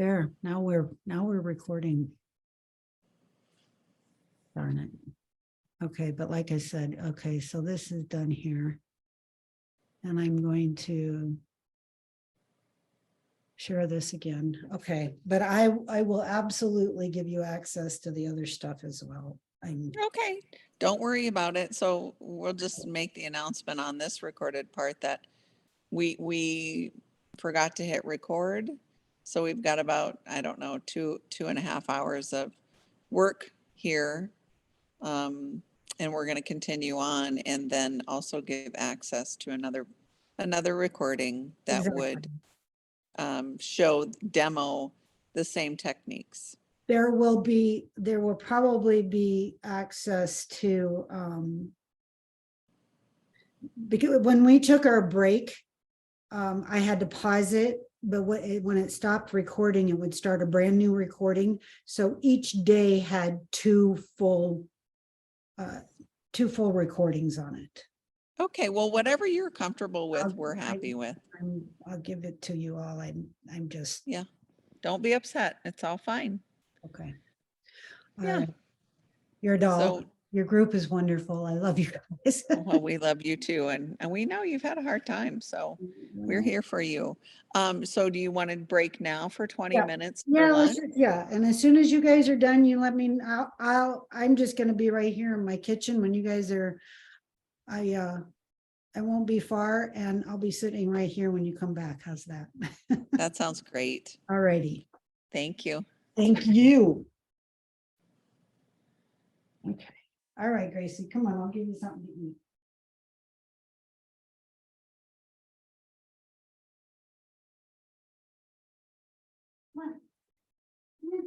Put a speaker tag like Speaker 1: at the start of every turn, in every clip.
Speaker 1: There, now we're recording. Darn it. Okay, but like I said, okay, so this is done here. And I'm going to share this again. Okay, but I will absolutely give you access to the other stuff as well.
Speaker 2: Okay, don't worry about it. So we'll just make the announcement on this recorded part that we forgot to hit record. So we've got about, I don't know, 2.5 hours of work here. And we're going to continue on and then also give access to another recording that would demo the same techniques.
Speaker 1: There will probably be access to, because when we took our break, I had to pause it, but when it stopped recording, it would start a brand new recording. So each day had two full recordings on it.
Speaker 2: Okay, well, whatever you're comfortable with, we're happy with.
Speaker 1: I'll give it to you all. I'm just.
Speaker 2: Yeah, don't be upset. It's all fine.
Speaker 1: Okay.
Speaker 2: Yeah.
Speaker 1: All right. Your doll.
Speaker 2: So,
Speaker 1: your group is wonderful. I love you guys.
Speaker 2: well, we love you too. And we know you've had a hard time, so we're here for you. So do you want to break now for 20 minutes for lunch?
Speaker 1: Yeah. And as soon as you guys are done, you let me, I'm just going to be right here in my kitchen when you guys are, I won't be far and I'll be sitting right here when you come back. How's that?
Speaker 2: That sounds great.
Speaker 1: All righty.
Speaker 2: Thank you.
Speaker 1: Thank you. Okay. All right, Gracie, come on, I'll give you something to eat. Come on. Come on.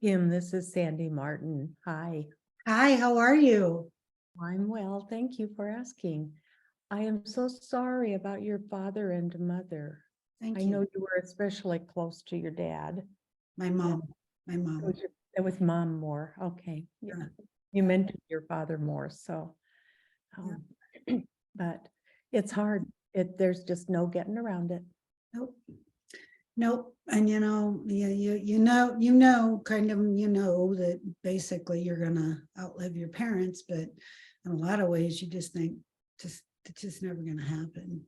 Speaker 3: Kim, this is Sandy Martin. Hi,
Speaker 1: Hi, how are you?
Speaker 3: I'm well. Thank you for asking. I am so sorry about your father and mother.
Speaker 1: Thank
Speaker 3: I know
Speaker 1: you.
Speaker 3: you were especially close to your dad.
Speaker 1: My mom, my mom.
Speaker 3: It was mom more. Okay. Yeah. You mentioned your father more, so. But it's hard. There's just no getting around it.
Speaker 1: Nope. Nope. And kind of, that basically you're gonna outlive your parents, but in a lot of ways you just think it's just never gonna happen.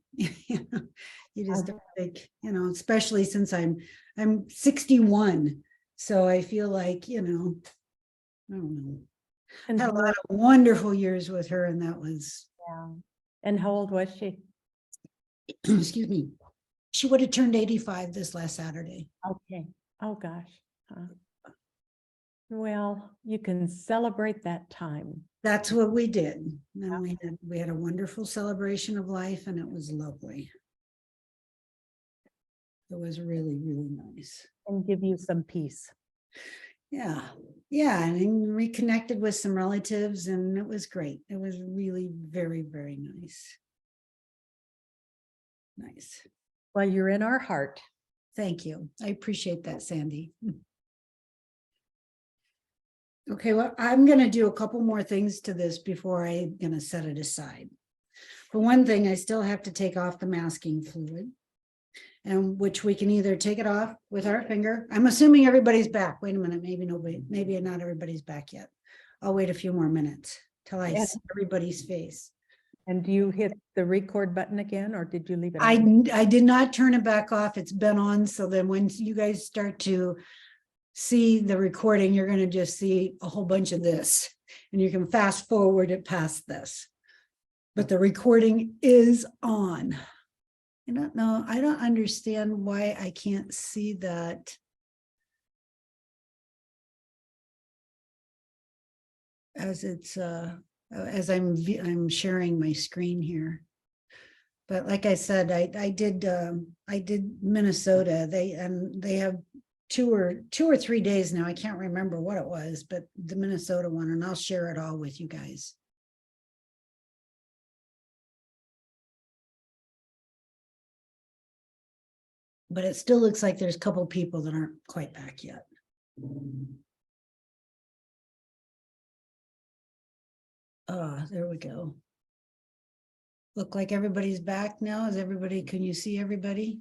Speaker 1: You just don't think, especially since I'm 61. So I feel like, I don't know.
Speaker 3: And
Speaker 1: Had a
Speaker 3: how
Speaker 1: lot
Speaker 3: old-
Speaker 1: of wonderful years with her, and that was,
Speaker 3: yeah. And how old was she?
Speaker 1: excuse me, she would have turned 85 this last Saturday.
Speaker 3: Okay. Oh, gosh. Well, you can celebrate that time.
Speaker 1: That's what we did. And we had a wonderful celebration of life, and it was lovely. It was really, really nice.
Speaker 3: And give you some peace.
Speaker 1: Yeah. Yeah. And then reconnected with some relatives, and it was great. It was really very, very nice. Nice.
Speaker 3: Well, you're in our heart.
Speaker 1: Thank you. I appreciate that, Sandy. Okay, well, I'm going to do a couple more things to this before I'm going to set it aside. For one thing, I still have to take off the masking fluid. And which we can either take it off with our finger. I'm assuming everybody's back. Wait a minute, maybe nobody, maybe not everybody's back yet. I'll wait a few more minutes till I
Speaker 3: Yeah.
Speaker 1: see everybody's face.
Speaker 3: And do you hit the record button again, or did you leave it?
Speaker 1: I
Speaker 3: on?
Speaker 1: did not turn it back off. It's been on. So then when you guys start to see the recording, you're going to just see a whole bunch of this, and you can fast forward it past this. But the recording is on. I don't know. I don't understand why I can't see that. As it's as I'm sharing my screen here. But like I said, I did Minnesota. They have two or 3 days now. I can't remember what it was, but the Minnesota one, and I'll share it all with you guys. But it still looks like there's a couple people that aren't quite back yet. There we go. Look like everybody's back now. Is everybody, can you see everybody?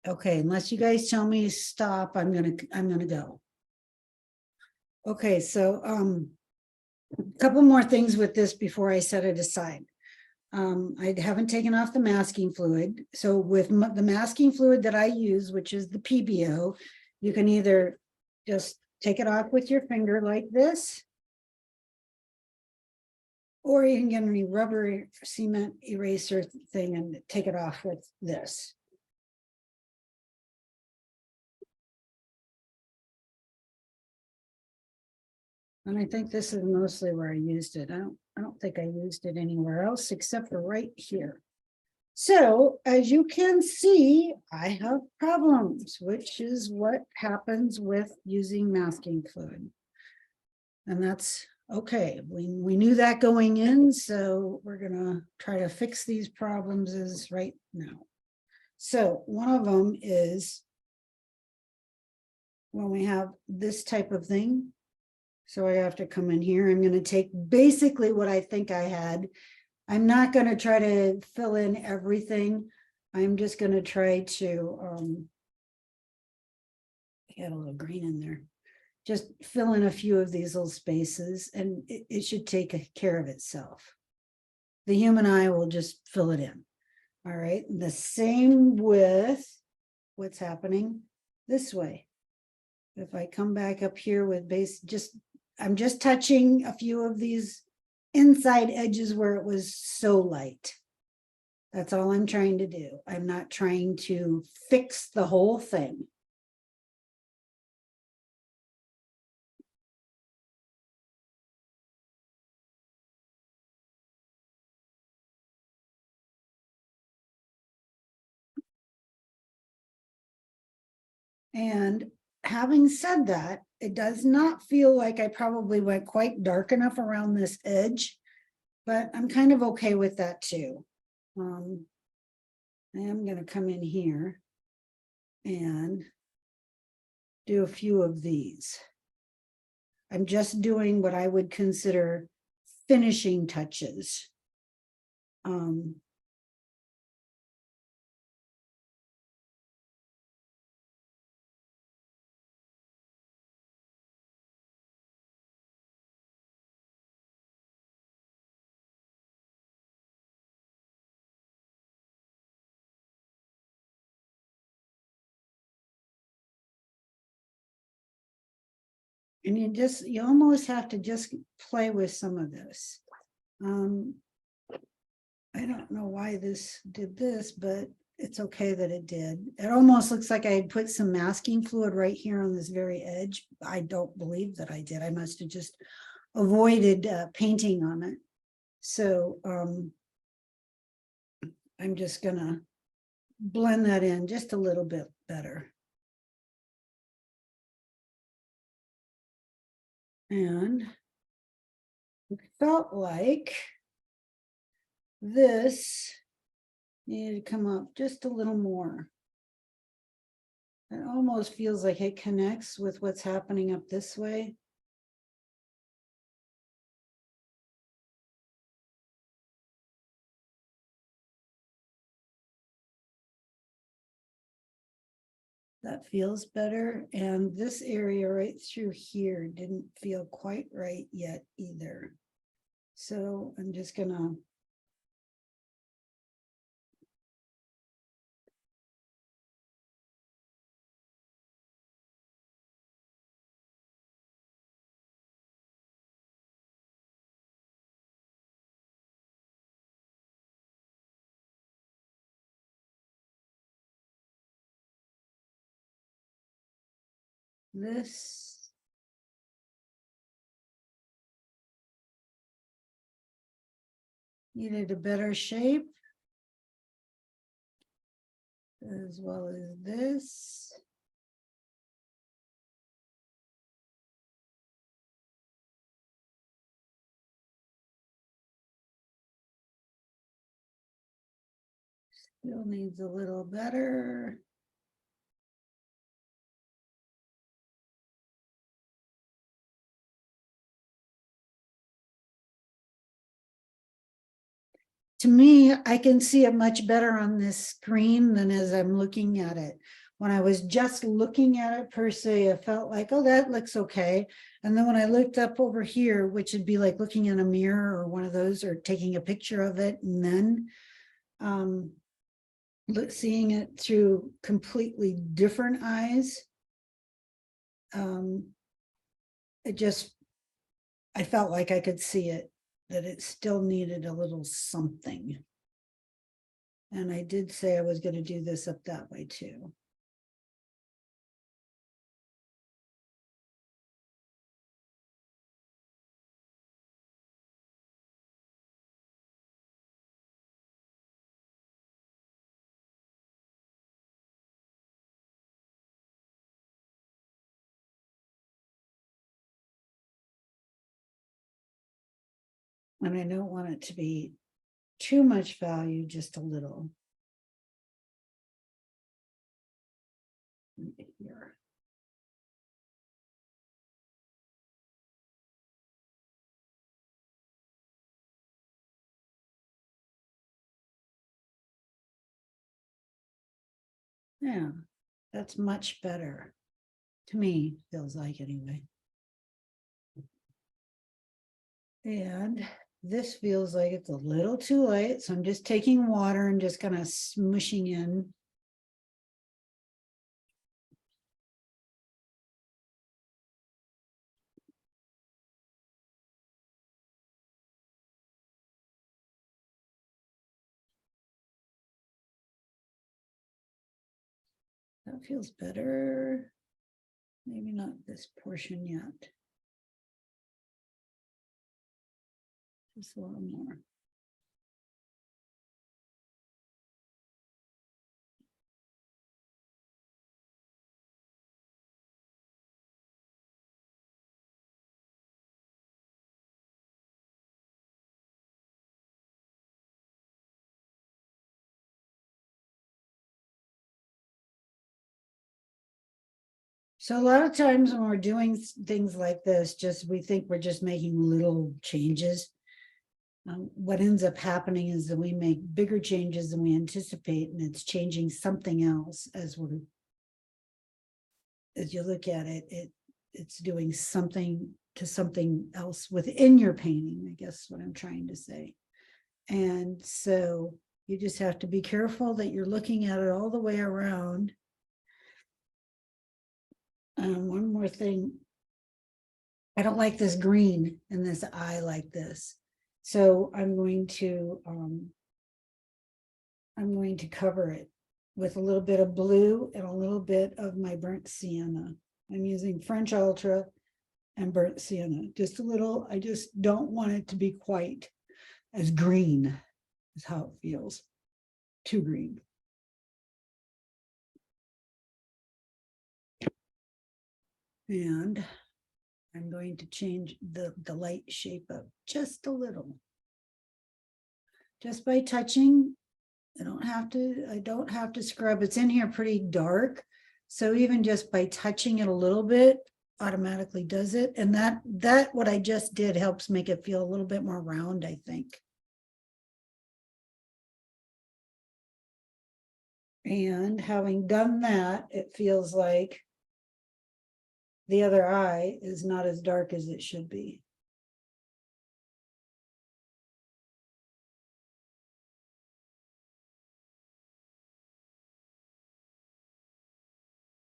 Speaker 1: Okay, unless you guys tell me to stop, I'm gonna go. Okay, so a couple more things with this before I set it aside. I haven't taken off the masking fluid. So with the masking fluid that I use, which is the PBO, you can either just take it off with your finger like this, or you can get any rubber cement eraser thing and take it off with this. And I think this is mostly where I used it. I don't think I used it anywhere else except for right here. So as you can see, I have problems, which is what happens with using masking fluid. And that's okay. We knew that going in, so we're gonna try to fix these problems as right now. So one of them is when we have this type of thing. So I have to come in here. I'm going to take basically what I think I had. I'm not going to try to fill in everything. I'm just going to try to get a little green in there. Just fill in a few of these little spaces, and it should take care of itself. The human eye will just fill it in. All right. The same with what's happening this way. If I come back up here with base, I'm just touching a few of these inside edges where it was so light. That's all I'm trying to do. I'm not trying to fix the whole thing. And having said that, it does not feel like I probably went quite dark enough around this edge, but I'm kind of okay with that too. I am going to come in here and do a few of these. I'm just doing what I would consider finishing touches. And you almost have to just play with some of this. I don't know why this did this, but it's okay that it did. It almost looks like I had put some masking fluid right here on this very edge. I don't believe that I did. I must have just avoided painting on it. So I'm just gonna blend that in just a little bit better. And it felt like this needed to come up just a little more. It almost feels like it connects with what's happening up this way. That feels better. And this area right through here didn't feel quite right yet either. So I'm just gonna this. Needed a better shape. As well as this. Still needs a little better. To me, I can see it much better on this screen than as I'm looking at it. When I was just looking at it per se, I felt like, oh, that looks okay. And then when I looked up over here, which would be like looking in a mirror or one of those, or taking a picture of it, and then seeing it through completely different eyes, I felt like I could see it, that it still needed a little something. And I did say I was going to do this up that way too. And I don't want it to be too much value, just a little. Here. Yeah, that's much better. To me, feels like anyway. And this feels like it's a little too light, so I'm just taking water and just kind of smushing in. That feels better. Maybe not this portion yet. Just a little more. So a lot of times when we're doing things like this, we think we're just making little changes. What ends up happening is that we make bigger changes than we anticipate, and it's changing something else as you look at it, it's doing something to something else within your painting, I guess is what I'm trying to say. And so you just have to be careful that you're looking at it all the way around. One more thing. I don't like this green in this eye like this. So I'm going to cover it with a little bit of blue and a little bit of my burnt sienna. I'm using French Ultra and burnt sienna, just a little. I just don't want it to be quite as green as how it feels. Too green. And I'm going to change the light shape up just a little. Just by touching. I don't have to scrub. It's in here pretty dark, So even just by touching it a little bit, automatically does it. And that what I just did helps make it feel a little bit more round, I think. And having done that, it feels like the other eye is not as dark as it should be.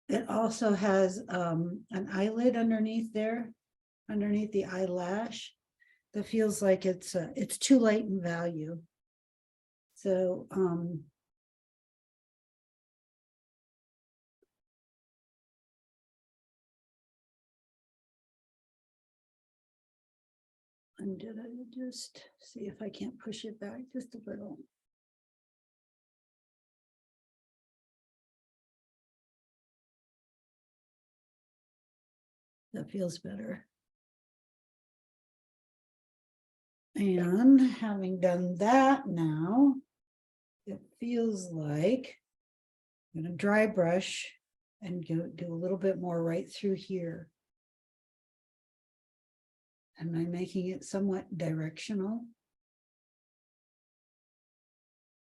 Speaker 1: It also has an eyelid underneath there, underneath the eyelash, that feels like it's too light in value. So and did I just see if I can't push it back just a little? That feels better. And having done that now, it feels like I'm gonna dry brush and do a little bit more right through here. And I'm making it somewhat directional.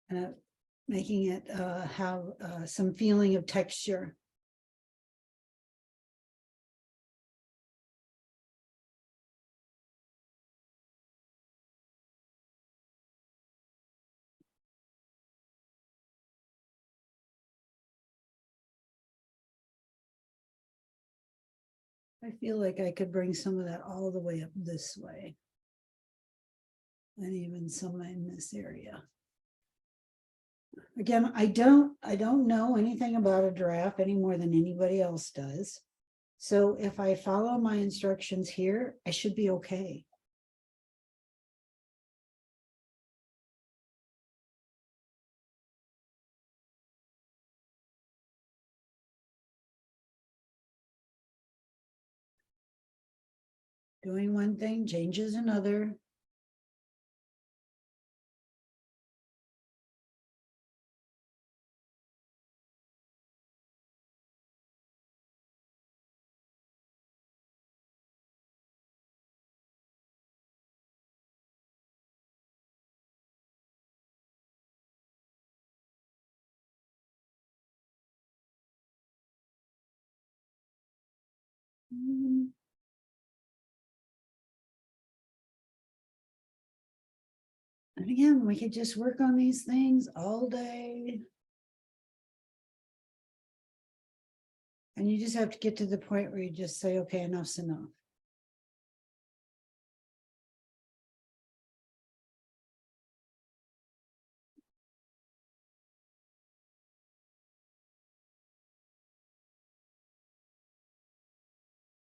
Speaker 1: And making it have some feeling of texture. I feel like I could bring some of that all the way up this way. And even some in this area. Again, I don't know anything about a giraffe any more than anybody else does. So if I follow my instructions here, I should be okay. Doing one thing changes another. Mm. And again, we could just work on these things all day. And you just have to get to the point where you just say, okay, enough's enough.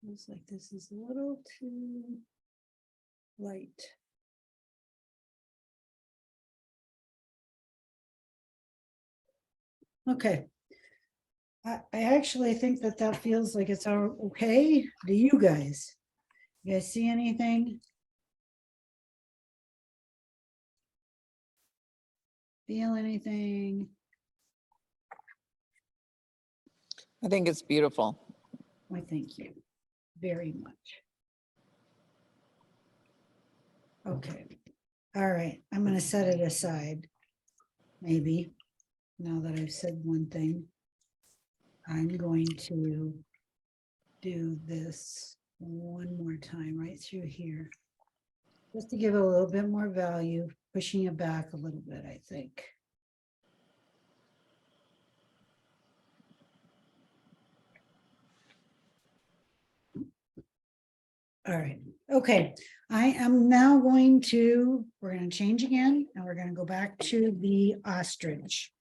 Speaker 1: Looks like this is a little too light. Okay. I actually think that feels like it's all okay. Do you guys? You guys see anything? Feel anything?
Speaker 2: I think it's beautiful.
Speaker 1: Why, thank you very much. Okay. All right. I'm going to set it aside. Maybe now that I've said one thing, I'm going to do this one more time right through here. Just to give it a little bit more value, pushing it back a little bit, I think. All right, okay. I am now we're going to change again, and we're going to go back to the ostrich.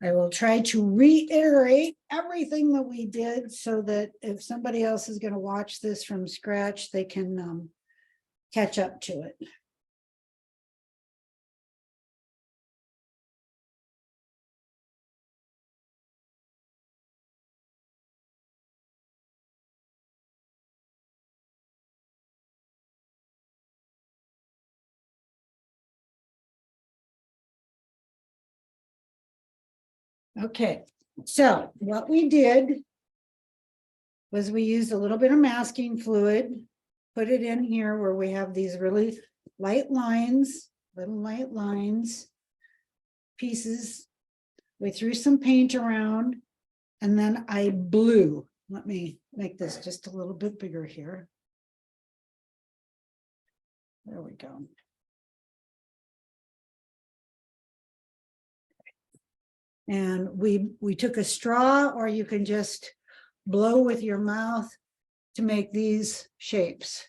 Speaker 1: I will try to reiterate everything that we did so that if somebody else is going to watch this from scratch, they can catch up to it. Okay, So what we did was we used a little bit of masking fluid, put it in here where we have these really light lines, little light lines, pieces. We threw some paint around, and then I blew. Let me make this just a little bit bigger here. There we go. And we took a straw, or you can just blow with your mouth to make these shapes.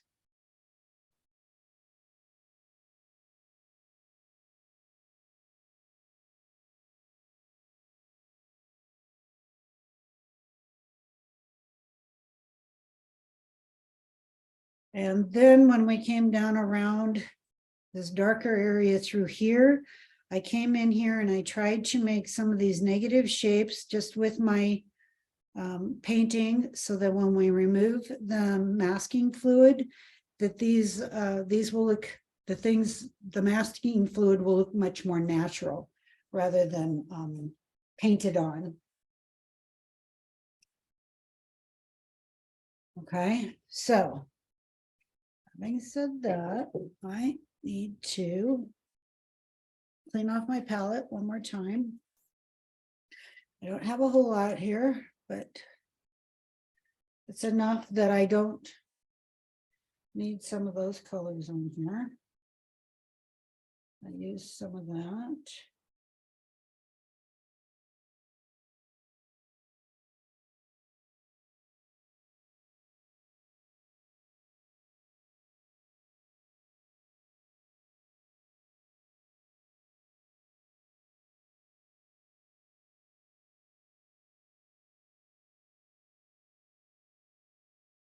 Speaker 1: And then when we came down around this darker area through here, I came in here and I tried to make some of these negative shapes just with my painting, so that when we remove the masking fluid, that these will look, the masking fluid will look much more natural rather than painted on. Okay, so having said that, I need to clean off my palette one more time. I don't have a whole lot here, but it's enough that I don't need some of those colors on here. I use some of that.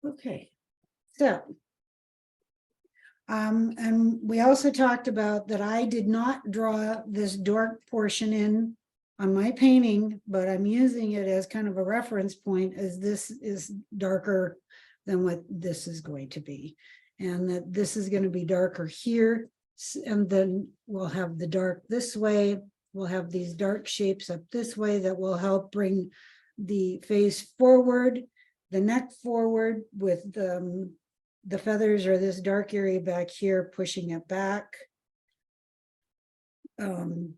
Speaker 1: Okay, so and we also talked about that I did not draw this dark portion in on my painting, but I'm using it as kind of a reference point, as this is darker than what this is going to be, and that this is going to be darker here, and then we'll have the dark this way, we'll have these dark shapes up this way that will help bring the face forward, the neck forward, with the feathers or this dark area back here pushing it back. Let's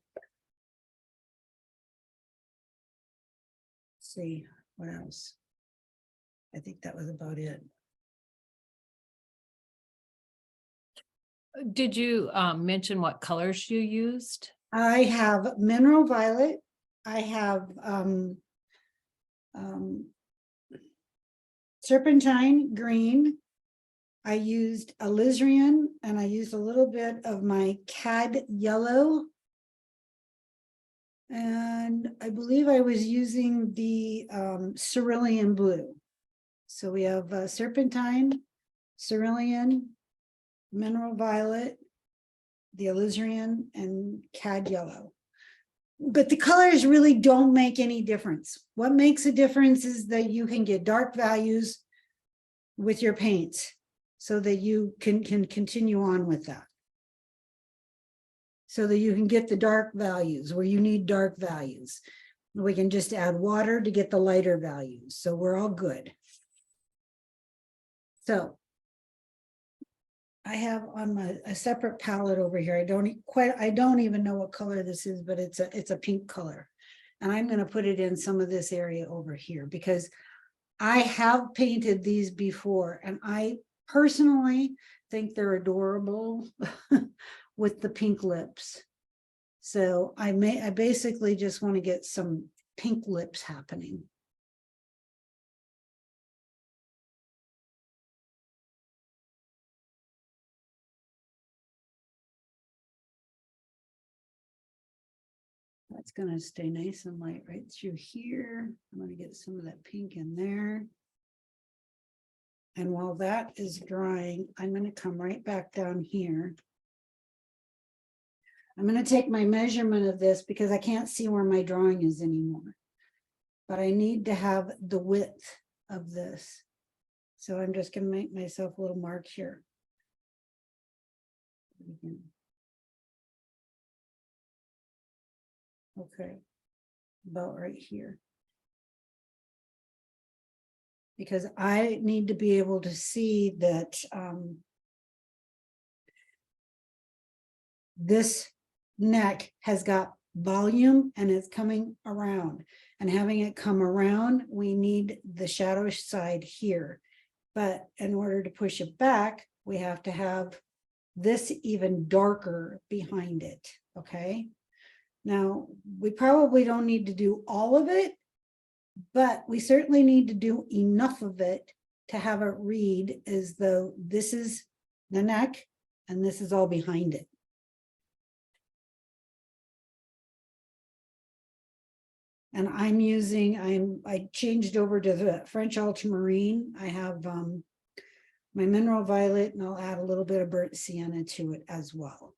Speaker 1: see what else. I think that was about it.
Speaker 4: Did you mention what colors you used?
Speaker 1: I have mineral violet. I have serpentine green. I used alizarin, and I used a little bit of my cad yellow. And I believe I was using the cerulean blue. So we have serpentine, cerulean, mineral violet, the alizarin, and cad yellow. But the colors really don't make any difference. What makes a difference is that you can get dark values with your paints, so that you can continue on with that. So that you can get the dark values where you need dark values. We can just add water to get the lighter values. So we're all good. So I have on a separate palette over here. I don't even know what color this is, but it's a pink color. And I'm going to put it in some of this area over here, because I have painted these before, and I personally think they're adorable with the pink lips. So I basically just want to get some pink lips happening. That's going to stay nice and light right through here. I'm going to get some of that pink in there. And while that is drying, I'm going to come right back down here. I'm going to take my measurement of this because I can't see where my drawing is anymore. But I need to have the width of this. So I'm just going to make myself a little mark here. Okay, about right here. Because I need to be able to see that this neck has got volume and it's coming around. And having it come around, we need the shadow side here. But in order to push it back, we have to have this even darker behind it, okay? Now, we probably don't need to do all of it, but we certainly need to do enough of it to have it read as though this is the neck and this is all behind it. And I changed over to the French ultramarine. I have my mineral violet, and I'll add a little bit of burnt sienna to it as well.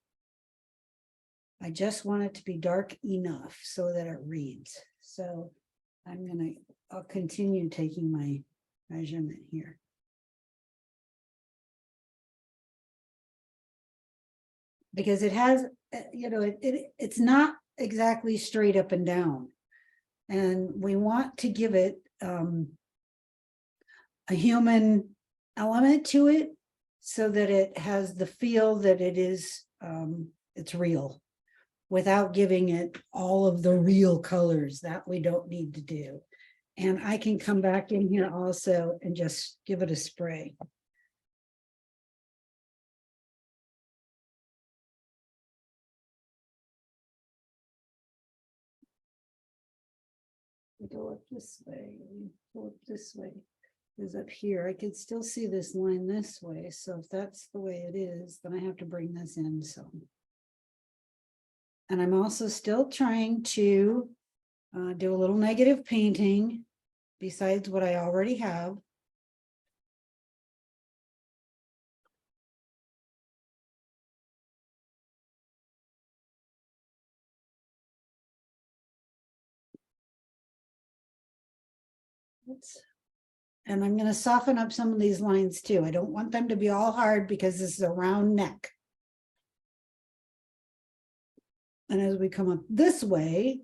Speaker 1: I just want it to be dark enough so that it reads. So I'll continue taking my measurement here. Because it has, it's not exactly straight up and down. And we want to give it a human element to it so that it has the feel that it is, it's real, without giving it all of the real colors that we don't need to do. And I can come back in here also and just give it a spray. We go up this way, we go up this way. Is up here. I could still see this line this way. So if that's the way it is, then I have to bring this in some. And I'm also still trying to do a little negative painting besides what I already have. And I'm going to soften up some of these lines too. I don't want them to be all hard because this is a round neck. And as we come up this way,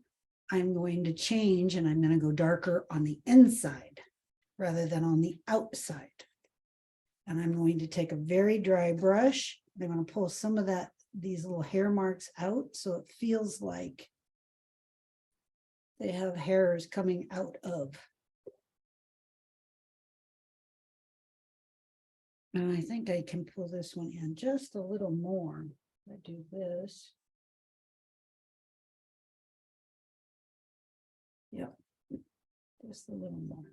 Speaker 1: I'm going to change and I'm going to go darker on the inside rather than on the outside. And I'm going to take a very dry brush. I'm going to pull some of these little hair marks out so it feels like they have hairs coming out of. And I think I can pull this one in just a little more. I do this. Yep, just a little more.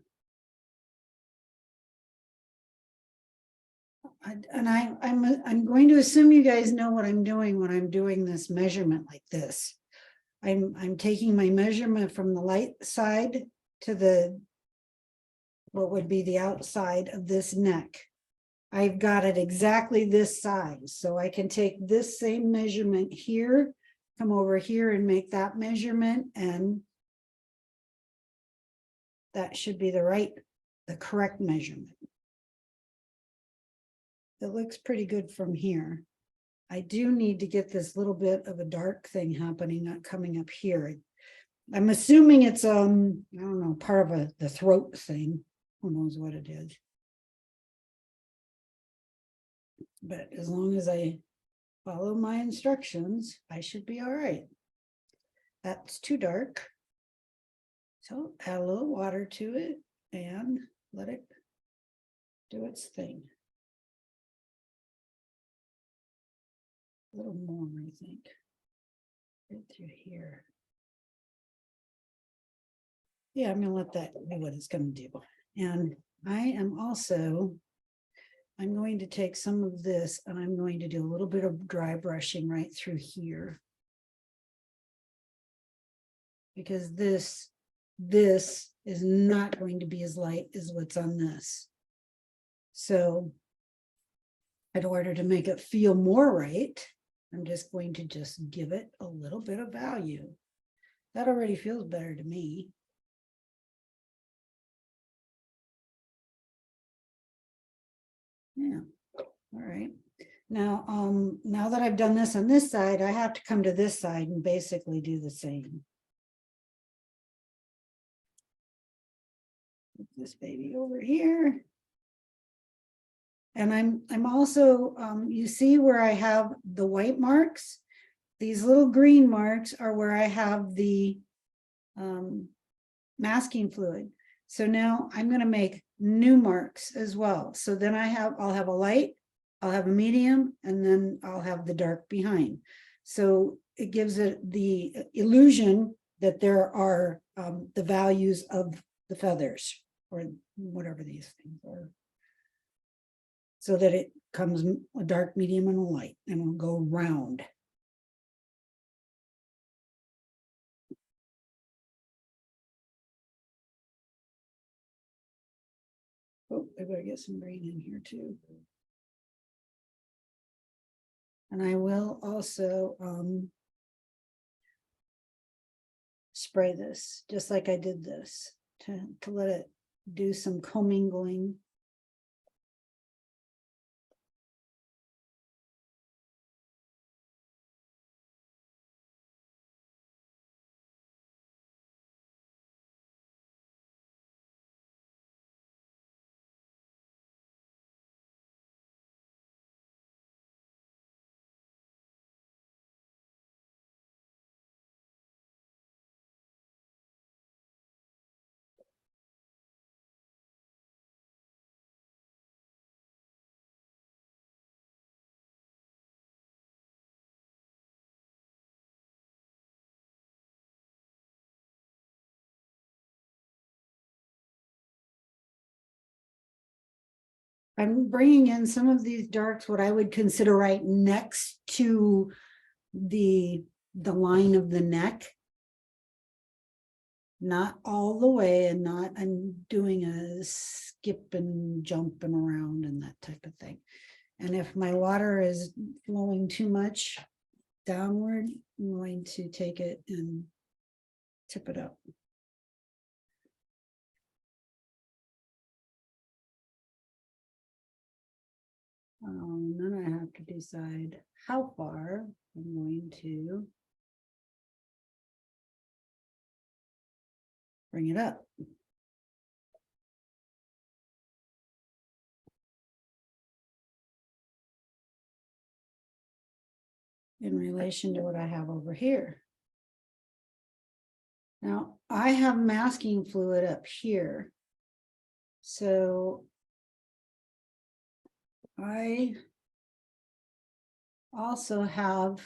Speaker 1: I'm going to assume you guys know what I'm doing when I'm doing this measurement like this. I'm taking my measurement from the light side to what would be the outside of this neck. I've got it exactly this size, so I can take this same measurement here, come over here and make that measurement, and that should be the correct measurement. It looks pretty good from here. I do need to get this little bit of a dark thing happening, not coming up here. I'm assuming it's I don't know, part of the throat thing. Who knows what it is. But as long as I follow my instructions, I should be all right. That's too dark. So add a little water to it and let it do its thing. A little more, I think. Right through here. Yeah, I'm going to let that do what it's going to do. And I'm going to take some of this and I'm going to do a little bit of dry brushing right through here. Because this is not going to be as light as what's on this. So in order to make it feel more right, I'm just going to just give it a little bit of value. That already feels better to me. Yeah, all right. Now, now that I've done this on this side, I have to come to this side and basically do the same. Put this baby over here. And I'm also, you see where I have the white marks? These little green marks are where I have the masking fluid. So now I'm going to make new marks as well. So then I'll have a light, I'll have a medium, and then I'll have the dark behind. So it gives it the illusion that there are the values of the feathers or whatever these things are. So that it comes a dark, medium, and a light, and it'll go round. Oh, I better get some green in here too. And I will also spray this, just like I did this, to let it do some commingling. I'm bringing in some of these darks, what I would consider right next to the line of the neck. Not all the way, and not, I'm doing a skip and jumping around and that type of thing. And if my water is flowing too much downward, I'm going to take it and tip it up. Then I have to decide how far I'm going to bring it up. In relation to what I have over here. Now, I have masking fluid up here. So I also have,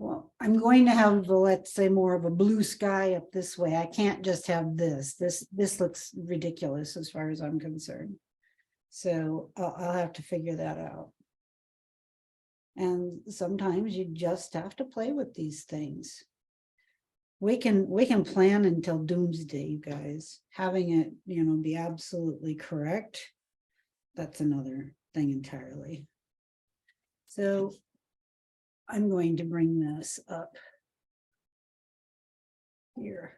Speaker 1: well, I'm going to have, let's say, more of a blue sky up this way. I can't just have this. This looks ridiculous as far as I'm concerned. So I'll have to figure that out. And sometimes you just have to play with these things. We can plan until doomsday, you guys. Having it, be absolutely correct, that's another thing entirely. So I'm going to bring this up here.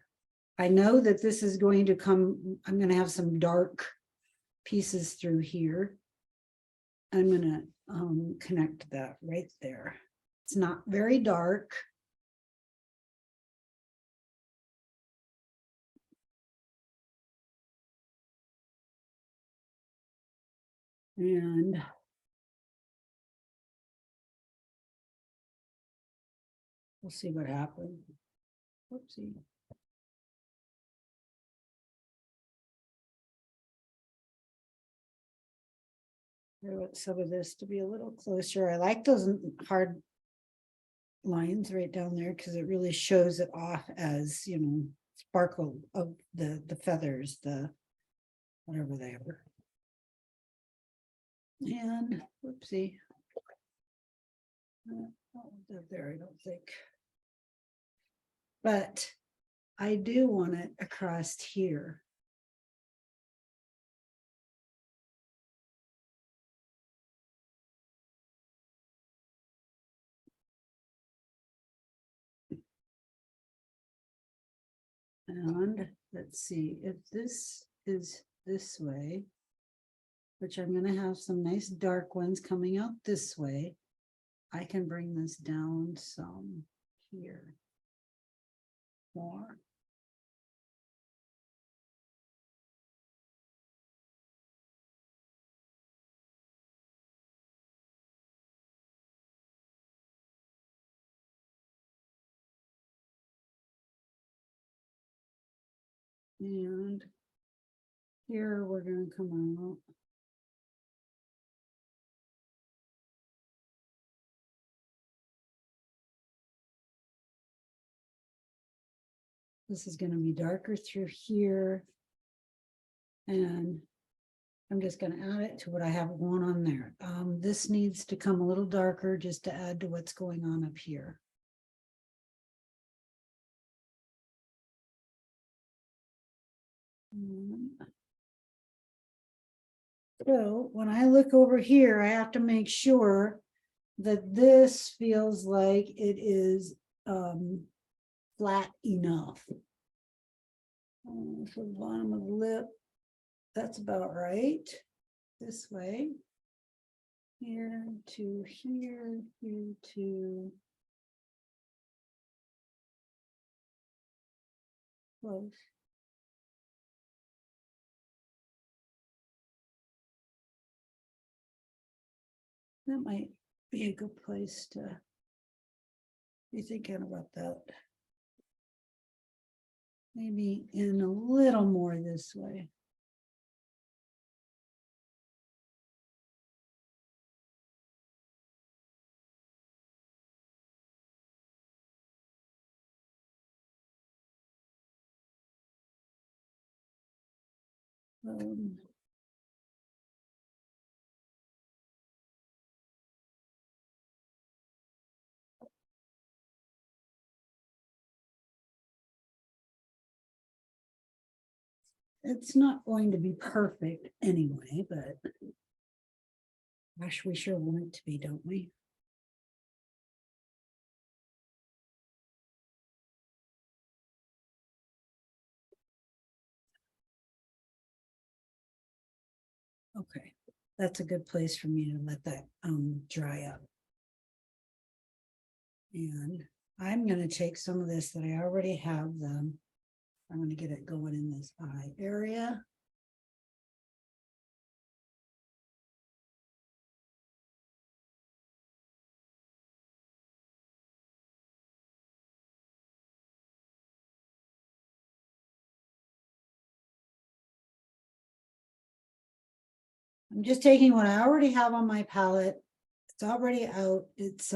Speaker 1: I know that this is going to come, I'm going to have some dark pieces through here. I'm going to connect that right there. It's not very dark. And we'll see what happens. Whoopsie. I want some of this to be a little closer. I like those hard lines right down there because it really shows it off as, sparkle of the feathers, the whatever they are. And whoopsie. There, I don't think. But I do want it across here. And let's see, if this is this way, which I'm going to have some nice dark ones coming out this way, I can bring this down some here. More. And here we're gonna come out. This is gonna be darker through here. And I'm just gonna add it to what I have going on there. This needs to come a little darker just to add to what's going on up here. So when I look over here, I have to make sure that this feels like it is flat enough. For the bottom of the lip, that's about right. This way. Here to here, here to close. That might be a good place to be thinking about that. Maybe in a little more this way. Um, It's not going to be perfect anyway, but gosh, we sure want it to be, don't we? Okay, that's a good place for me to let that dry up. And I'm going to take some of this that I already have them. I'm going to get it going in this eye area. I'm just taking what I already have on my palette. It's already out. It's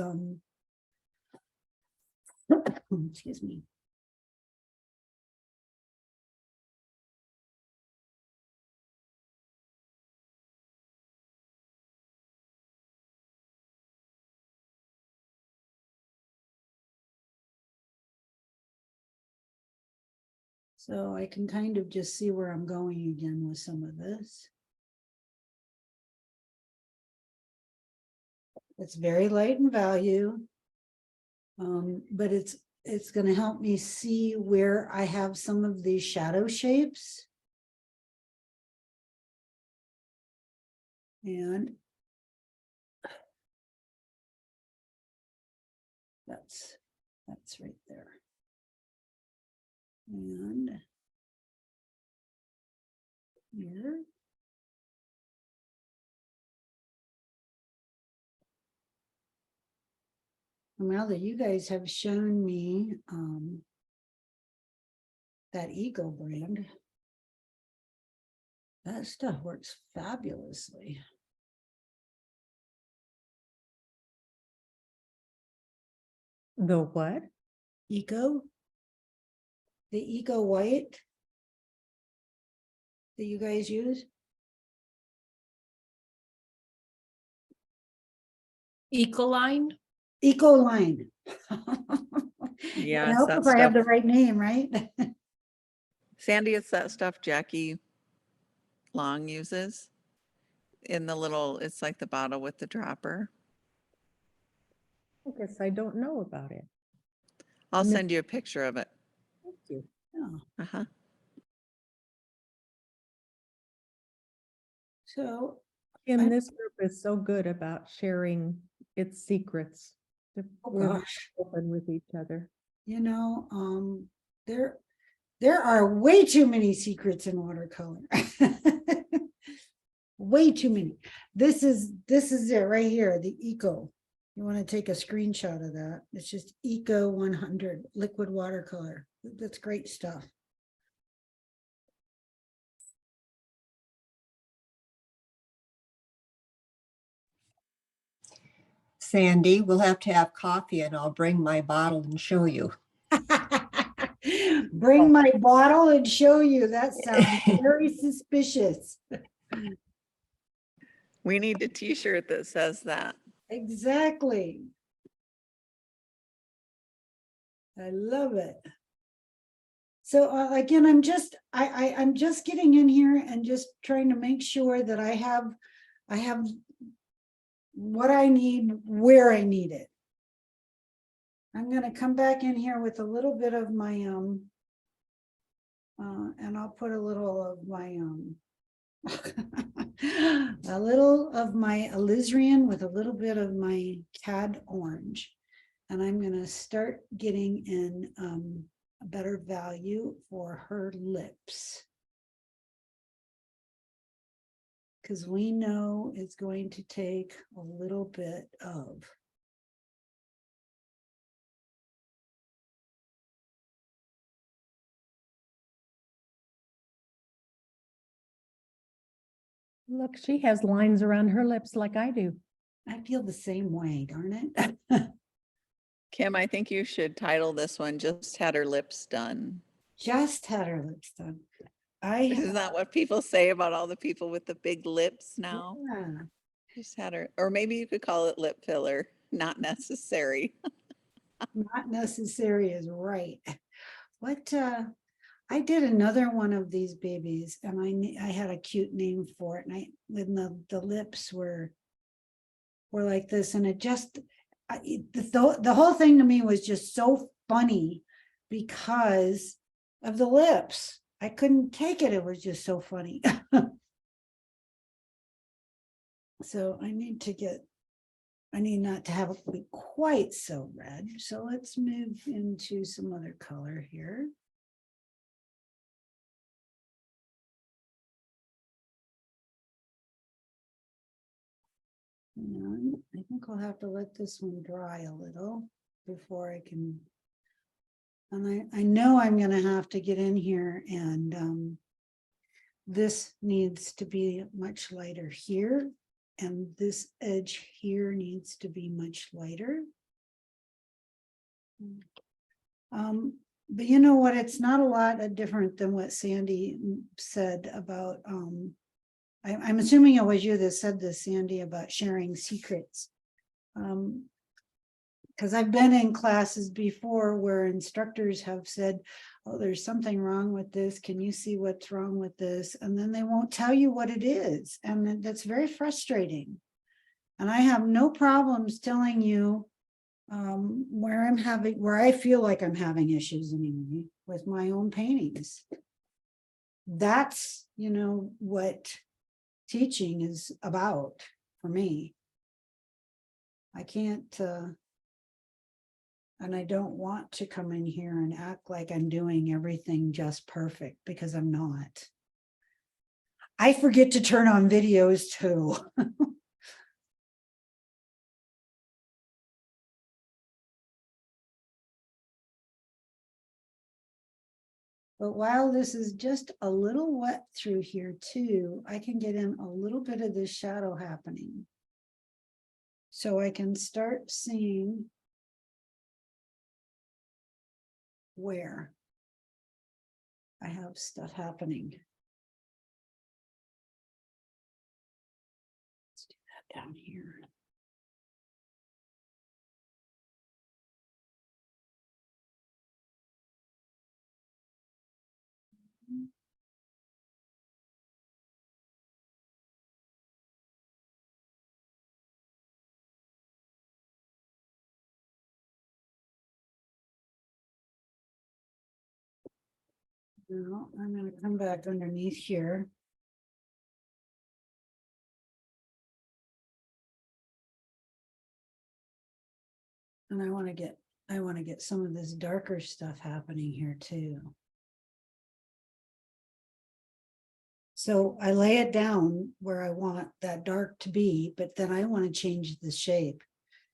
Speaker 1: excuse me. So I can kind of just see where I'm going again with some of this. It's very light in value, but it's going to help me see where I have some of these shadow shapes. And that's right there. And here. Now that you guys have shown me that Eagle brand, that stuff works fabulously.
Speaker 3: The what?
Speaker 1: Eco, the Eco White that you guys use.
Speaker 4: Ecoline?
Speaker 1: Eco Line.
Speaker 2: Yeah,
Speaker 1: I
Speaker 2: it's
Speaker 1: hope
Speaker 2: that
Speaker 1: if I have the
Speaker 2: stuff.
Speaker 1: right name, right?
Speaker 2: Sandy, it's that stuff Jackie Long uses in the little, it's like the bottle with the dropper.
Speaker 3: I guess I don't know about it.
Speaker 2: I'll
Speaker 3: And the-
Speaker 2: send you a picture of it.
Speaker 3: Thank you.
Speaker 1: Oh,
Speaker 2: Uh-huh.
Speaker 1: so
Speaker 3: Kim,
Speaker 1: I'm-
Speaker 3: this group is so good about sharing its secrets.
Speaker 1: oh
Speaker 3: We're very
Speaker 1: gosh,
Speaker 3: open with each other.
Speaker 1: you know, there are way too many secrets in watercolor. Way too many. This is it right here, the Eco. You want to take a screenshot of that. It's just Eco 100 liquid watercolor. That's great stuff.
Speaker 5: Sandy. We'll have to have coffee and I'll bring my bottle and show you.
Speaker 1: Bring my bottle and show you. That sounds very suspicious.
Speaker 2: We need a t-shirt that says that.
Speaker 1: Exactly. I love it. So again, I'm just getting in here and just trying to make sure that I have what I need where I need it. I'm going to come back in here with a little bit of my and I'll put a little of my a little of my alizarin with a little bit of my cad orange, and I'm going to start getting in a better value for her lips, because we know it's going to take a little bit of
Speaker 3: Look, she has lines around her lips like I do.
Speaker 1: I feel the same way, darn it.
Speaker 2: Kim, I think you should title this one, Just Had Her Lips Done.
Speaker 1: Just had her lips done.
Speaker 2: Isn't that what people say about all the people with the big lips now?
Speaker 1: Yeah.
Speaker 2: Just had her, or maybe you could call it lip filler, not necessary.
Speaker 1: Not necessary is right. What I did another one of these babies, and I had a cute name for it, and when the lips were like this, and it just the whole thing to me was just so funny because of the lips. I couldn't take it. It was just so funny. So I need not to have it be quite so red. So let's move into some other color here. And I think I'll have to let this one dry a little before I can. And I know I'm going to have to get in here, and this needs to be much lighter here. And this edge here needs to be much lighter. But you know what? It's not a lot different than what Sandy said about, I'm assuming it was you that said this, Sandy, about sharing secrets. Because I've been in classes before where instructors have said, oh, there's something wrong with this. Can you see what's wrong with this? And then they won't tell you what it is. And that's very frustrating. And I have no problems telling you where I feel like I'm having issues anyway with my own paintings. That's, what teaching is about for me. I can't, and I don't want to come in here and act like I'm doing everything just perfect, because I'm not. I forget to turn on videos too. But while this is just a little wet through here too, I can get in a little bit of this shadow happening. So I can start seeing where I have stuff happening. Let's do that down here. Now I'm going to come back underneath here. And I want to get some of this darker stuff happening here too. So I lay it down where I want that dark to be, but then I want to change the shape.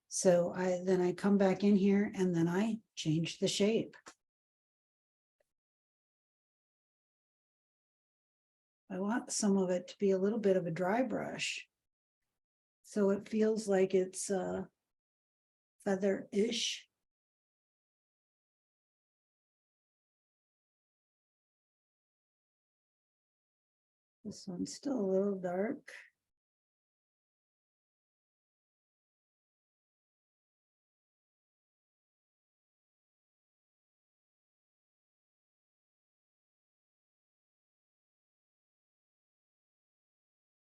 Speaker 1: So I come back in here and then I change the shape. I want some of it to be a little bit of a dry brush. So it feels like it's feather-ish. This one's still a little dark.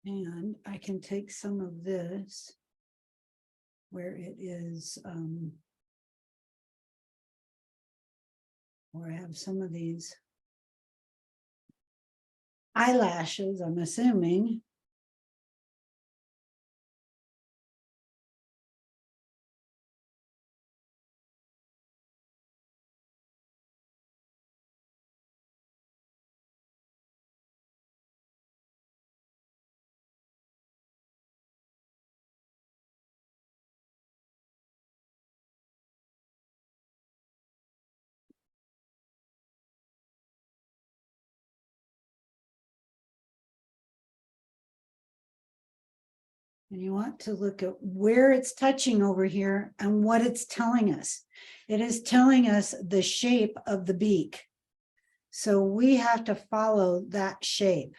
Speaker 1: And I can take some of this where it is, where I have some of these eyelashes, I'm assuming. And you want to look at where it's touching over here and what it's telling us. It is telling us the shape of the beak. So we have to follow that shape.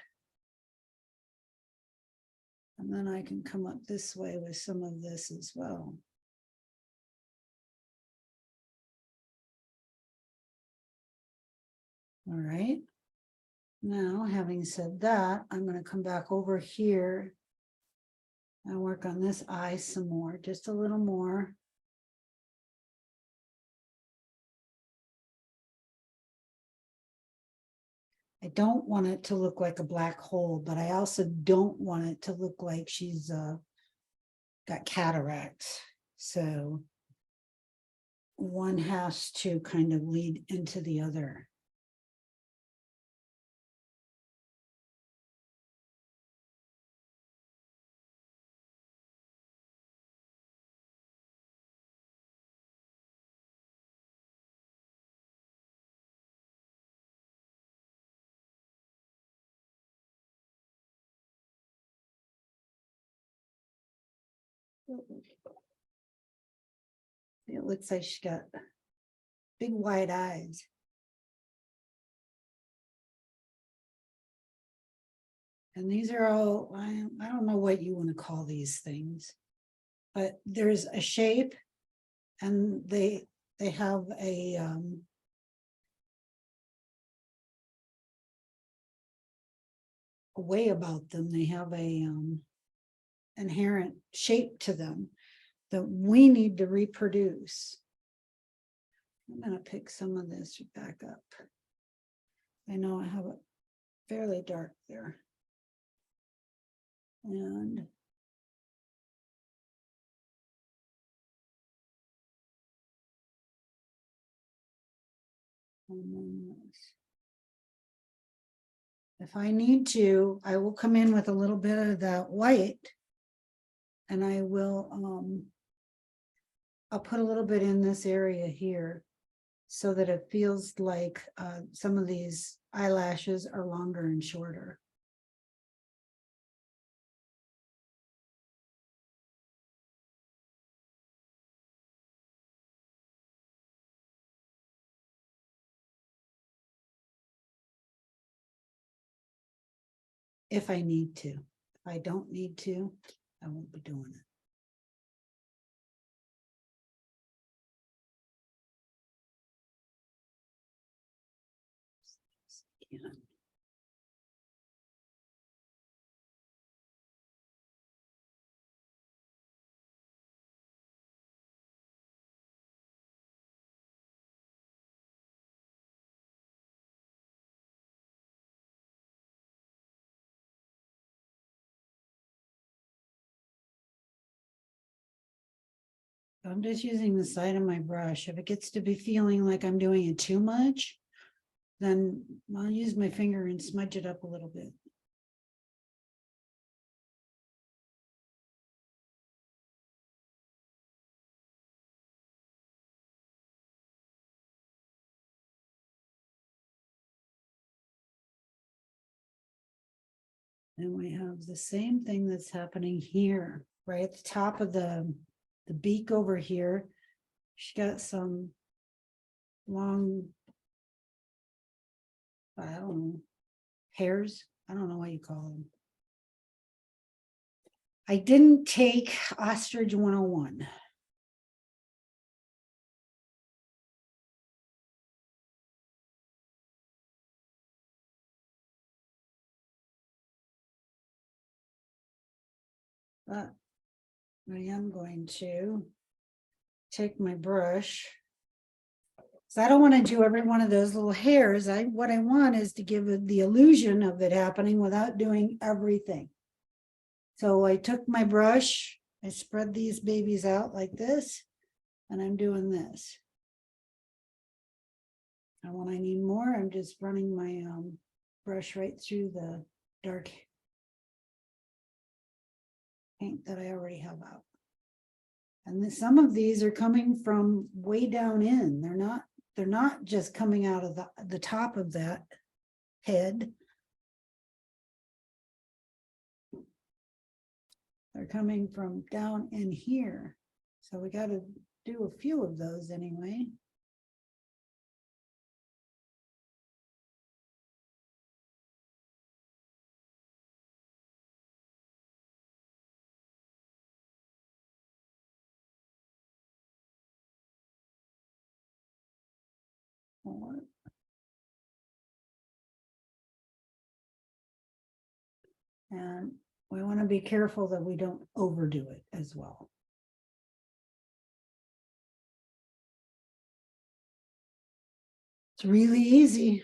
Speaker 1: And then I can come up this way with some of this as well. All right. Now, having said that, I'm going to come back over here and work on this eye some more, just a little more. I don't want it to look like a black hole, but I also don't want it to look like she's got cataracts. So one has to kind of lead into the other. It looks like she's got big wide eyes. And these are all, I don't know what you want to call these things, but there's a shape and they have a way about them. They have a inherent shape to them that we need to reproduce. I'm going to pick some of this back up. I know I have it fairly dark there. And then this. If I need to, I will come in with a little bit of that white and I will, I'll put a little bit in this area here so that it feels like some of these eyelashes are longer and shorter. If I need to. If I don't need to, I won't be doing it. Yeah. I'm just using the side of my brush. If it gets to be feeling like I'm doing it too much, then I'll use my finger and smudge it up a little bit. And we have the same thing that's happening here, right at the top of the beak over here. She got some long, I don't know, hairs. I don't know what you call them. I didn't take Ostrich 101. But I am going to take my brush. So I don't want to do every one of those little hairs. What I want is to give it the illusion of it happening without doing everything. So I took my brush, I spread these babies out like this, and I'm doing this. And when I need more, I'm just running my brush right through the dark paint that I already have out. And then some of these are coming from way down in. They're not just coming out of the top of that head. They're coming from down in here. So we got to do a few of those anyway. More. And we want to be careful that we don't overdo it as well. It's really easy.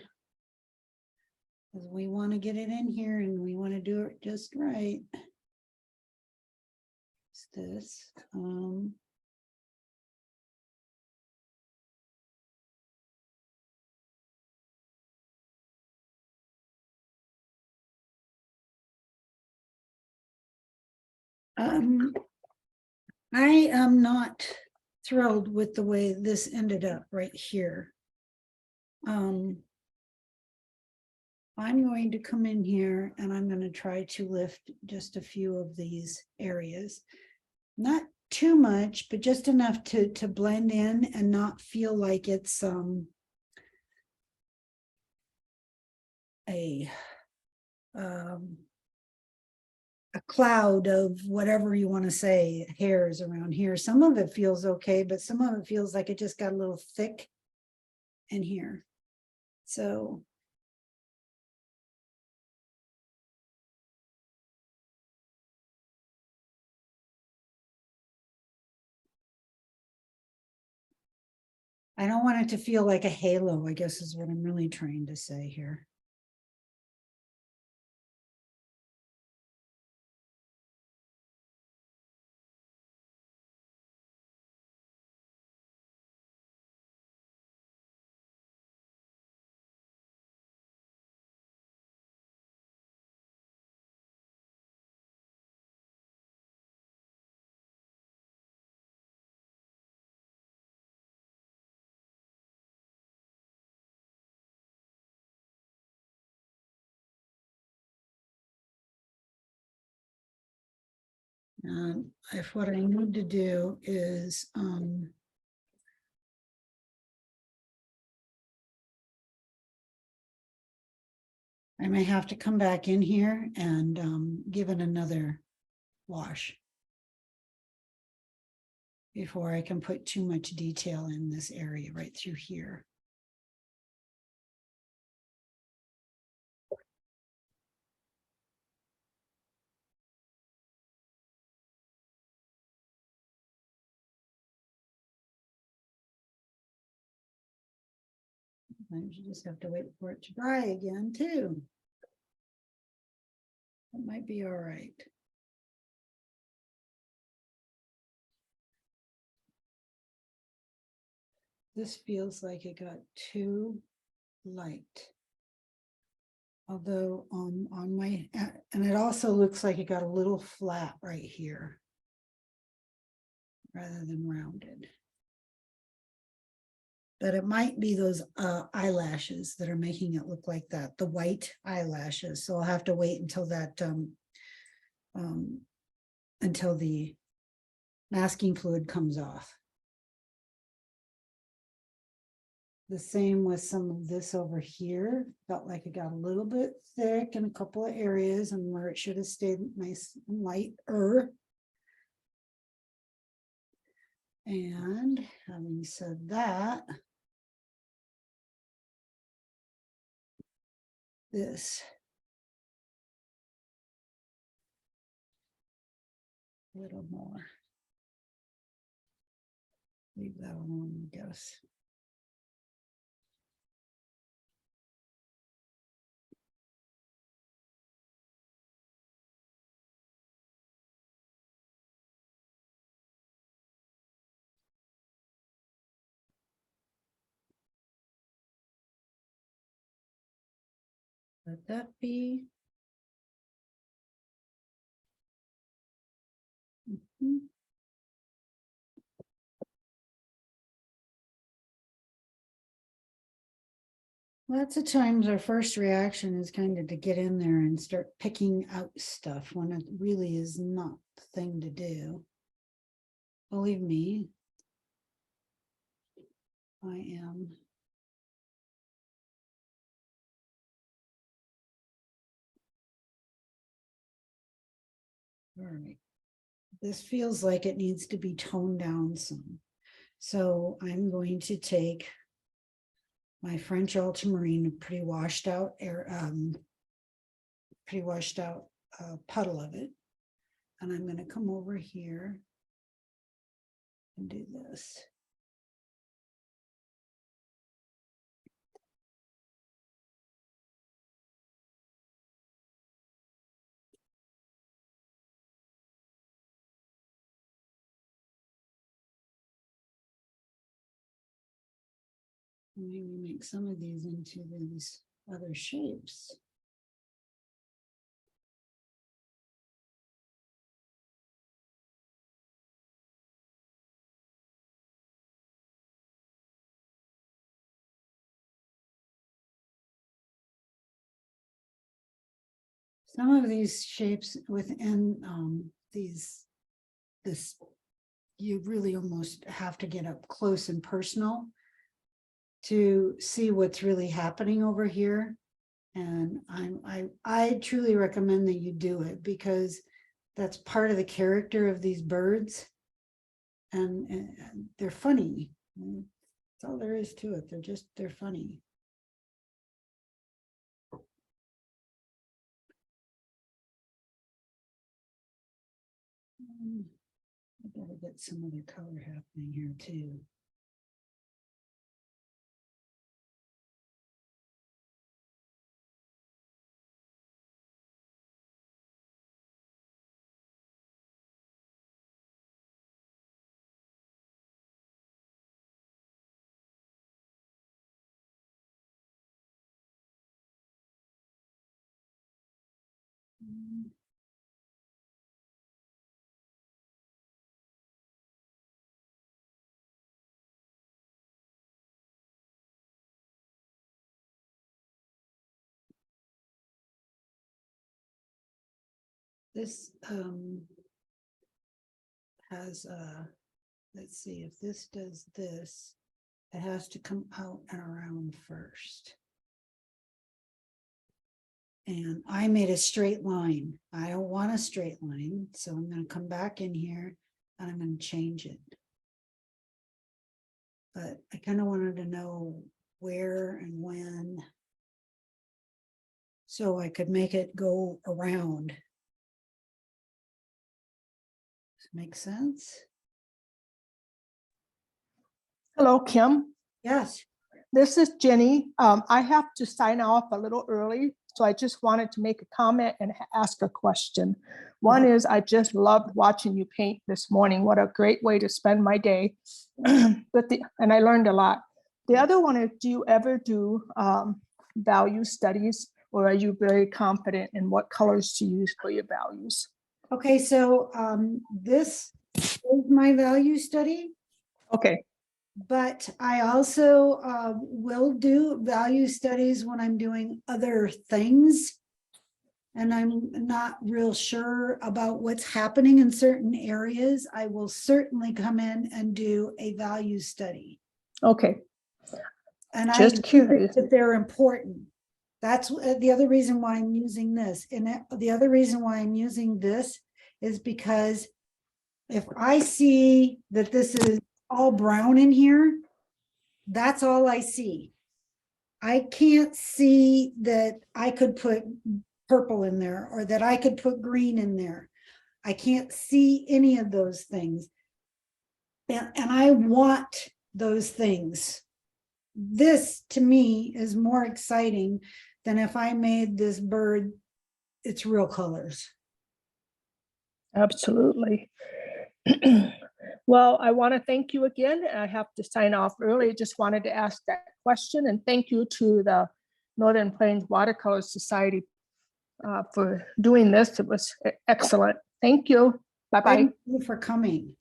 Speaker 1: Because we want to get it in here and we want to do it just right. It's this. I am not thrilled with the way this ended up right here. I'm going to come in here and I'm going to try to lift just a few of these areas. Not too much, but just enough to blend in and not feel like it's a cloud of whatever you want to say, hairs around here. Some of it feels okay, but some of it feels like it just got a little thick in here. So I don't want it to feel like a halo, I guess is what I'm really trying to say here. If what I need to do is I may have to come back in here and give it another wash before I can put too much detail in this area right through here. Sometimes you just have to wait for it to dry again too. That might be all right. This feels like it got too light. Although on my, and it also looks like it got a little flat right here rather than rounded. But it might be those eyelashes that are making it look like that, the white eyelashes. So I'll have to wait until that, until the masking fluid comes off. The same with some of this over here. Felt like it got a little bit thick in a couple of areas and where it should have stayed nice and lighter. And having said that, this a little more. Leave that alone, I guess. Let that be. Mhm. Lots of times our first reaction is kind of to get in there and start picking out stuff when it really is not the thing to do. Believe me, I am. All right. This feels like it needs to be toned down some. So I'm going to take my French ultramarine, a pretty washed out puddle of it. And I'm going to come over here and do this. Maybe make some of these into these other shapes. Some of these shapes within this, you really almost have to get up close and personal to see what's really happening over here. And I truly recommend that you do it because that's part of the character of these birds. And they're funny. That's all there is to it. They're funny. I gotta get some other color happening here too. This has let's see if this does this, it has to come out and around first. And I made a straight line. I don't want a straight line, so I'm going to come back in here and I'm going to change it. But I kind of wanted to know where and when, so I could make it go around. Does it make sense?
Speaker 6: Hello, Kim.
Speaker 1: Yes.
Speaker 6: This is Jenny. I have to sign off a little early, so I just wanted to make a comment and ask a question. One is I just loved watching you paint this morning. What a great way to spend my day. And I learned a lot. The other one is, do you ever do value studies, or are you very confident in what colors to use for your values?
Speaker 1: Okay, so this is my value study.
Speaker 6: Okay.
Speaker 1: But I also will do value studies when I'm doing other things. And I'm not real sure about what's happening in certain areas. I will certainly come in and do a value study.
Speaker 6: Okay.
Speaker 1: And I
Speaker 6: Just
Speaker 1: do think
Speaker 6: curious.
Speaker 1: that they're important. That's the other reason why I'm using this. And the other reason why I'm using this is because if I see that this is all brown in here, that's all I see. I can't see that I could put purple in there or that I could put green in there. I can't see any of those things. And I want those things. This to me is more exciting than if I made this bird its real colors.
Speaker 6: Absolutely. Well, I want to thank you again. I have to sign off early. Just wanted to ask that question, and thank you to the Northern Plains Watercolor Society for doing this. It was excellent. Thank you. Bye-bye.
Speaker 1: Thank you for coming.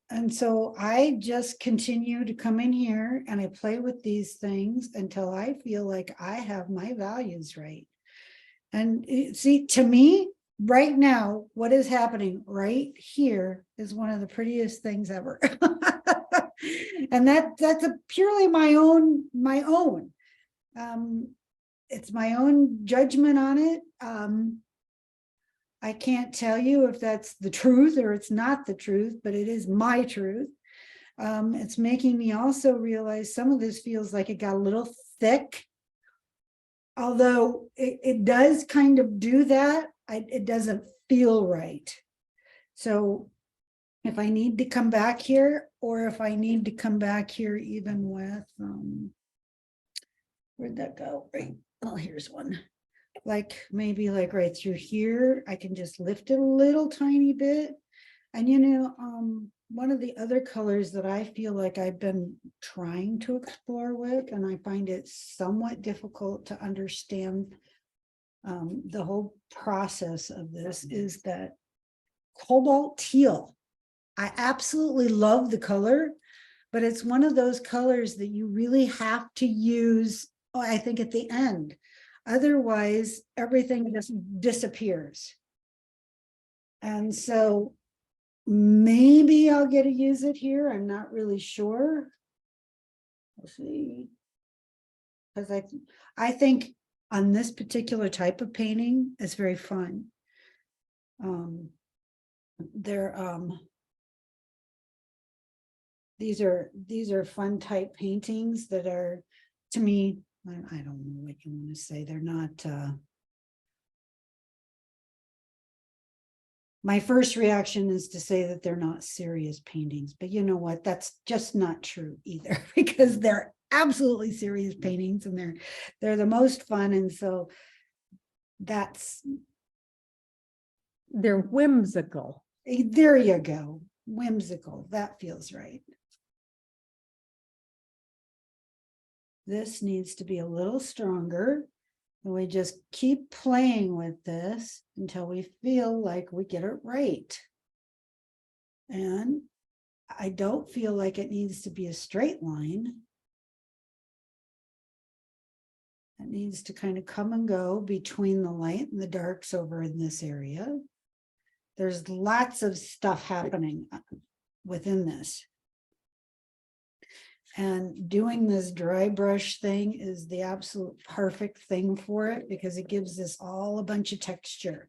Speaker 1: And so I just continue to come in here and I play with these things until I feel like I have my values right. And see, to me, right now, what is happening right here is one of the prettiest things ever. And that's a purely my own. It's my own judgment on it. I can't tell you if that's the truth or it's not the truth, but it is my truth. It's making me also realize some of this feels like it got a little thick. Although it does kind of do that, it doesn't feel right. So if I need to come back here, or if I need to come back here even with, where'd that go? Right, oh, here's one. Like maybe like right through here, I can just lift it a little tiny bit. And one of the other colors that I feel like I've been trying to explore with, and I find it somewhat difficult to understand the whole process of this, is that cobalt teal. I absolutely love the color, but it's one of those colors that you really have to use, I think, at the end. Otherwise, everything just disappears. And so maybe I'll get to use it here. I'm not really sure. We'll see. Because I think on this particular type of painting, it's very fun. These are fun type paintings that are, to me, I don't know what you want to say. They're not. My first reaction is to say that they're not serious paintings, but you know what? That's just not true either, because they're absolutely serious paintings and they're the most fun. And so
Speaker 3: They're whimsical.
Speaker 1: there you go. Whimsical. That feels right. This needs to be a little stronger. And we just keep playing with this until we feel like we get it right. And I don't feel like it needs to be a straight line. It needs to kind of come and go between the light and the darks over in this area. There's lots of stuff happening within this. And doing this dry brush thing is the absolute perfect thing for it, because it gives this all a bunch of texture.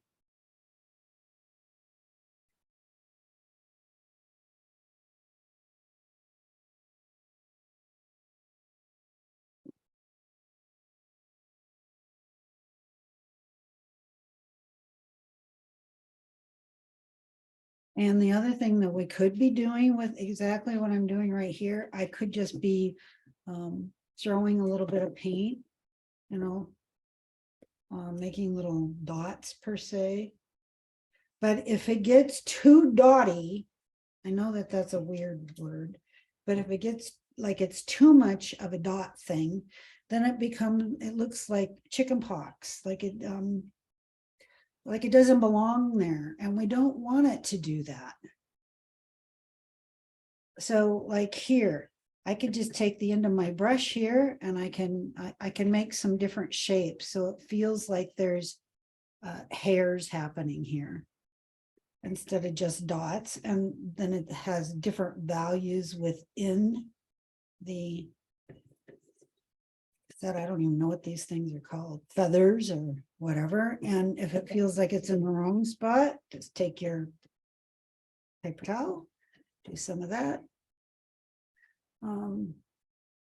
Speaker 1: And the other thing that we could be doing with exactly what I'm doing right here, I could just be throwing a little bit of paint, making little dots per se. But if it gets too dotty, I know that that's a weird word, but if it gets like it's too much of a dot thing, then it looks like chicken pox, like it doesn't belong there, and we don't want it to do that. So like here, I could just take the end of my brush here and I can make some different shapes. So it feels like there's hairs happening here. instead of just dots, and then it has different values within the that I don't even know what these things are called, feathers or whatever. And if it feels like it's in the wrong spot, just take your paper towel, do some of that.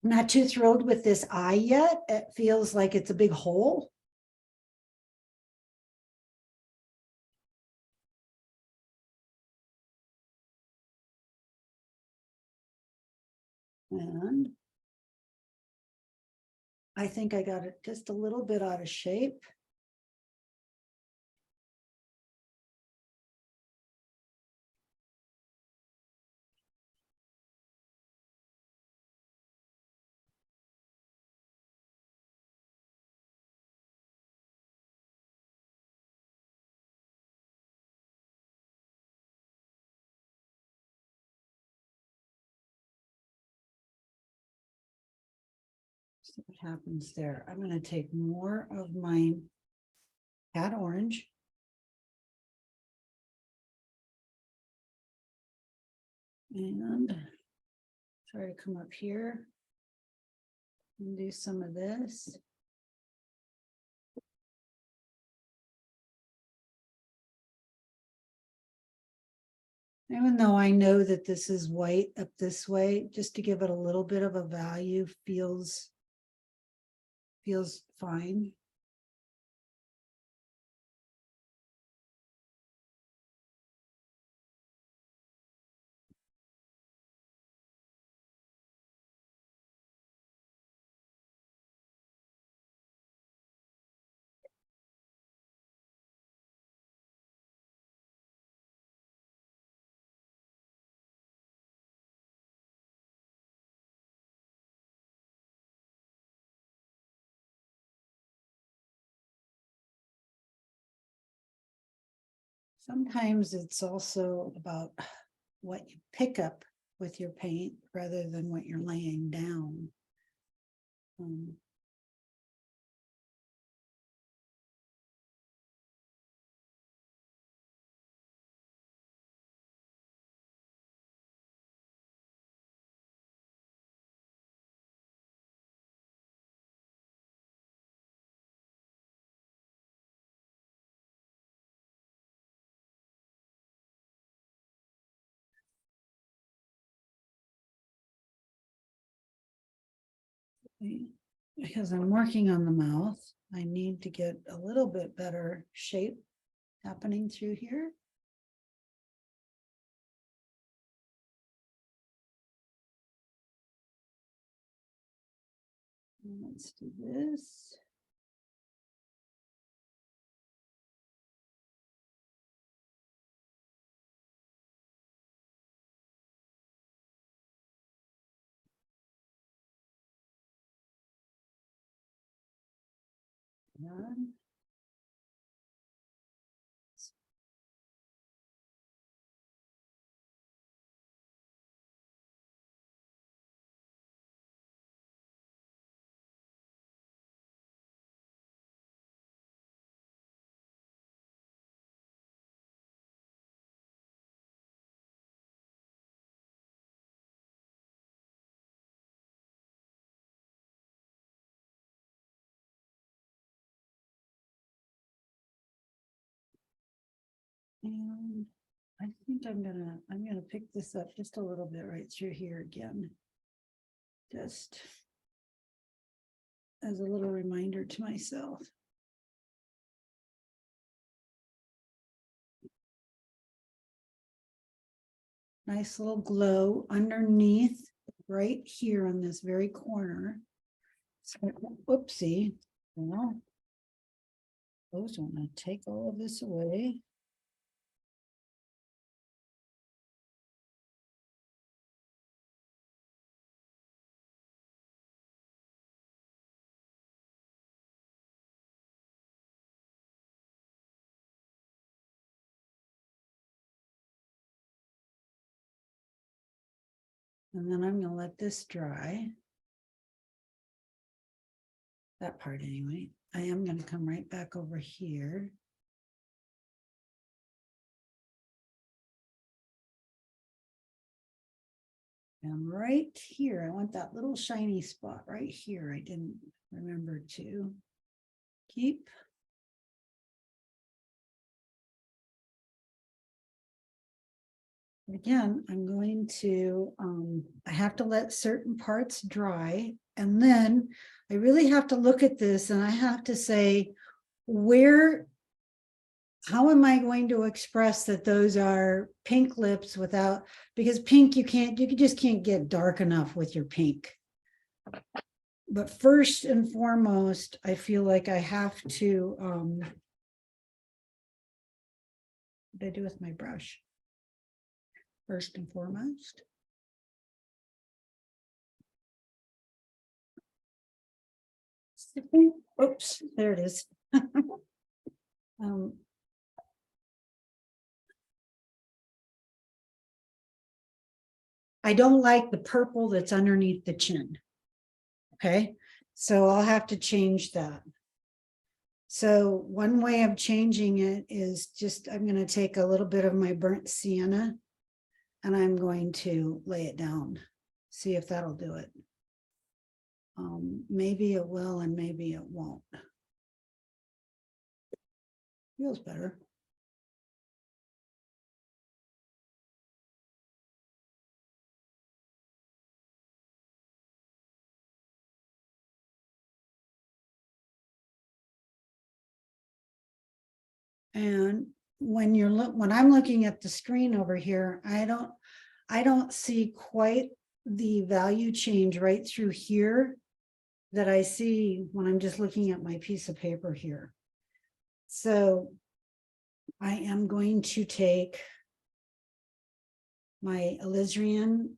Speaker 1: Not too thrilled with this eye yet. It feels like it's a big hole. And I think I got it just a little bit out of shape. See what happens there. I'm going to take more of my cat orange. And try to come up here and do some of this. Even though I know that this is white up this way, just to give it a little bit of a value feels fine. Sometimes it's also about what you pick up with your paint rather than what you're laying down. Because I'm working on the mouth, I need to get a little bit better shape happening through here. Let's do this. Done. And I think I'm gonna pick this up just a little bit right through here again. Just as a little reminder to myself. Nice little glow underneath right here on this very corner. So, whoopsie, well, those want to take all of this away. And then I'm gonna let this dry. That part anyway. I am gonna come right back over here. And right here, I want that little shiny spot right here. I didn't remember to keep. Again, I'm going to, I have to let certain parts dry. And then I really have to look at this and I have to say, how am I going to express that those are pink lips without, because pink, you just can't get dark enough with your pink. But first and foremost, I feel like I have to, what did I do with my brush? First and foremost. Oops, there it is. Um, I don't like the purple that's underneath the chin. Okay, so I'll have to change that. So one way of changing it is just, I'm going to take a little bit of my burnt sienna and I'm going to lay it down. See if that'll do it. Maybe it will and maybe it won't. Feels better. And when I'm looking at the screen over here, I don't see quite the value change right through here that I see when I'm just looking at my piece of paper here. So I am going to take my alizarin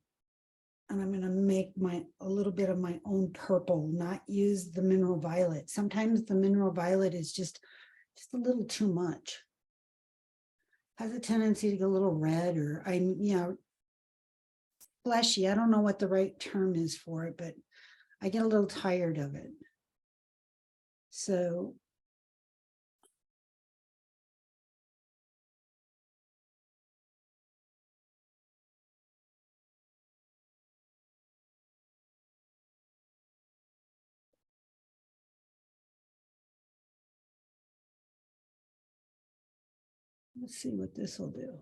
Speaker 1: and I'm going to make a little bit of my own purple, not use the mineral violet. Sometimes the mineral violet is just a little too much. Has a tendency to get a little red or fleshy. I don't know what the right term is for it, but I get a little tired of it. So let's see what this will do.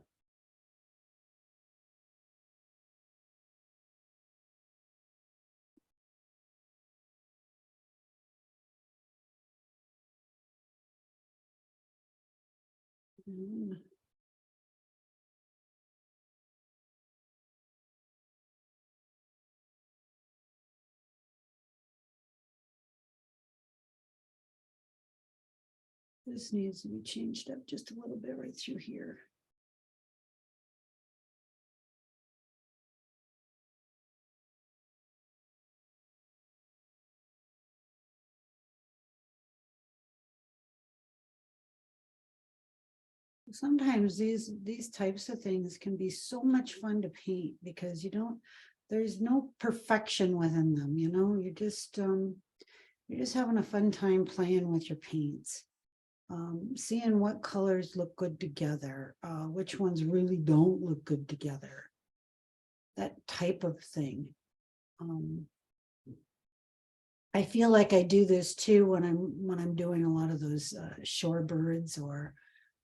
Speaker 1: This needs to be changed up just a little bit right through here. Sometimes these types of things can be so much fun to paint because there's no perfection within them, you're just having a fun time playing with your paints. Seeing what colors look good together, which ones really don't look good together, that type of thing. I feel like I do this too when I'm doing a lot of those shorebirds, or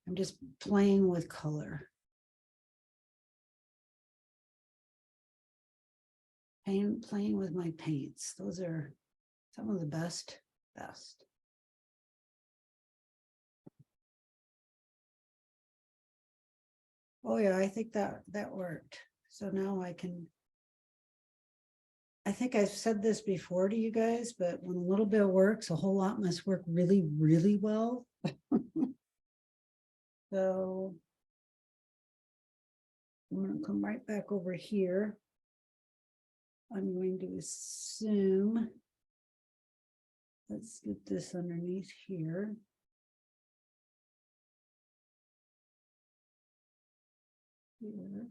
Speaker 1: I'm just playing with color. Playing with my paints. Those are some of the best. Oh yeah, I think that worked. So now I think I've said this before to you guys, but when a little bit works, a whole lot must work really, really well. So I'm going to come right back over here. I'm going to assume, let's get this underneath here. Here.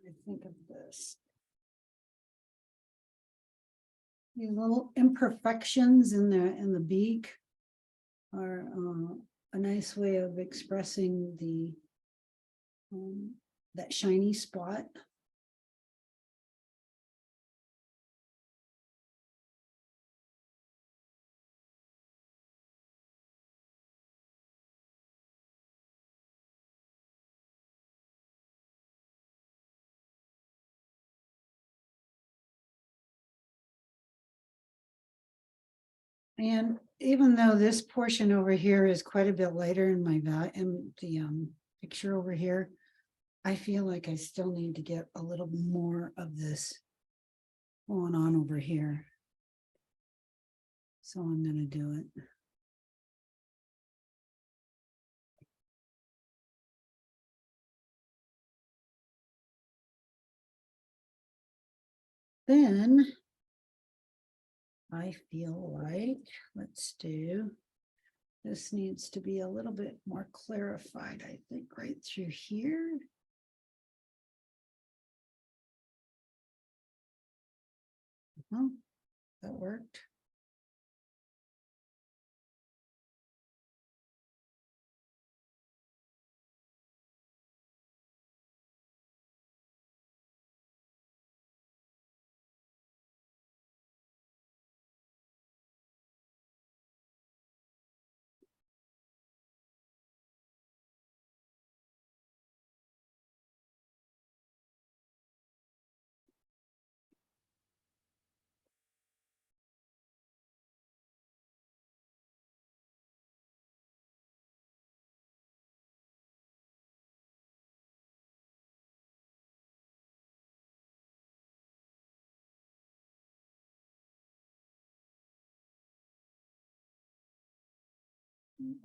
Speaker 1: I think of this. These little imperfections in the beak are a nice way of expressing the that shiny spot. And even though this portion over here is quite a bit lighter in my in the picture over here, I feel like I still need to get a little more of this going on over here. So I'm going to do it. Then I feel like, let's do, this needs to be a little bit more clarified, I think, right through here. Oh, that worked.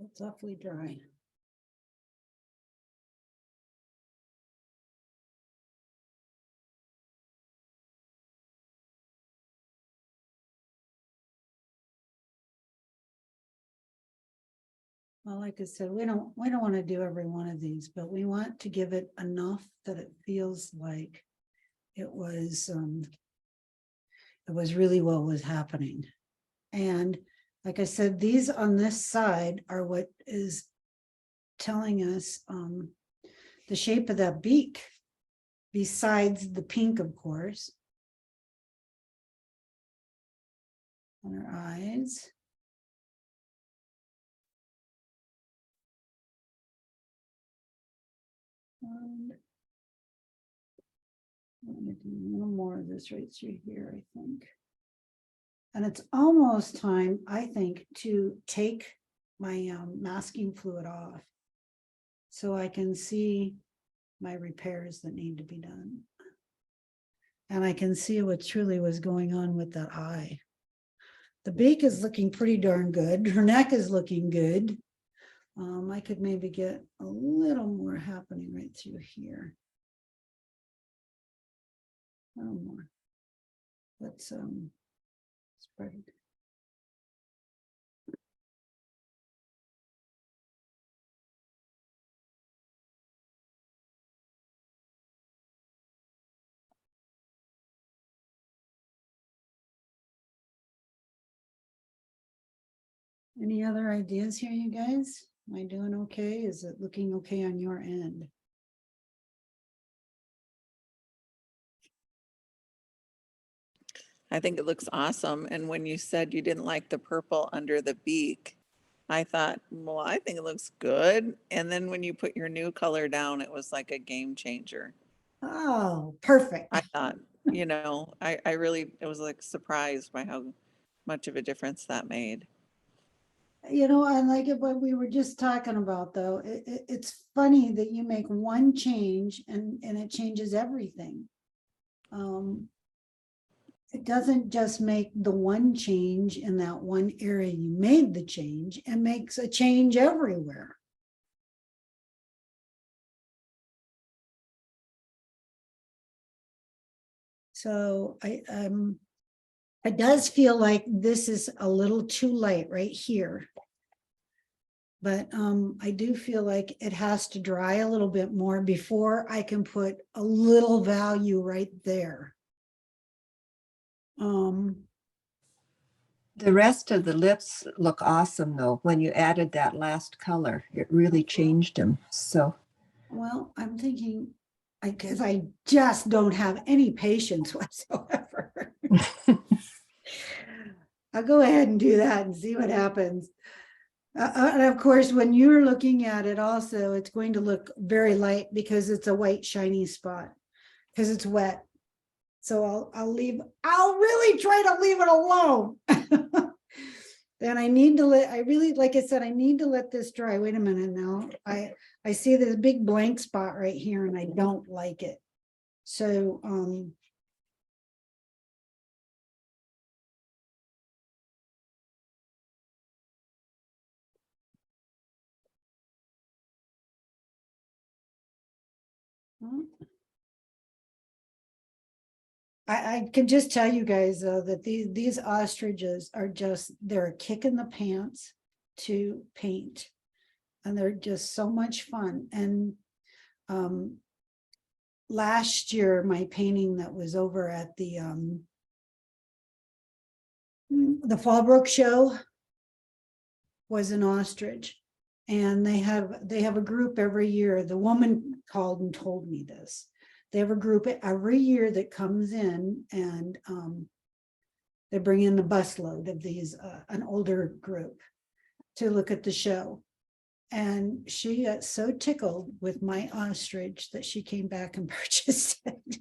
Speaker 1: It's awfully dry. Well, like I said, we don't want to do every one of these, but we want to give it enough that it feels like it was really what was happening. And like I said, these on this side are what is telling us the shape of that beak, besides the pink, of course, on her eyes. And I'm going to do a little more of this right through here, I think. And it's almost time, I think, to take my masking fluid off so I can see my repairs that need to be done. And I can see what truly was going on with that eye. The beak is looking pretty darn good. Her neck is looking good. I could maybe get a little more happening right through here. A little more. Let's spread it. Any other ideas here, you guys? Am I doing okay? Is it looking okay on your end?
Speaker 2: I think it looks awesome. And when you said you didn't like the purple under the beak, I thought, well, I think it looks good. And then when you put your new color down, it was like a game changer.
Speaker 1: Oh, perfect.
Speaker 2: I thought, I really, it was like surprised by how much of a difference that made.
Speaker 1: I like it, what we were just talking about, though. It's funny that you make one change and it changes everything. It doesn't just make the one change in that one area you made the change, it makes a change everywhere. So it does feel like this is a little too light right here. But I do feel like it has to dry a little bit more before I can put a little value right there.
Speaker 5: The rest of the lips look awesome though. When you added that last color, it really changed them. So
Speaker 1: Well, I'm thinking, because I just don't have any patience whatsoever. I'll go ahead and do that and see what happens. And of course, when you're looking at it also, it's going to look very light because it's a white shiny spot, because it's wet. So I'll really try to leave it alone. Then I need to like I said, I need to let this dry. Wait a minute now. I see this big blank spot right here and I don't like it. So, I can just tell you guys though that these ostriches are they're a kick in the pants to paint, and they're just so much fun. And last year my painting that was over at the Fallbrook show was an ostrich, and they have a group every year. The woman called and told me this. They have a group every year that comes in, and they bring in a busload of these, an older group, to look at the show. And she got so tickled with my ostrich that she came back and purchased it.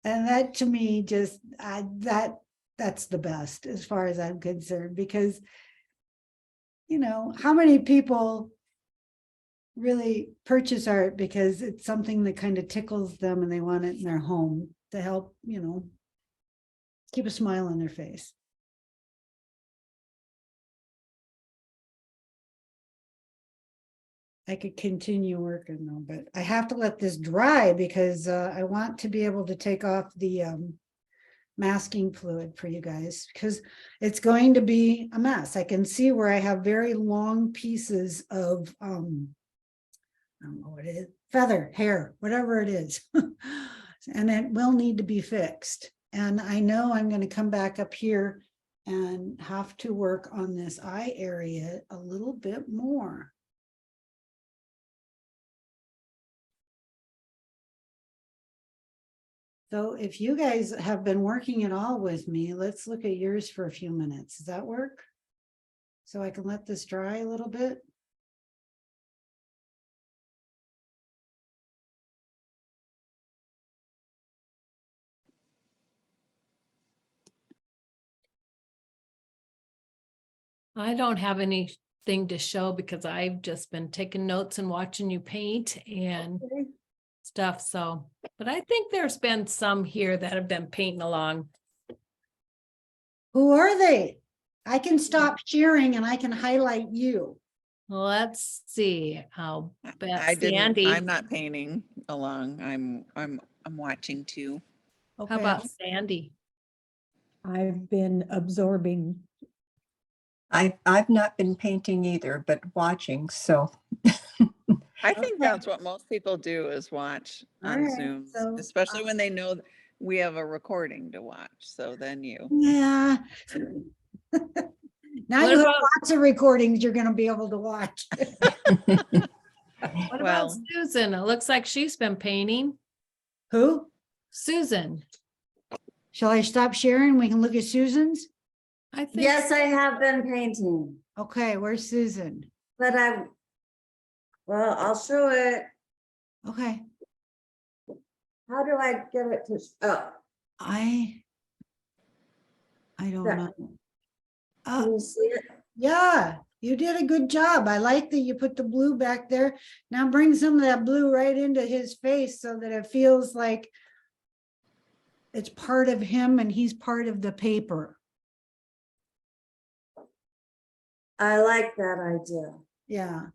Speaker 1: And that to me just, that's the best as far as I'm concerned, because, you know, how many people really purchase art because it's something that kind of tickles them and they want it in their home to help, you know, keep a smile on their face. I could continue working though, but I have to let this dry because I want to be able to take off the masking fluid for you guys, because it's going to be a mess. I can see where I have very long pieces of I don't know what it is, feather, hair, whatever it is. And it will need to be fixed. And I know I'm going to come back up here and have to work on this eye area a little bit more. So if you guys have been working at all with me, let's look at yours for a few minutes. Does that work? So I can let this dry a little bit.
Speaker 4: I don't have anything to show because I've just been taking notes and watching you paint and stuff. So, but I think there's been some here that have been painting along.
Speaker 1: Who are they? I can stop sharing and I can highlight you.
Speaker 4: Let's see. I'll bet
Speaker 2: I didn't,
Speaker 4: Sandy.
Speaker 2: I'm not painting along. I'm watching too.
Speaker 4: How
Speaker 1: Okay.
Speaker 4: about Sandy?
Speaker 3: I've been absorbing.
Speaker 5: I've not been painting either, but watching. So
Speaker 2: I think
Speaker 1: Okay.
Speaker 2: that's what most people do, is watch
Speaker 1: All
Speaker 2: on
Speaker 1: right,
Speaker 2: Zoom,
Speaker 1: so,
Speaker 2: especially when they know we have a recording to watch. So then you.
Speaker 1: Yeah. Now
Speaker 4: What
Speaker 1: you have
Speaker 4: about-
Speaker 1: lots of recordings you're going to be able to watch.
Speaker 4: What about
Speaker 2: Well-
Speaker 4: Susan? It looks like she's been painting.
Speaker 1: Who?
Speaker 4: Susan,
Speaker 1: Shall I stop sharing? We can look at Susan's.
Speaker 4: I think.
Speaker 7: Yes, I have been painting,
Speaker 1: Okay, where's Susan?
Speaker 7: but well, I'll show it.
Speaker 1: Okay,
Speaker 7: How do I get it to, oh,
Speaker 1: I don't
Speaker 7: There.
Speaker 1: know.
Speaker 7: can
Speaker 1: Oh,
Speaker 7: you see it?
Speaker 1: yeah, you did a good job. I like that you put the blue back there. Now bring some of that blue right into his face so that it feels like it's part of him and he's part of the paper.
Speaker 7: I like that idea.
Speaker 1: Yeah,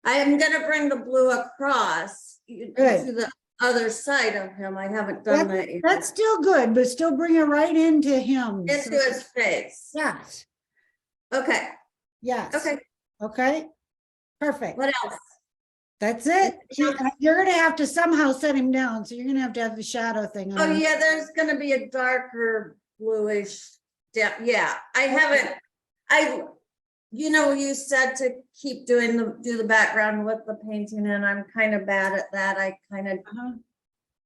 Speaker 7: I am gonna bring the blue across
Speaker 1: Good.
Speaker 7: to the other side of him. I haven't done that yet.
Speaker 1: that's still good, but still bring it right into him.
Speaker 7: Into his face.
Speaker 1: Yes,
Speaker 7: Okay,
Speaker 1: Yes.
Speaker 7: Okay,
Speaker 1: Okay, perfect.
Speaker 7: what else?
Speaker 1: That's it. You're gonna have to somehow set him down, so you're gonna have the shadow thing
Speaker 7: Oh,
Speaker 1: on.
Speaker 7: yeah, there's gonna be a darker bluish, yeah, I haven't, you said to keep do the background with the painting, and I'm kind of bad at that. I kind of
Speaker 1: Uh-huh.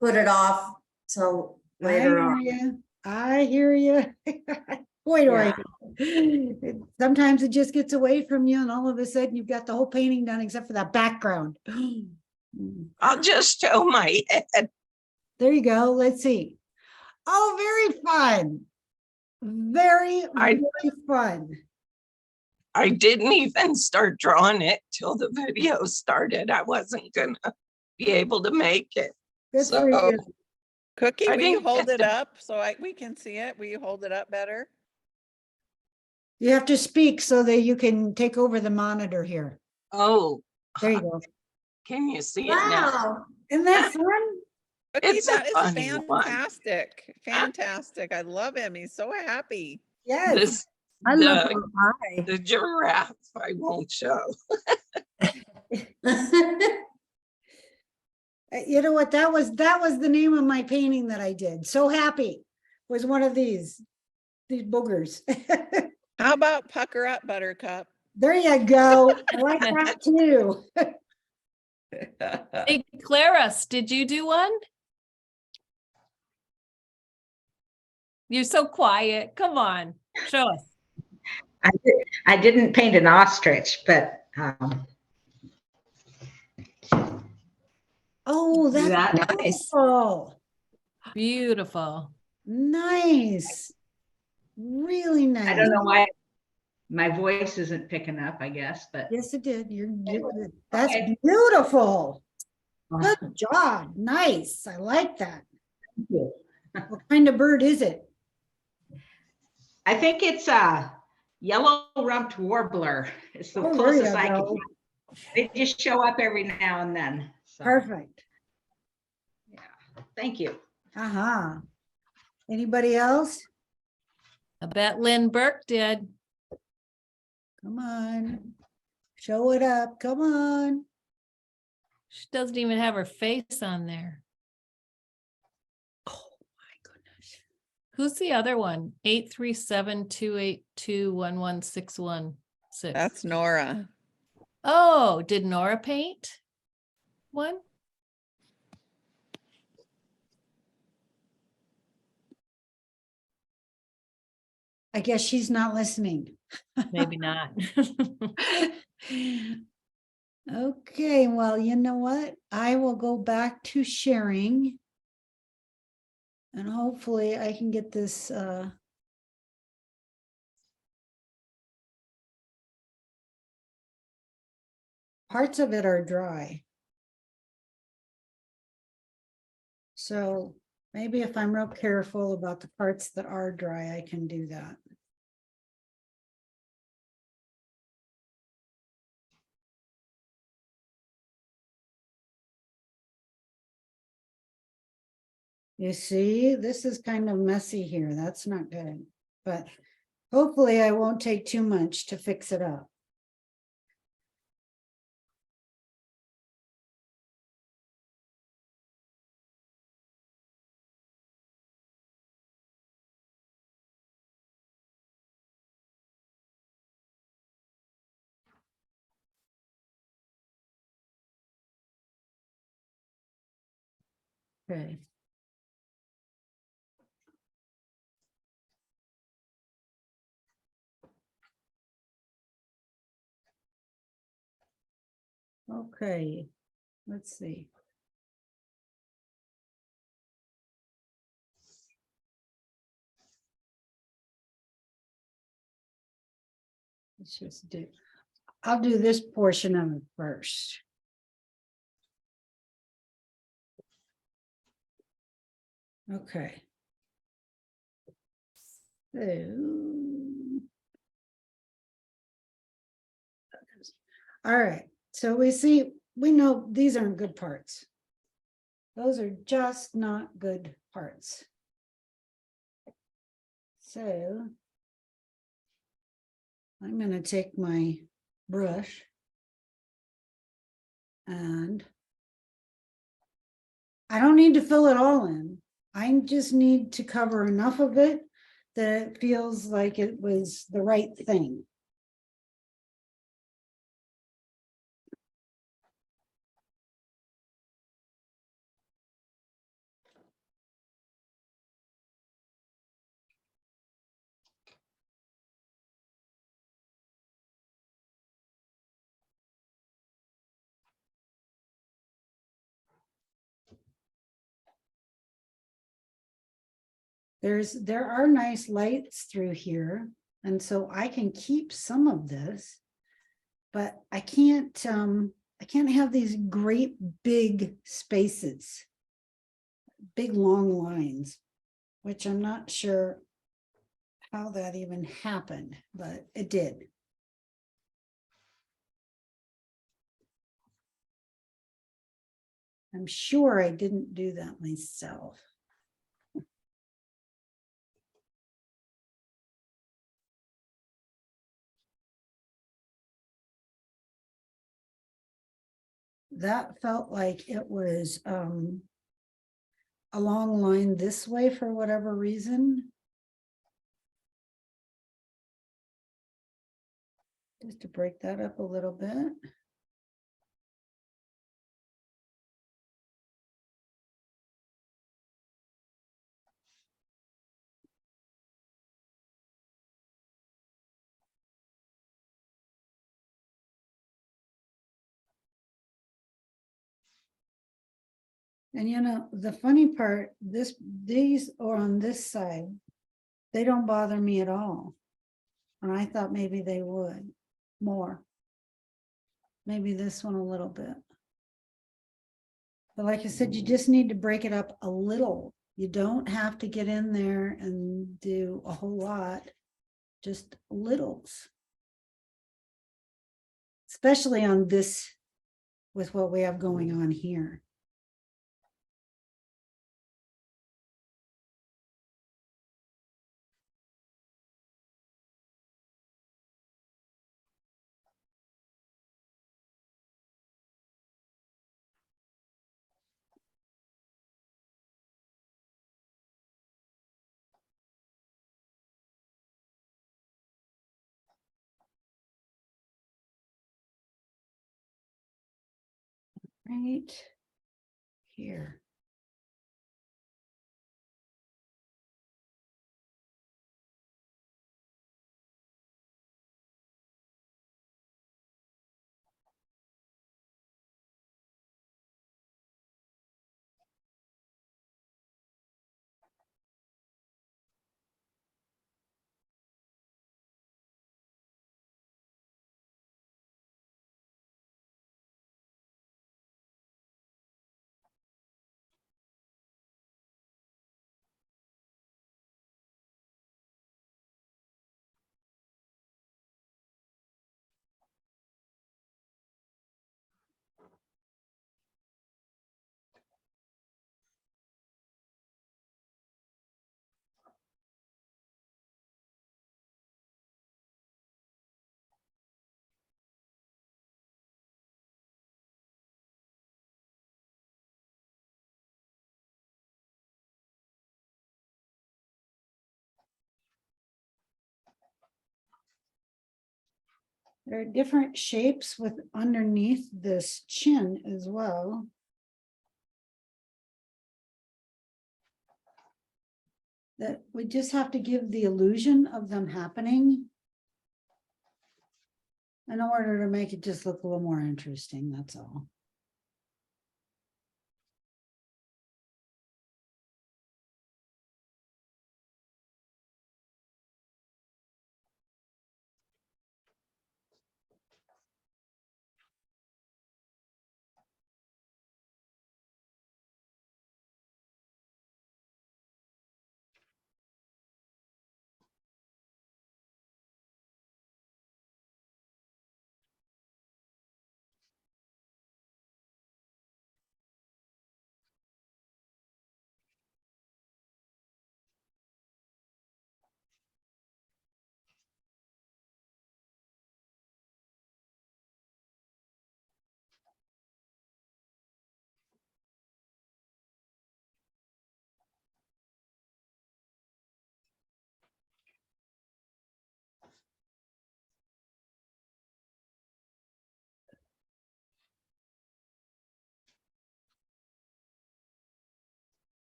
Speaker 7: put it off till
Speaker 1: I
Speaker 7: later
Speaker 1: hear
Speaker 7: on.
Speaker 1: you. I hear you. Boy, do I. Sometimes it just gets away from you and all of a sudden you've got the whole painting done except for that background.
Speaker 8: I'll just show my head.
Speaker 1: There you go. Let's see. Oh, very fun. Very,
Speaker 8: I-
Speaker 1: very fun.
Speaker 8: I didn't even start drawing it till the video started. I wasn't gonna be able to make it.
Speaker 1: Good for
Speaker 8: So
Speaker 1: you.
Speaker 2: Cookie,
Speaker 8: I
Speaker 2: will you
Speaker 8: didn't
Speaker 2: hold
Speaker 8: get
Speaker 2: it
Speaker 8: to-
Speaker 2: up so we can see it? Will you hold it up better?
Speaker 1: You have to speak so that you can take over the monitor here.
Speaker 8: Oh,
Speaker 1: There you go.
Speaker 8: can you see it now?
Speaker 7: Wow,
Speaker 1: Isn't that fun?
Speaker 2: Cookie,
Speaker 8: It's a
Speaker 2: that is
Speaker 8: funny one.
Speaker 2: fantastic. Fantastic. I love him. He's so happy.
Speaker 1: Yes.
Speaker 8: This
Speaker 3: I love
Speaker 8: the,
Speaker 3: her eye.
Speaker 8: the giraffe I won't show.
Speaker 1: You know what? That was the name of my painting that I did. So happy was one of these boogers.
Speaker 2: How about pucker up, Buttercup?
Speaker 1: There you go. I like that too.
Speaker 4: Hey, Claris, did you do one? You're so quiet. Come on, show us.
Speaker 9: I didn't paint an ostrich, but
Speaker 1: Oh, that's
Speaker 9: that-
Speaker 1: beautiful.
Speaker 4: Beautiful.
Speaker 1: Nice. Really nice.
Speaker 9: I don't know why my voice isn't picking up, I guess, but
Speaker 1: Yes, it did. You're good. That's
Speaker 9: Okay.
Speaker 1: beautiful. Good job. Nice. I like that.
Speaker 9: thank you.
Speaker 1: What kind of bird is it?
Speaker 9: I think it's a yellow-rumped warbler. It's the
Speaker 1: Oh, there
Speaker 9: closest
Speaker 1: you
Speaker 9: I can
Speaker 1: go.
Speaker 9: get. They just show up every now and then. So,
Speaker 1: Perfect.
Speaker 9: thank you.
Speaker 1: Uh-huh. Anybody else?
Speaker 4: I bet Lynn Burke did.
Speaker 1: Come on. Show it up. Come on.
Speaker 4: She doesn't even have her face on there.
Speaker 1: Oh my goodness.
Speaker 4: Who's the other one? 837-282-11616.
Speaker 2: That's Nora.
Speaker 4: Oh, did Nora paint one?
Speaker 1: I guess she's not listening.
Speaker 4: Maybe not.
Speaker 1: Okay, well, you know what? I will go back to sharing. And hopefully I can get this parts of it are dry. So maybe if I'm real careful about the parts that are dry, I can do that. You see, this is kind of messy here. That's not good, but hopefully I won't take too much to fix it up. Okay. Okay, let's see. Let's just do, I'll do this portion of it first. Okay. So. All right, so we know these aren't good parts. Those are just not good parts. So I'm gonna take my brush and I don't need to fill it all in. I just need to cover enough of it that it feels like it was the right thing. There are nice lights through here, and so I can keep some of this, but I can't have these great big spaces, big long lines, which I'm not sure how that even happened, but it did. I'm sure I didn't do that myself. That felt like it was a long line this way for whatever reason. Just to break that up a little bit. And you know, the funny part, these are on this side, they don't bother me at all. And I thought maybe they would more. Maybe this one a little bit. But like I said, you just need to break it up a little. You don't have to get in there and do a whole lot, just littles. Especially on this, with what we have going on here. Right here. There are different shapes with underneath this chin as well. That we just have to give the illusion of them happening in order to make it just look a little more interesting, that's all.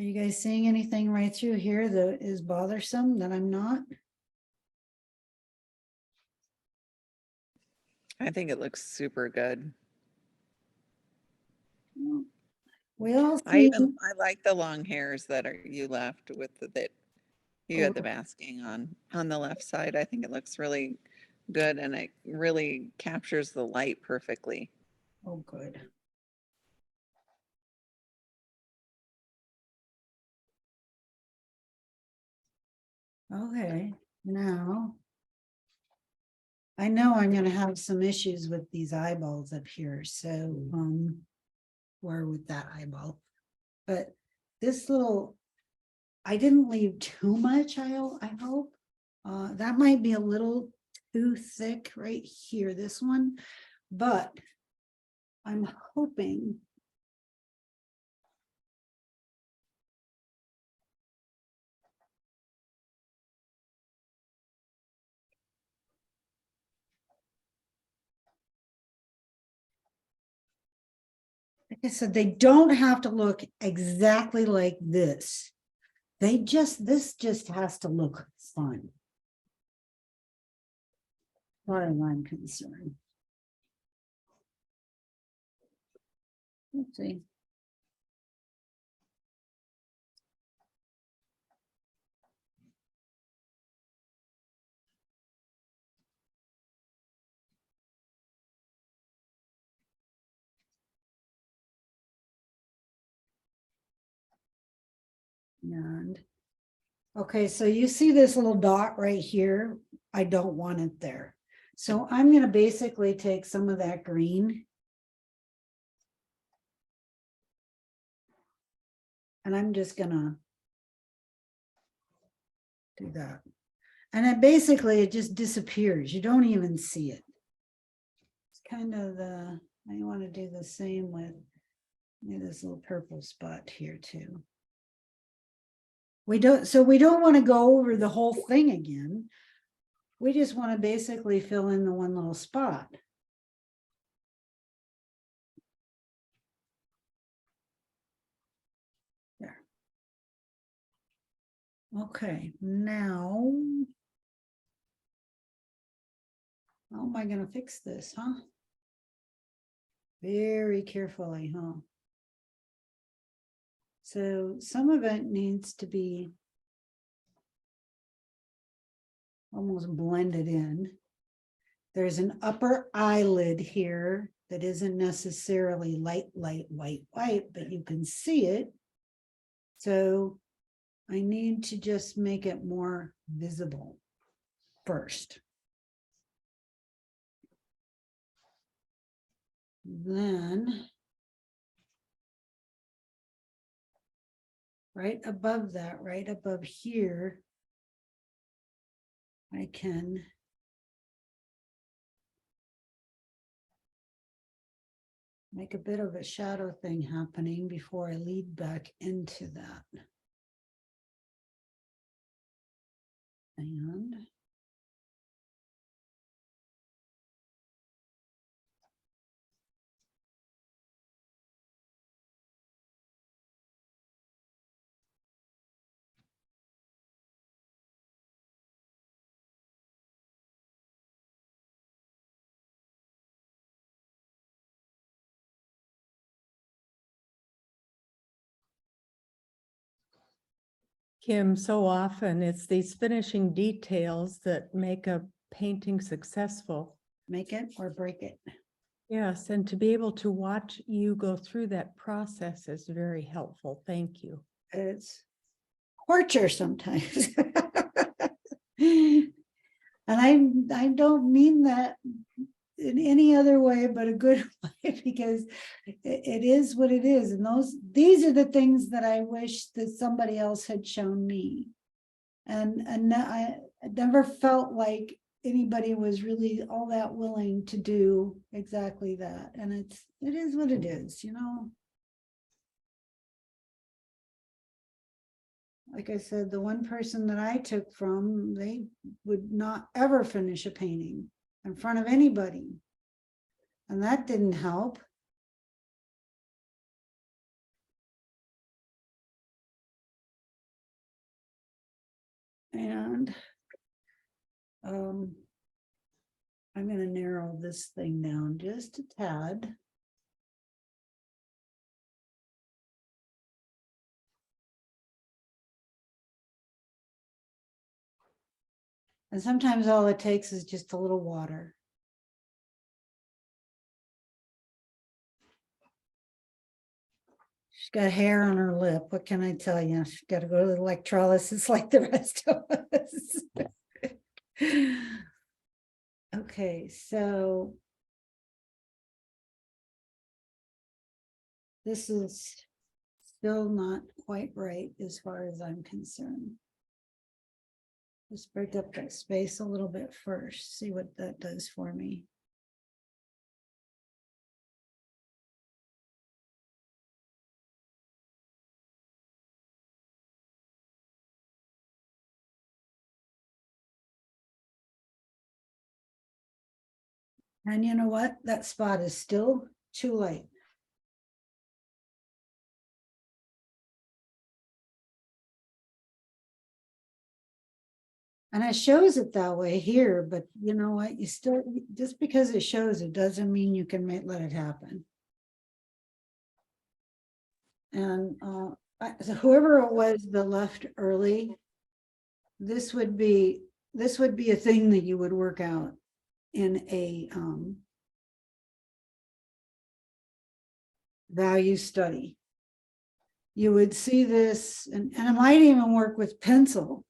Speaker 1: Are you guys seeing anything right through here that is bothersome that I'm not?
Speaker 2: I think it looks super good.
Speaker 1: We all
Speaker 2: I
Speaker 1: see,
Speaker 2: I like the long hairs that are you left with that you had the masking on the left side. I think it looks really good and it really captures the light perfectly.
Speaker 1: oh, good. Okay, now. I know I'm gonna have some issues with these eyeballs up here, so, or with that eyeball. But this little, I didn't leave too much, I hope. That might be a little too thick right here, this one, but I'm hoping. Like I said, they don't have to look exactly like this. This just has to look fun. As far as I'm concerned. Let's see. And, okay, so you see this little dot right here? I don't want it there. So I'm gonna basically take some of that green. And I'm just gonna do that. And then basically it just disappears. You don't even see it. It's kind of the, I want to do the same with this little purple spot here too. We don't want to go over the whole thing again. We just want to basically fill in the one little spot. There. Okay, now. How am I going to fix this, huh? Very carefully, huh? So some of it needs to be almost blended in. There's an upper eyelid here that isn't necessarily light, white, but you can see it. So I need to just make it more visible first. Then right above that, right above here, I can make a bit of a shadow thing happening before I lead back into that. And
Speaker 3: Kim, so often it's these finishing details that make a painting successful.
Speaker 1: make it or break it.
Speaker 3: Yes, and to be able to watch you go through that process is very helpful. Thank you.
Speaker 1: It's torture sometimes. And I don't mean that in any other way but a good way, because it is what it is. And these are the things that I wish that somebody else had shown me. And I never felt like anybody was really all that willing to do exactly that. And it is what it is, you know. Like I said, the one person that I took from, they would not ever finish a painting in front of anybody. And that didn't help. And I'm gonna narrow this thing down just a tad. And sometimes all it takes is just a little water. She's got hair on her lip. What can I tell you? She's got to go to the electrolysis like the rest of us. Okay, so this is still not quite right as far as I'm concerned. Let's break up that space a little bit first, see what that does for me. And you know what? That spot is still too light. And it shows it that way here, but you know what? You still, just because it shows it doesn't mean you can let it happen. And so whoever it was that left early, this would be a thing that you would work out in a value study. You would see this, and it might even work with pencil,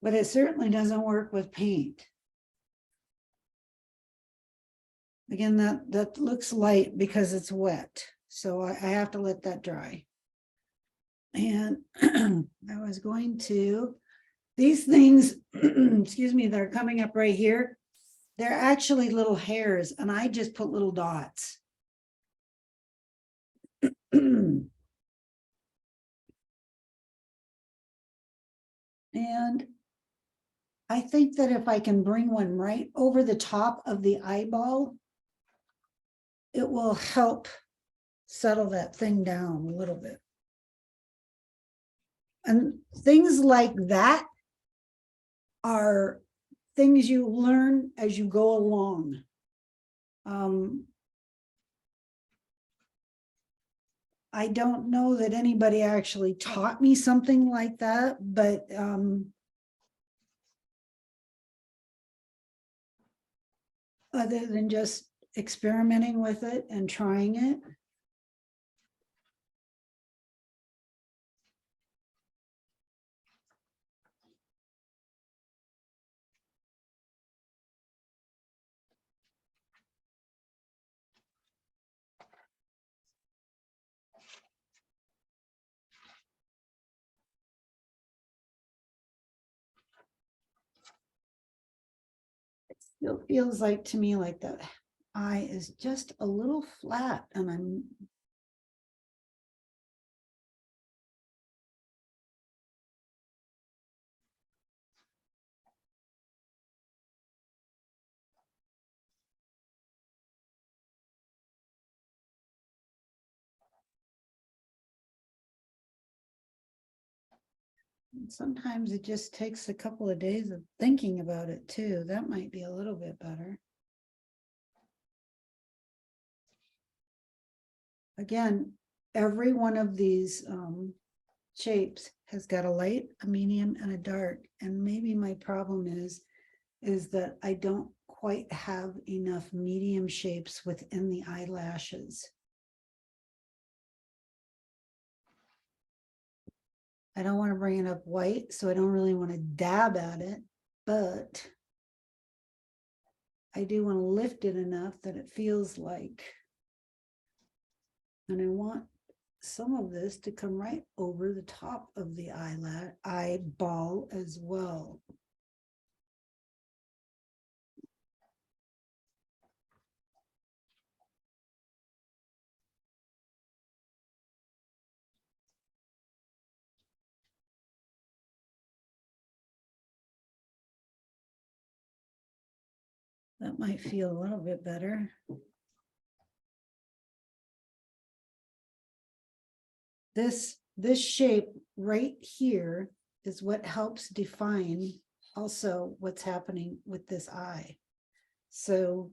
Speaker 1: but it certainly doesn't work with paint. Again, that looks light because it's wet, so I have to let that dry. And I was going to, these things, excuse me, that are coming up right here, they're actually little hairs, and I just put little dots. And I think that if I can bring one right over the top of the eyeball, it will help settle that thing down a little bit. And things like that are things you learn as you go along. I don't know that anybody actually taught me something like that, but other than just experimenting with it and trying it. It still feels like to me like the eye is just a little flat, and I'm sometimes it just takes a couple of days of thinking about it too. That might be a little bit better. Again, every one of these shapes has got a light, a medium, and a dark. And maybe my problem is that I don't quite have enough medium shapes within the eyelashes. I don't want to bring it up white, so I don't really want to dab at it, but I do want to lift it enough that it feels like, and I want some of this to come right over the top of the eyeball as well. That might feel a little bit better. This shape right here is what helps define also what's happening with this eye. So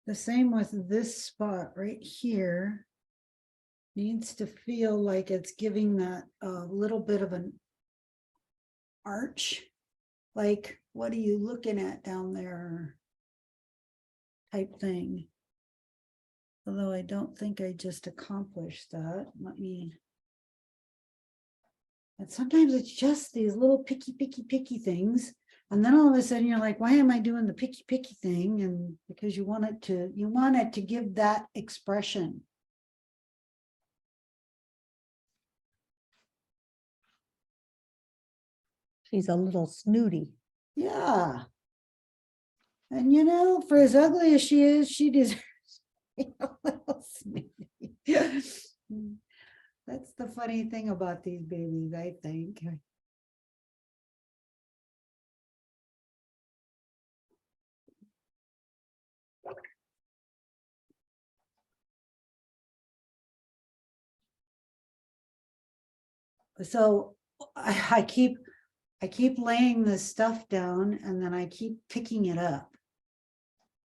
Speaker 1: the same with this spot right here. Needs to feel like it's giving that a little bit of an arch. Like, what are you looking at down there? Type thing. Although I don't think I just accomplished that. Let me. And sometimes it's just these little picky things. And then all of a sudden you're like, why am I doing the picky thing? And because you want it to give that expression.
Speaker 3: She's a little snooty.
Speaker 1: Yeah. And you know, for as ugly as she is, she deserves a little snooty. That's the funny thing about these babies, I think. So I keep laying this stuff down and then I keep picking it up.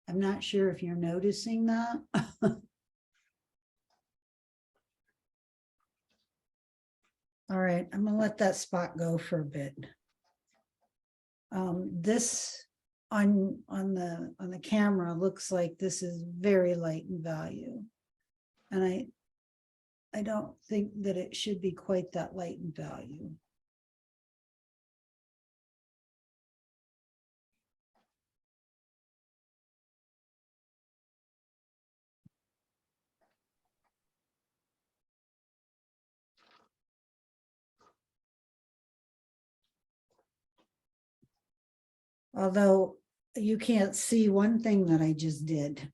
Speaker 1: I'm not sure if you're noticing that. All right, I'm gonna let that spot go for a bit. This on the camera looks like this is very light in value. And I don't think that it should be quite that light in value. Although you can't see one thing that I just did.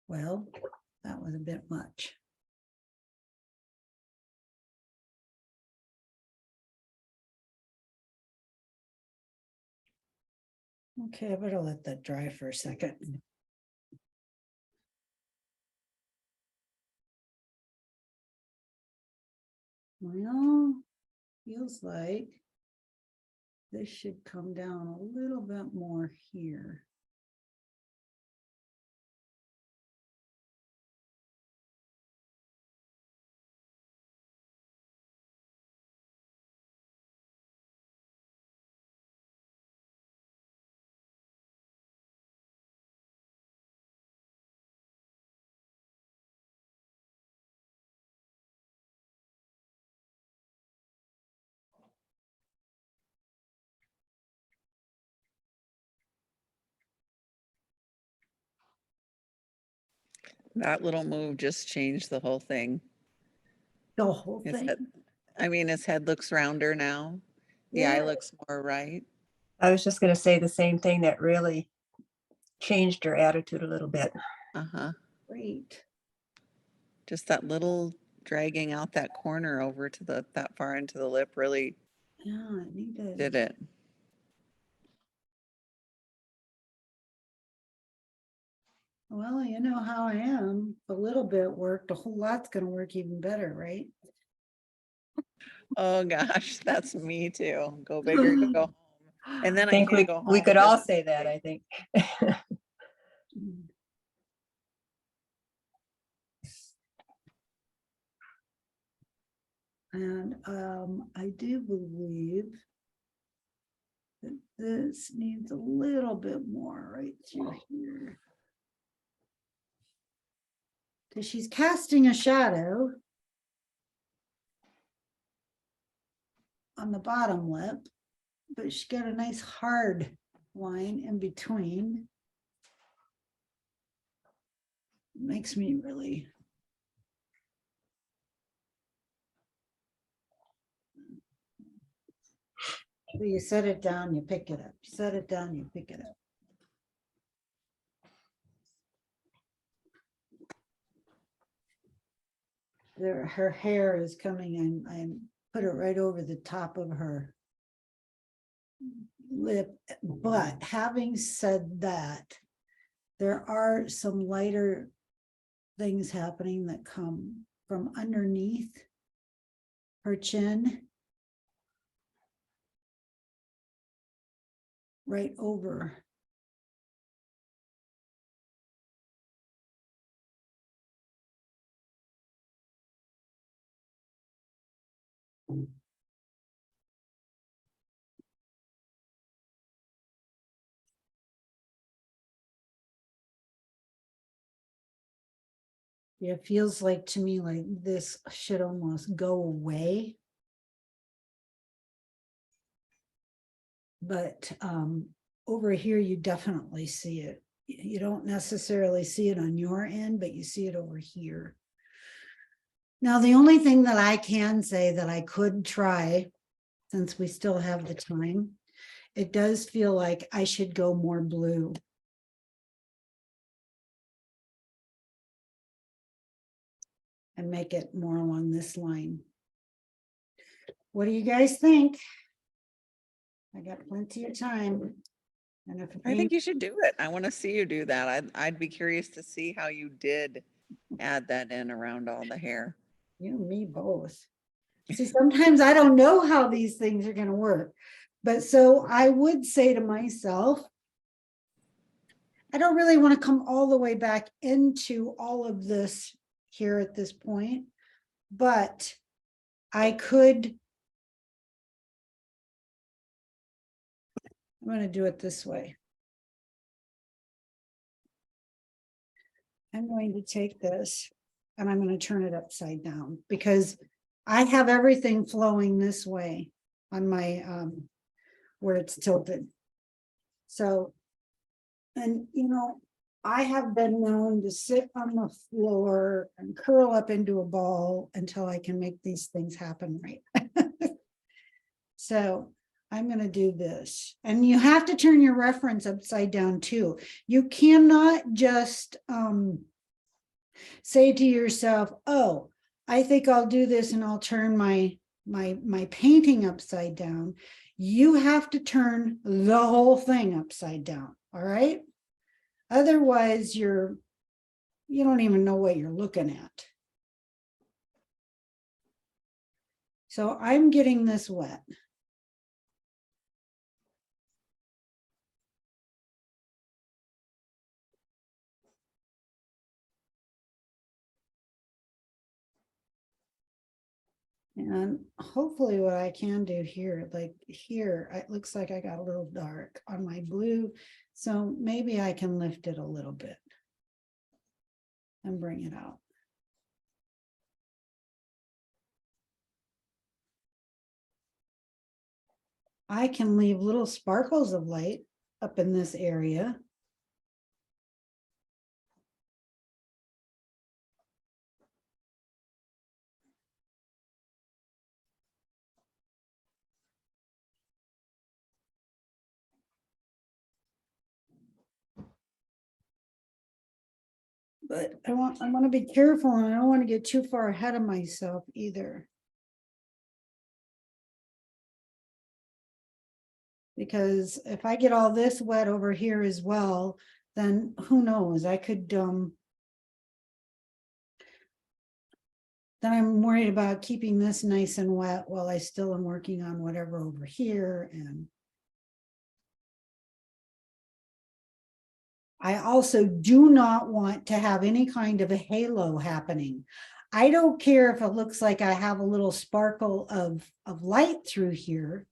Speaker 1: Well, that was a bit much. Okay, I better let that dry for a second. Well, feels like this should come down a little bit more here.
Speaker 2: That little move just changed the whole thing.
Speaker 1: The whole
Speaker 2: His
Speaker 1: thing.
Speaker 2: head, I mean, his head looks rounder now. The eye
Speaker 1: Yeah.
Speaker 2: looks more right.
Speaker 5: I was just going to say the same thing, that really changed her attitude a little bit.
Speaker 2: Uh-huh.
Speaker 1: Great.
Speaker 2: Just that little dragging out that corner over to that far into the lip really
Speaker 1: Yeah, I need to.
Speaker 2: did it.
Speaker 1: Well, you know how I am. A little bit worked, a whole lot's gonna work even better, right?
Speaker 2: Oh gosh, that's me too. Go big or go home. And then
Speaker 5: I
Speaker 2: I
Speaker 5: think
Speaker 2: can't go home.
Speaker 5: we could all
Speaker 2: because it's
Speaker 5: say that,
Speaker 2: late.
Speaker 5: I think.
Speaker 1: And I do believe that this needs a little bit more right through here. So she's casting a shadow on the bottom lip, but she's got a nice hard line in between. Makes me really. So you set it down, you pick it up. You set it down, you pick it up. There, her hair is coming in. I put it right over the top of her lip. But having said that, there are some lighter things happening that come from underneath her chin. Right over. Yeah, it feels like to me like this should almost go away. But over here, you definitely see it. You don't necessarily see it on your end, but you see it over here. Now, the only thing that I can say that I could try, since we still have the time, it does feel like I should go more blue. And make it more along this line. What do you guys think? I got plenty of time. And if
Speaker 2: I think you should do it. I want to see you do that. I'd be curious to see how you did add that in around all the hair.
Speaker 1: you and me both. See, sometimes I don't know how these things are going to work. But so I would say to myself, I don't really want to come all the way back into all of this here at this point, but I could. I'm going to do it this way. I'm going to take this and I'm going to turn it upside down because I have everything flowing this way on my, where it's tilted. So, and you know, I have been known to sit on the floor and curl up into a ball until I can make these things happen right. So I'm going to do this. And you have to turn your reference upside down too. You cannot just say to yourself, oh, I think I'll do this and I'll turn my painting upside down. You have to turn the whole thing upside down. All right. Otherwise, you don't even know what you're looking at. So I'm getting this wet. And hopefully what I can do here, like here, it looks like I got a little dark on my blue. So maybe I can lift it a little bit and bring it out. I can leave little sparkles of light up in this area. But I want to be careful and I don't want to get too far ahead of myself either. Because if I get all this wet over here as well, then who knows, I could, then I'm worried about keeping this nice and wet while I still am working on whatever over here. And I also do not want to have any kind of a halo happening. I don't care if it looks like I have a little sparkle of light through here,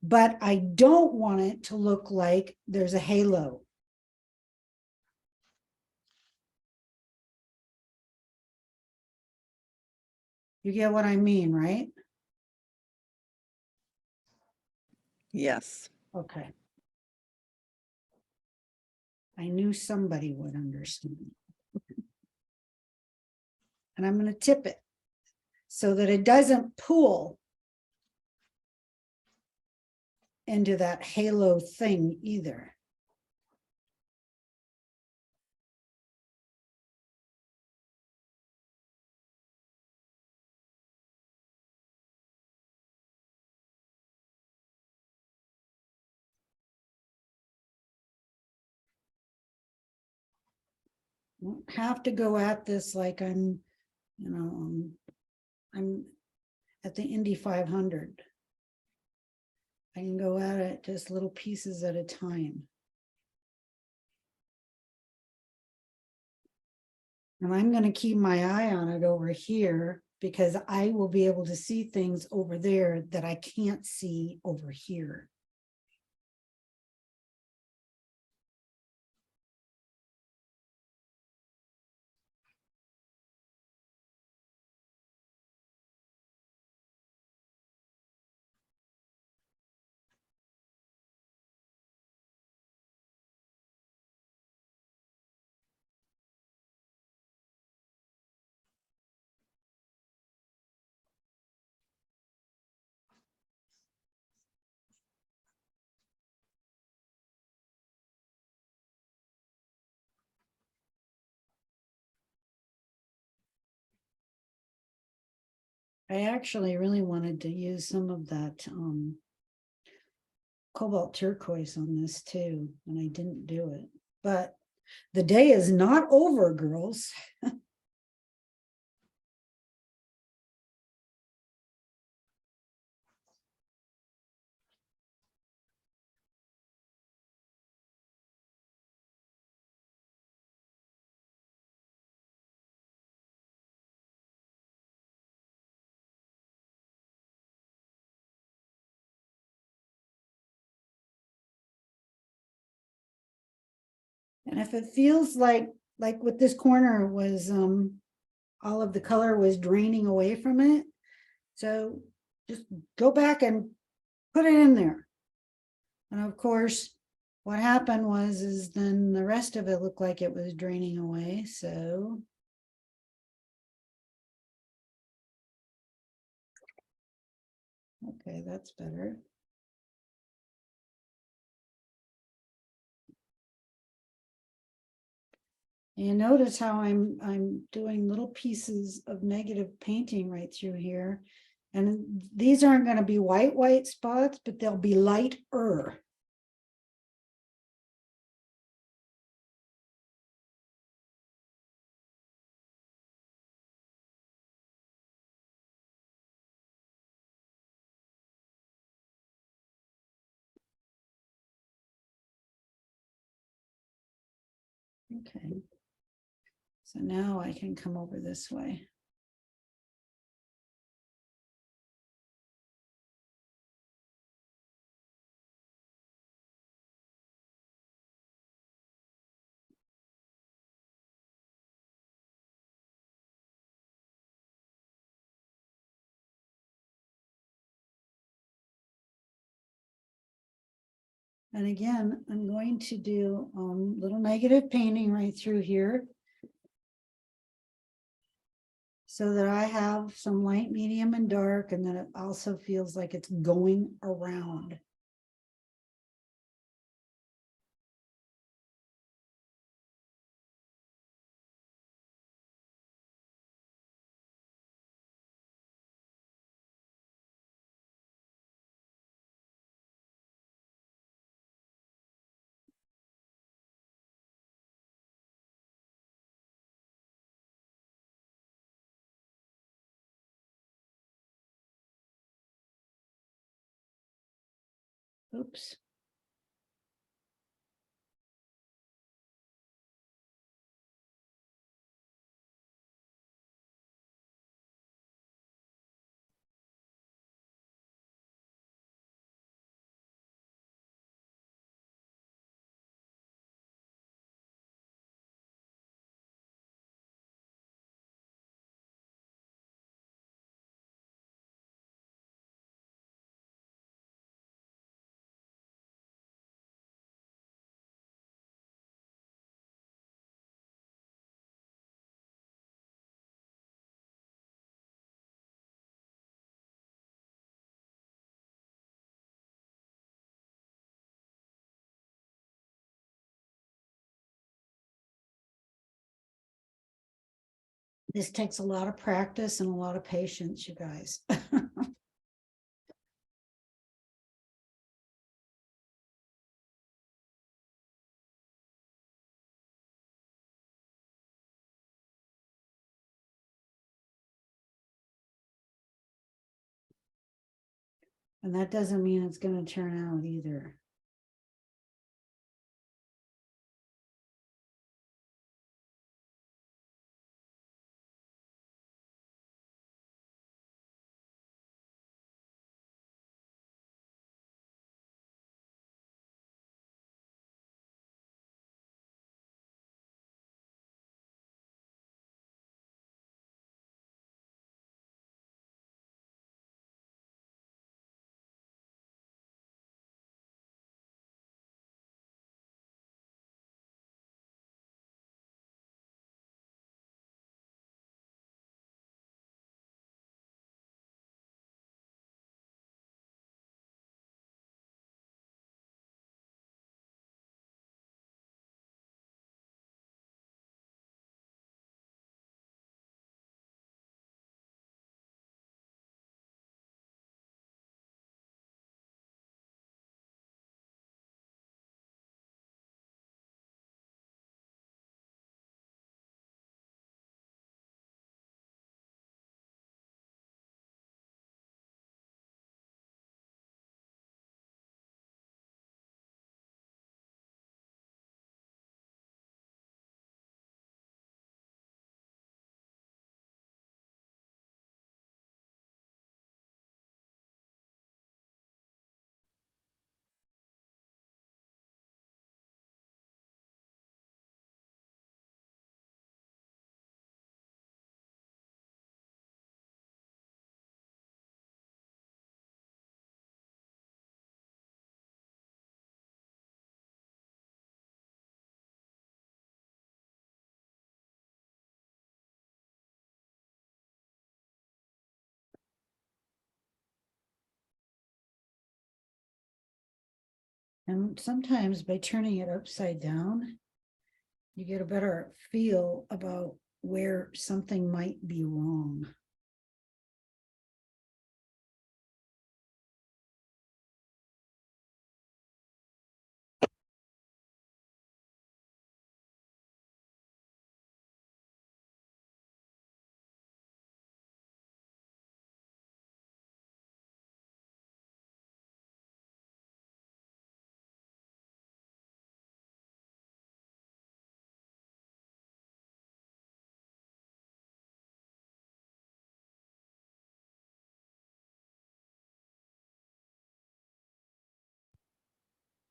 Speaker 1: but I don't want it to look like there's a halo. You get what I mean, right?
Speaker 2: Yes.
Speaker 1: Okay. I knew somebody would understand. And I'm gonna tip it so that it doesn't pool into that halo thing either. Won't have to go at this like I'm, you know, I'm at the Indy 500. I can go at it just little pieces at a time. And I'm going to keep my eye on it over here because I will be able to see things over there that I can't see over here. I actually really wanted to use some of that cobalt turquoise on this too, and I didn't do it. But the day is not over, girls. And if it feels like with this corner was all of the color was draining away from it, so just go back and put it in there. And of course, what happened was is then the rest of it looked like it was draining away. So okay, that's better. And you notice how I'm doing little pieces of negative painting right through here. And these aren't going to be white spots, but they'll be lighter. Okay. So now I can come over this way. And again, I'm going to do little negative painting right through here so that I have some light, medium, and dark, and then it also feels like it's going around. Oops. This takes a lot of practice and a lot of patience, you guys. And that doesn't mean it's gonna turn out either. And sometimes by turning it upside down, you get a better feel about where something might be wrong.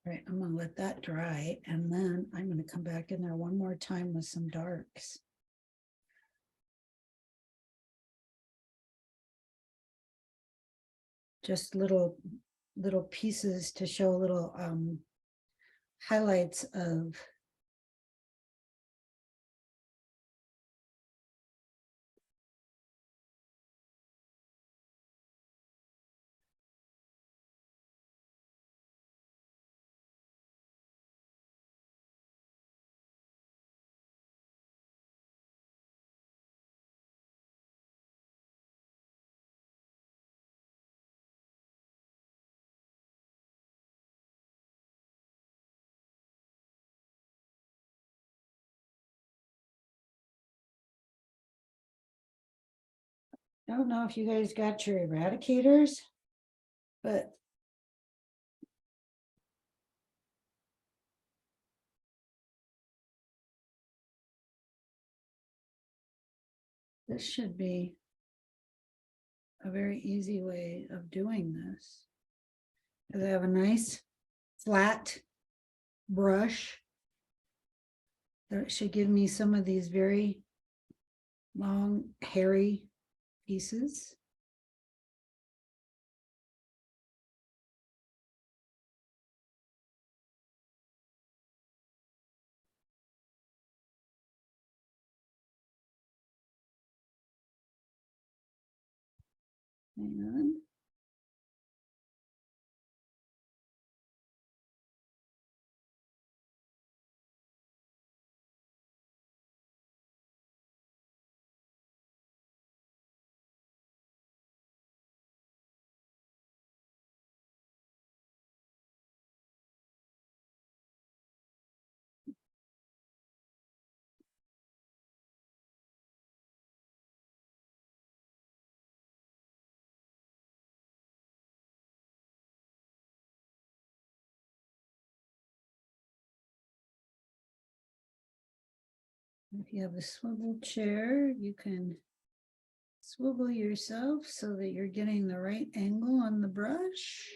Speaker 1: Right, I'm gonna let that dry and then I'm gonna come back in there one more time with some darks. Just little pieces to show little highlights of I don't know if you guys got your eradicators, but this should be a very easy way of doing this. Because I have a nice flat brush that should give me some of these very long, hairy pieces. Hang on. If you have a swivel chair, you can swivel yourself so that you're getting the right angle on the brush.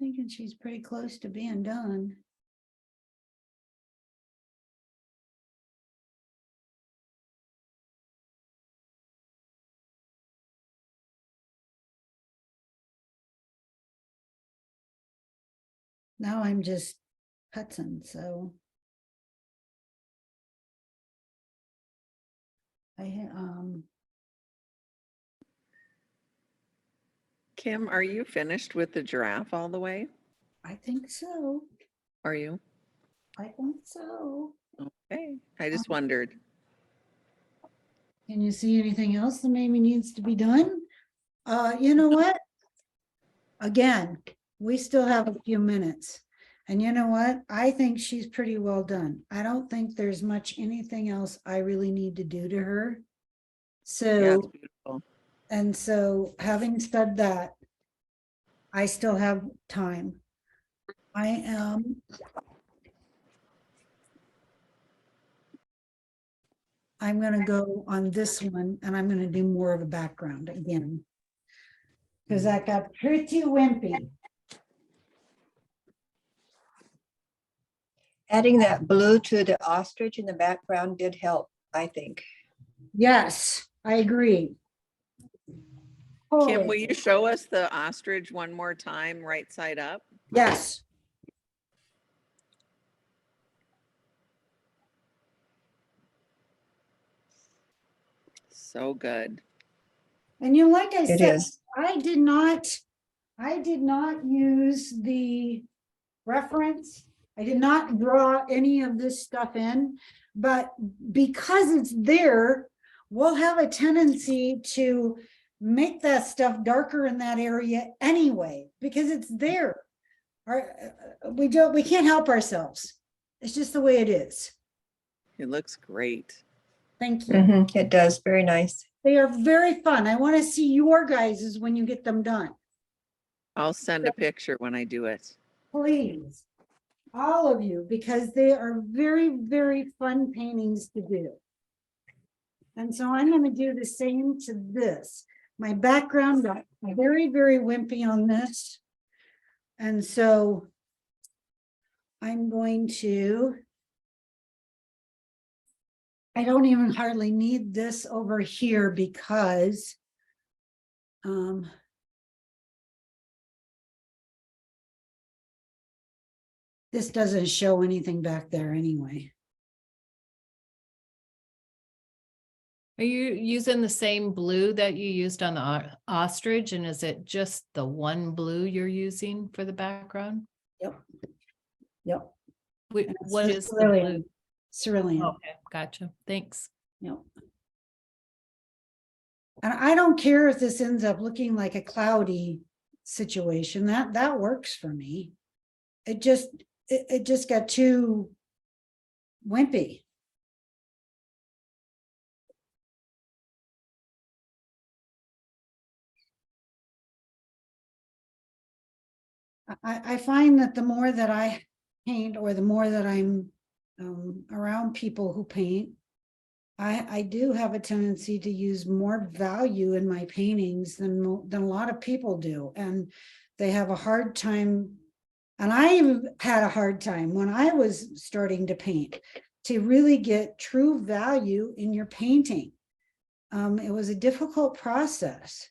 Speaker 1: Thinking she's pretty close to being done. Now I'm just putzing, so.
Speaker 2: Kim, are you finished with the giraffe all the way?
Speaker 1: I think so.
Speaker 2: Are you?
Speaker 1: I think so.
Speaker 2: Okay, I just wondered.
Speaker 1: Can you see anything else that maybe needs to be done? You know what? Again, we still have a few minutes. And you know what? I think she's pretty well done. I don't think there's much anything else I really need to do to her.
Speaker 2: Yeah,
Speaker 1: So,
Speaker 2: it's beautiful.
Speaker 1: and so having said that, I still have time. I am. I'm gonna go on this one and I'm gonna do more of a background again. Because that got pretty wimpy.
Speaker 5: Adding that blue to the ostrich in the background did help, I think.
Speaker 1: Yes, I agree.
Speaker 2: Kim, will you show us the ostrich one more time, right side up?
Speaker 1: Yes.
Speaker 2: So good.
Speaker 1: And you know, like I
Speaker 5: It
Speaker 1: said,
Speaker 5: is.
Speaker 1: I did not use the reference. I did not draw any of this stuff in, but because it's there, we'll have a tendency to make that stuff darker in that area anyway, because it's there. We can't help ourselves. It's just the way it is.
Speaker 2: It looks great.
Speaker 1: Thank you.
Speaker 5: It does, very nice.
Speaker 1: They are very fun. I want to see your guys's when you get them done.
Speaker 2: I'll send a picture when I do it.
Speaker 1: Please, all of you, because they are very, very fun paintings to do. And so I'm going to do the same to this. My background got very, very wimpy on this. And so I'm going to, I don't even hardly need this over here because this doesn't show anything back there anyway.
Speaker 4: Are you using the same blue that you used on the ostrich? And is it just the one blue you're using for the background?
Speaker 1: Yep. Yep.
Speaker 4: What is the
Speaker 1: cerulean.
Speaker 4: blue?
Speaker 1: Cerulean.
Speaker 4: Okay, gotcha. Thanks.
Speaker 1: Yep. And I don't care if this ends up looking like a cloudy situation. That works for me. It just got too wimpy. I find that the more that I paint or the more that I'm around people who paint, I do have a tendency to use more value in my paintings than a lot of people do. And They have a hard time, and I had a hard time when I was starting to paint, to really get true value in your painting. It was a difficult process.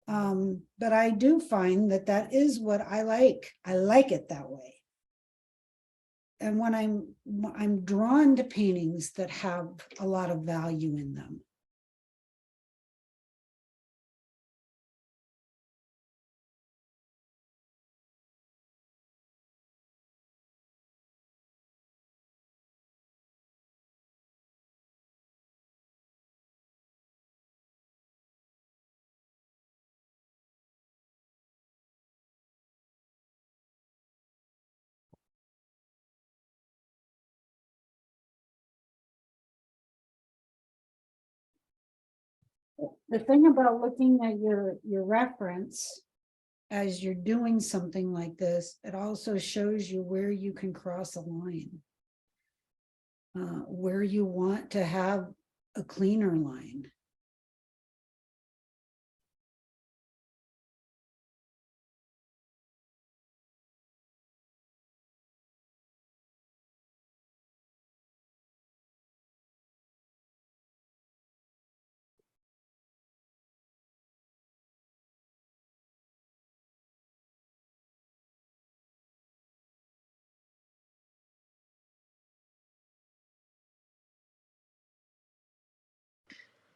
Speaker 1: But I do find that that is what I like. I like it that way. And when I'm drawn to paintings that have a lot of value in them. The thing about looking at your reference as you're doing something like this, it also shows you where you can cross a line. Where you want to have a cleaner line.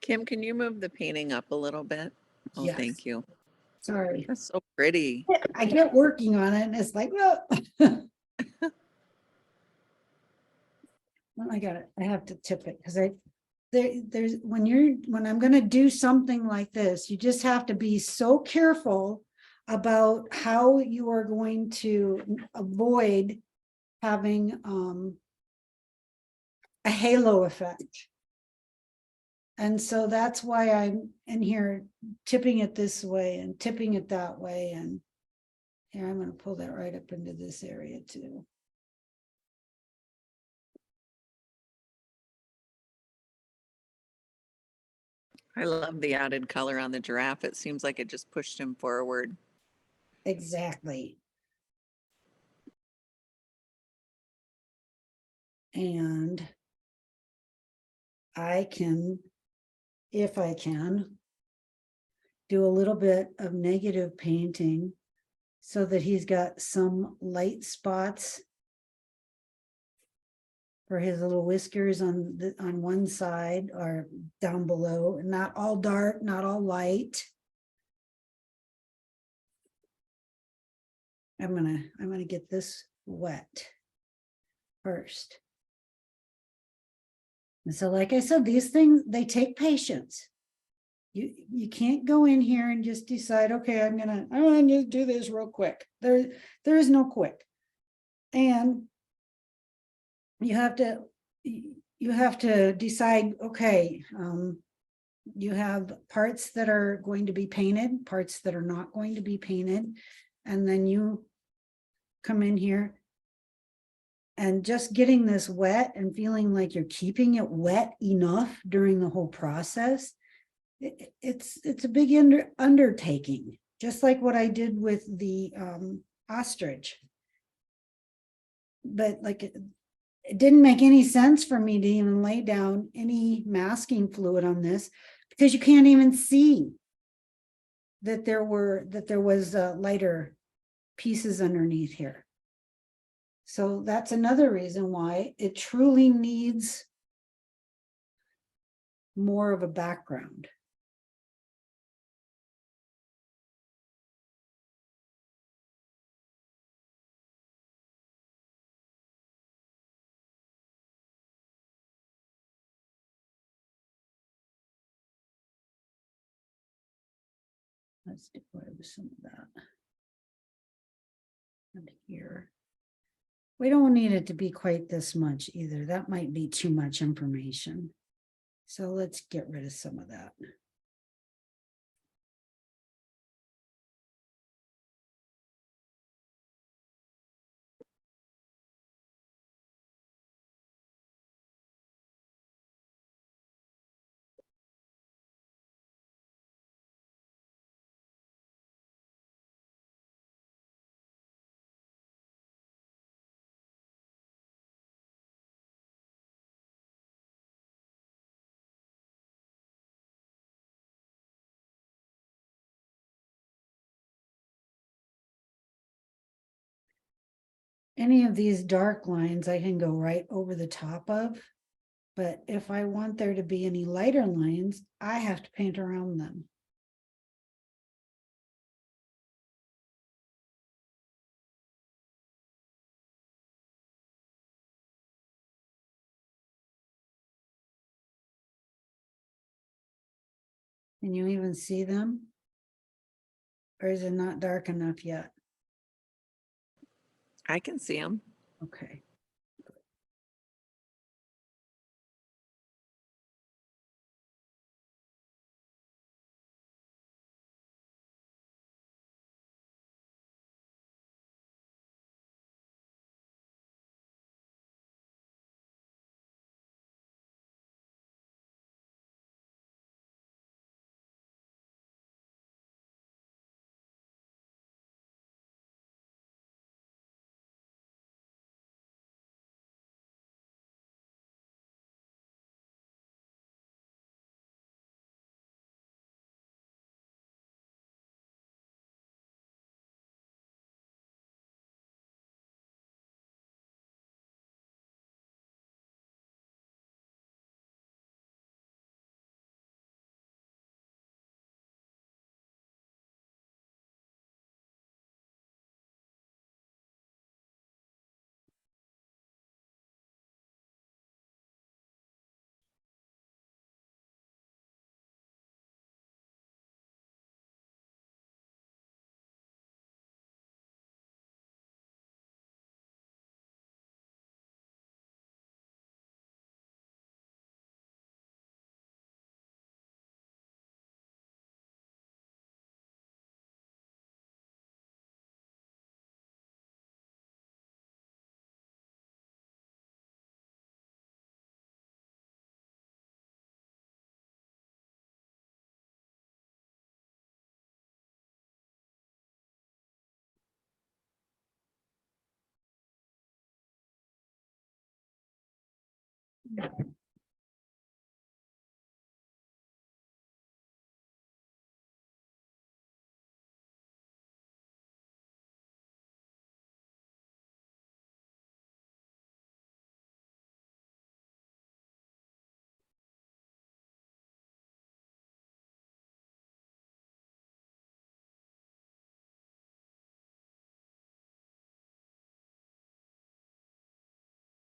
Speaker 2: Kim, can you move the painting up a little bit? Oh,
Speaker 1: Yes.
Speaker 2: thank you.
Speaker 1: Sorry.
Speaker 2: That's so pretty.
Speaker 1: I get working on it and it's like, well. I got it. I have to tip it because there's when I'm going to do something like this, you just have to be so careful about how you are going to avoid having a halo effect. And so that's why I'm in here tipping it this way and tipping it that way. And here, I'm going to pull that right up into this area too.
Speaker 2: I love the added color on the giraffe. It seems like it just pushed him forward.
Speaker 1: Exactly. And I can, if I can, do a little bit of negative painting so that he's got some light spots for his little whiskers on one side or down below, not all dark, not all light. I'm gonna get this wet first. And so, like I said, these things, they take patience. You can't go in here and just decide, okay, I'm gonna just do this real quick. There is no quick. And you have to decide, okay, you have parts that are going to be painted, parts that are not going to be painted, and then you come in here and just getting this wet and feeling like you're keeping it wet enough during the whole process. It's a big undertaking, just like what I did with the ostrich. But like it didn't make any sense for me to even lay down any masking fluid on this because you can't even see that there was lighter pieces underneath here. So that's another reason why it truly needs more of a background. Let's do some of that. And here. We don't need it to be quite this much either. That might be too much information. So let's get rid of some of that. any of these dark lines I can go right over the top of. But if I want there to be any lighter lines, I have to paint around them. Can you even see them? Or is it not dark enough yet?
Speaker 2: I can see them.
Speaker 1: Okay.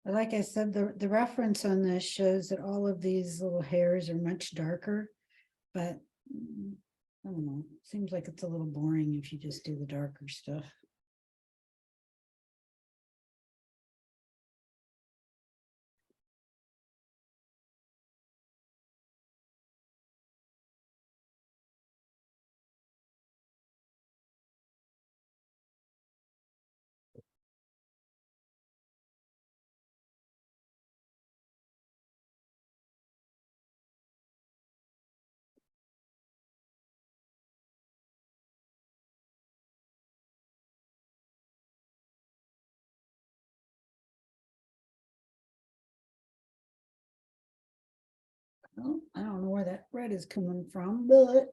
Speaker 1: Like I said, the reference on this shows that all of these little hairs are much darker, but I don't know, seems like it's a little boring if you just do the darker stuff. Well, I don't know where that red is coming from, but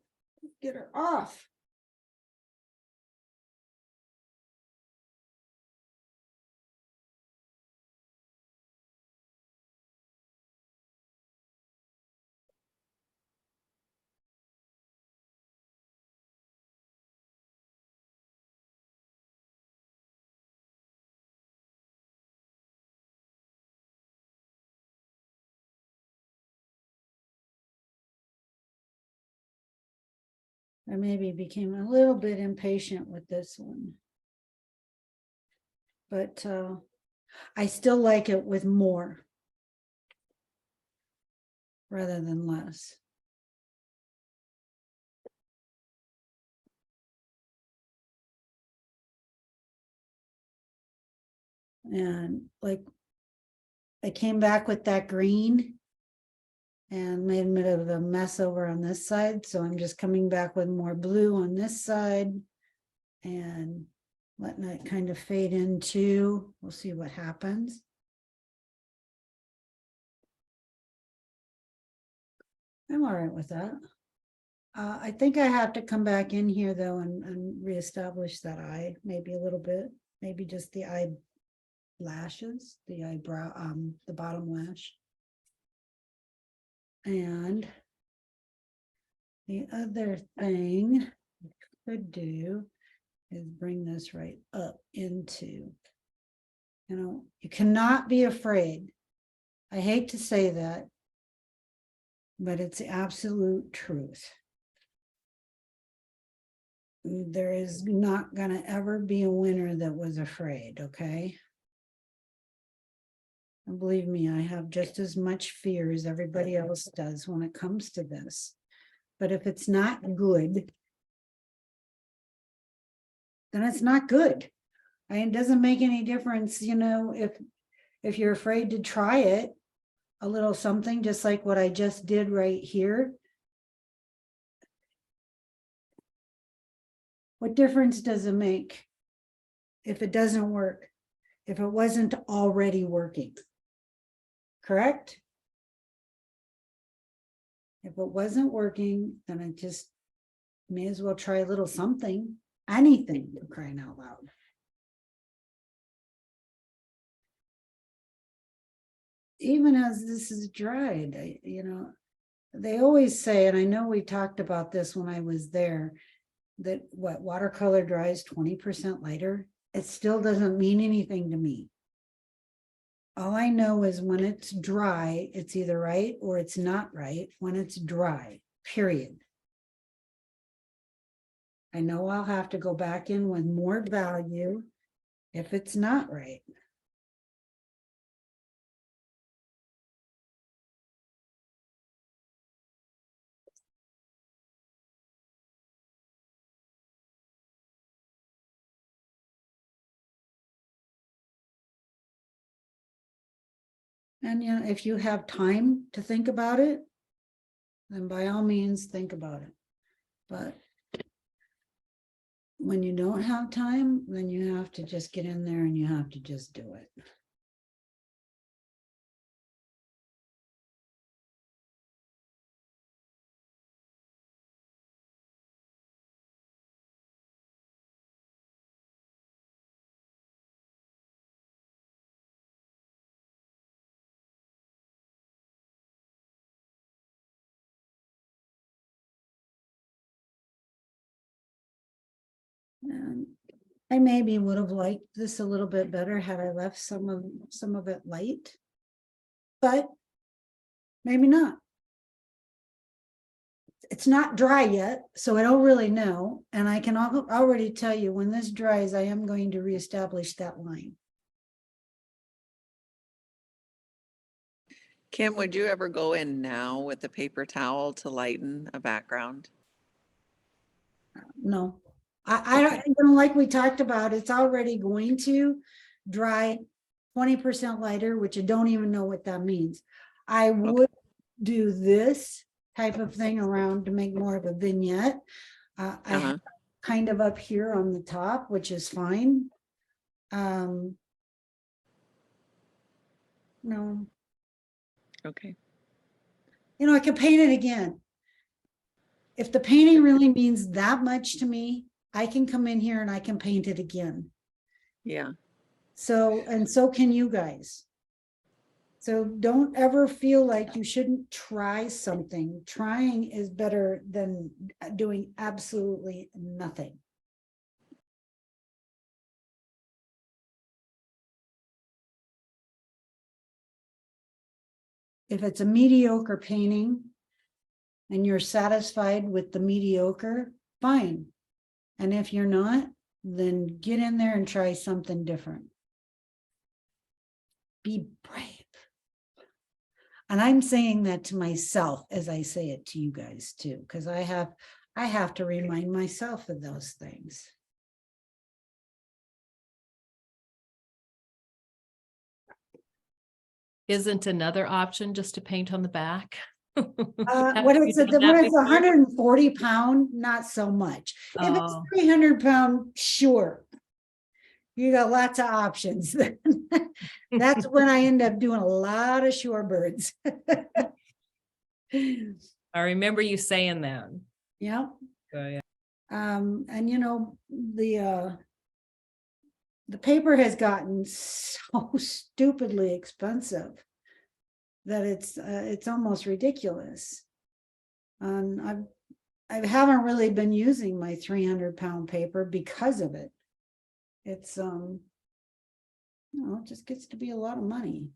Speaker 1: get her off. I maybe became a little bit impatient with this one. But I still like it with more rather than less. And like, I came back with that green and made a bit of a mess over on this side. So I'm just coming back with more blue on this side and letting it kind of fade in too. We'll see what happens. I'm all right with that. I think I have to come back in here though and reestablish that eye, maybe a little bit, maybe just the eye lashes, the eyebrow, the bottom lash. And the other thing I could do is bring this right up into, you cannot be afraid. I hate to say that, but it's the absolute truth. There is not gonna ever be a winner that was afraid, okay? And believe me, I have just as much fear as everybody else does when it comes to this. But if it's not good, then it's not good. And it doesn't make any difference, if you're afraid to try it, a little something, just like what I just did right here. What difference does it make if it doesn't work? If it wasn't already working? Correct? If it wasn't working, then I just may as well try a little something, anything, for crying out loud. Even as this is dried, they always say, and I know we talked about this when I was there, that watercolor dries 20% lighter. It still doesn't mean anything to me. All I know is when it's dry, it's either right or it's not right when it's dry, period. I know I'll have to go back in with more value if it's not right. And if you have time to think about it, then by all means think about it. But when you don't have time, then you have to just get in there and you have to just do it. And I maybe would have liked this a little bit better had I left some of it light, but maybe not. It's not dry yet, so I don't really know. And I can already tell you when this dries, I am going to reestablish that line.
Speaker 2: Kim, would you ever go in now with the paper towel to lighten a background?
Speaker 1: No, I don't, like we talked about, it's already going to dry 20% lighter, which I don't even know what that means. I would do this type of thing around to make more of a vignette. I have kind of up here on the top, which is fine. No.
Speaker 2: Okay.
Speaker 1: I could paint it again. If the painting really means that much to me, I can come in here and I can paint it again.
Speaker 2: Yeah.
Speaker 1: So can you guys. So don't ever feel like you shouldn't try something. Trying is better than doing absolutely nothing. If it's a mediocre painting and you're satisfied with the mediocre, fine. And if you're not, then get in there and try something different. Be brave. And I'm saying that to myself as I say it to you guys too, because I have to remind myself of those things.
Speaker 4: Isn't another option just to paint on the back?
Speaker 1: When it's 140 pound, not so much. If it's
Speaker 4: Oh.
Speaker 1: 300 pound, sure. You got lots of options. That's when I end up doing a lot of shorebirds.
Speaker 4: I remember you saying that.
Speaker 1: Yeah.
Speaker 4: Oh, yeah.
Speaker 1: And the the paper has gotten so stupidly expensive that it's almost ridiculous. And I haven't really been using my 300-pound paper because of it. It's it just gets to be a lot of money.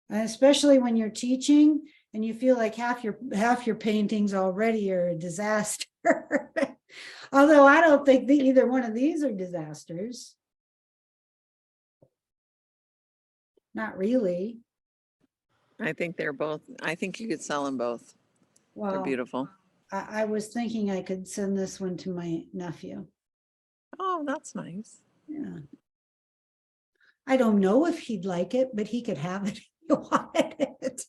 Speaker 1: And especially when you're teaching and you feel like half your paintings already are a disaster. Although I don't think either one of these are disasters. Not really.
Speaker 2: I think they're both, I think you could sell them both. They're
Speaker 1: Well,
Speaker 2: beautiful.
Speaker 1: I was thinking I could send this one to my nephew.
Speaker 2: Oh, that's nice.
Speaker 1: Yeah. I don't know if he'd like it, but he could have it if he wanted it.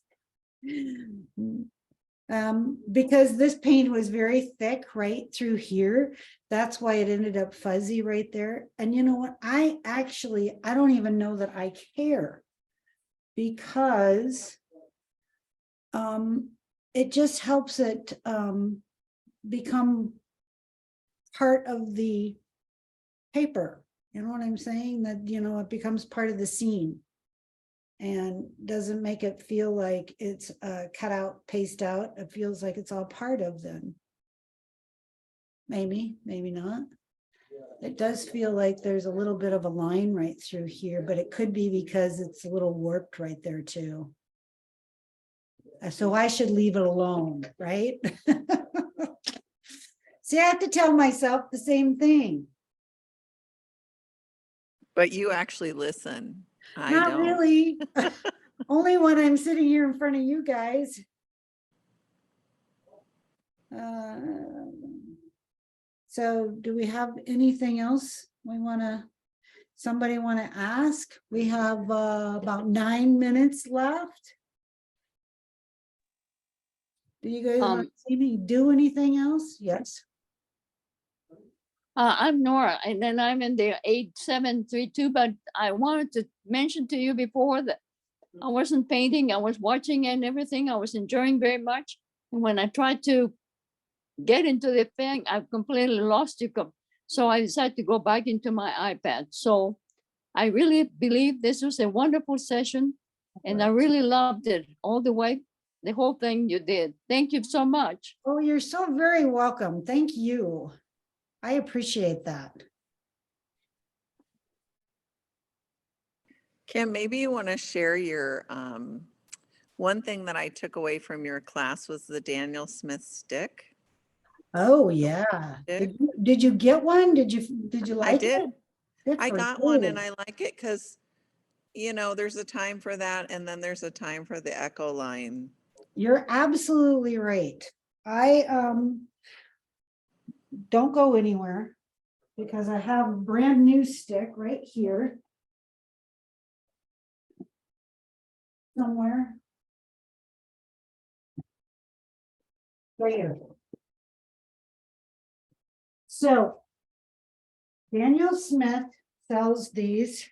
Speaker 1: Because this paint was very thick right through here. That's why it ended up fuzzy right there. And you know what? I don't even know that I care, because it just helps it become part of the paper. You know what I'm saying? That, it becomes part of the scene and doesn't make it feel like it's cut out, paste out. It feels like it's all part of them. Maybe not. It does feel like there's a little bit of a line right through here, but it could be because it's a little warped right there too. So I should leave it alone, right? See, I have to tell myself the same thing.
Speaker 2: But you actually listen. I
Speaker 1: Not
Speaker 2: don't.
Speaker 1: really. Only when I'm sitting here in front of you guys. So do we have anything else somebody want to ask? We have about 9 minutes left. Do you guys want to see me do anything else? Yes.
Speaker 10: I'm Nora, and then I'm in the 8732, but I wanted to mention to you before that I wasn't painting, I was watching and everything. I was enjoying very much. And when I tried to get into the thing, I've completely lost you. So I decided to go back into my iPad. So I really believe this was a wonderful session, and I really loved it all the way, the whole thing you did. Thank you so much.
Speaker 1: Oh, you're so very welcome. Thank you. I appreciate that.
Speaker 2: Kim, maybe you want to share your, one thing that I took away from your class was the Daniel Smith stick.
Speaker 1: Oh, yeah. Did you get one? Did you like
Speaker 2: I did.
Speaker 1: it? Good
Speaker 2: I
Speaker 1: for
Speaker 2: got one
Speaker 1: you.
Speaker 2: and I like it because, there's a time for that and then there's a time for the echo line.
Speaker 1: You're absolutely right. I don't go anywhere because I have a brand new stick right here somewhere. Right here. So Daniel Smith sells these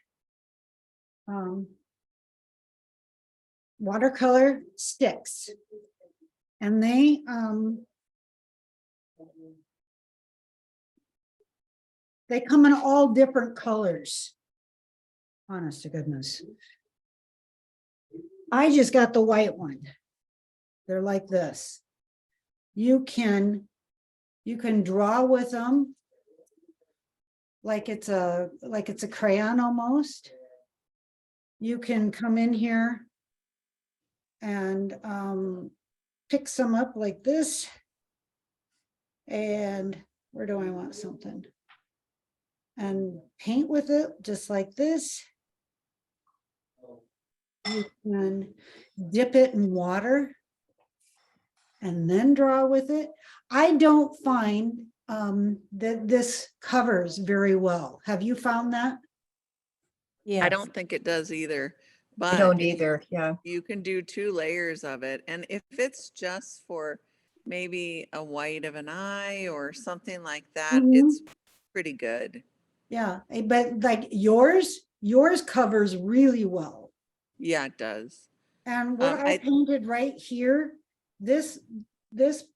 Speaker 1: watercolor sticks, and they come in all different colors. Honest to goodness. I just got the white one. They're like this. You can draw with them like it's a crayon almost. You can come in here and pick some up like this. And where do I want something? And paint with it just like this. You can dip it in water and then draw with it. I don't find that this covers very well. Have you found that?
Speaker 3: Yeah.
Speaker 2: I don't think it does either, but
Speaker 5: I don't either. Yeah.
Speaker 2: you can do 2 layers of it. And if it's just for maybe a white of an eye or something like that, it's pretty good.
Speaker 1: Yeah, but like yours covers really well.
Speaker 2: Yeah, it does.
Speaker 1: And what I painted right here, this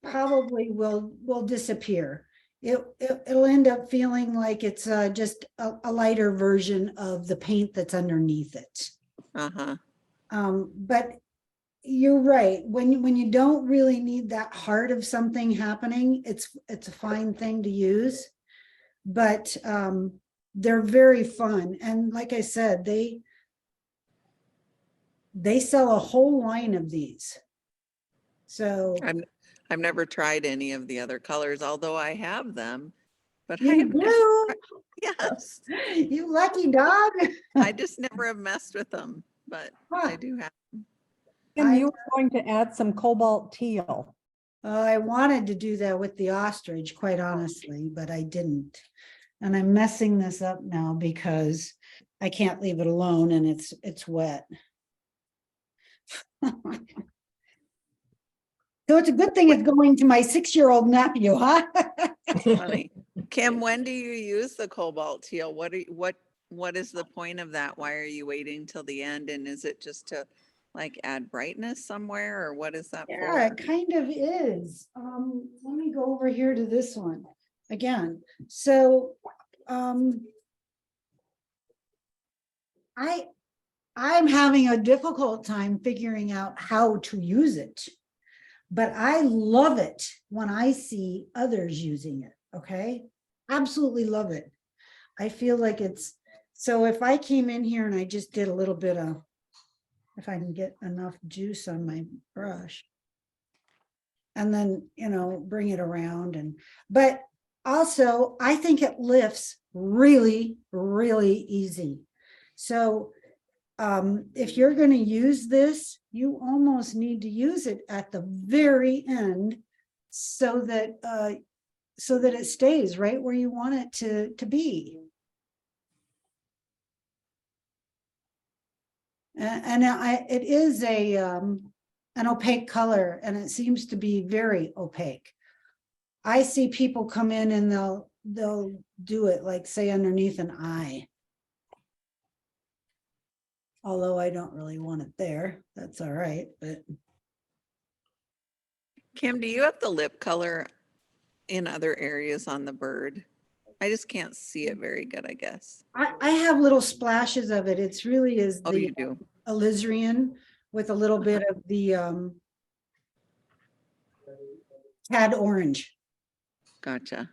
Speaker 1: probably will disappear. it'll end up feeling like it's just a lighter version of the paint that's underneath it.
Speaker 2: Uh-huh.
Speaker 1: But you're right. When you don't really need that heart of something happening, it's a fine thing to use. But they're very fun. And like I said, they sell a whole line of these. So
Speaker 2: I've never tried any of the other colors, although I have them, but I
Speaker 1: you
Speaker 2: have never,
Speaker 1: do,
Speaker 2: yes,
Speaker 1: you lucky dog.
Speaker 2: I just never have messed with them, but I do have.
Speaker 11: Kim,
Speaker 1: I-
Speaker 11: you were going to add some cobalt teal.
Speaker 1: I wanted to do that with the ostrich, quite honestly, but I didn't. And I'm messing this up now because I can't leave it alone and it's wet. So it's a good thing it's going to my 6-year-old nephew, huh?
Speaker 2: Funny. Kim, when do you use the cobalt teal? What is the point of that? Why are you waiting till the end? And is it just to like add brightness somewhere, or what is that
Speaker 1: Yeah,
Speaker 2: for?
Speaker 1: it kind of is. Let me go over here to this one again. So I'm having a difficult time figuring out how to use it, but I love it when I see others using it. Okay, absolutely love it. I feel like it's, so if I came in here and I just did a little bit of, if I can get enough juice on my brush, and then, bring it around, but also I think it lifts really, really easy. So if you're going to use this, you almost need to use it at the very end so that it stays right where you want it to be. And it is an opaque color, and it seems to be very opaque. I see people come in and they'll do it like, say, underneath an eye. Although I don't really want it there. That's all right, but
Speaker 2: Kim, do you have the lip color in other areas on the bird? I just can't see it very good, I guess.
Speaker 1: I have little splashes of it. It's really is
Speaker 2: Oh,
Speaker 1: the
Speaker 2: you do?
Speaker 1: alizarin with a little bit of the tad orange.
Speaker 2: Gotcha.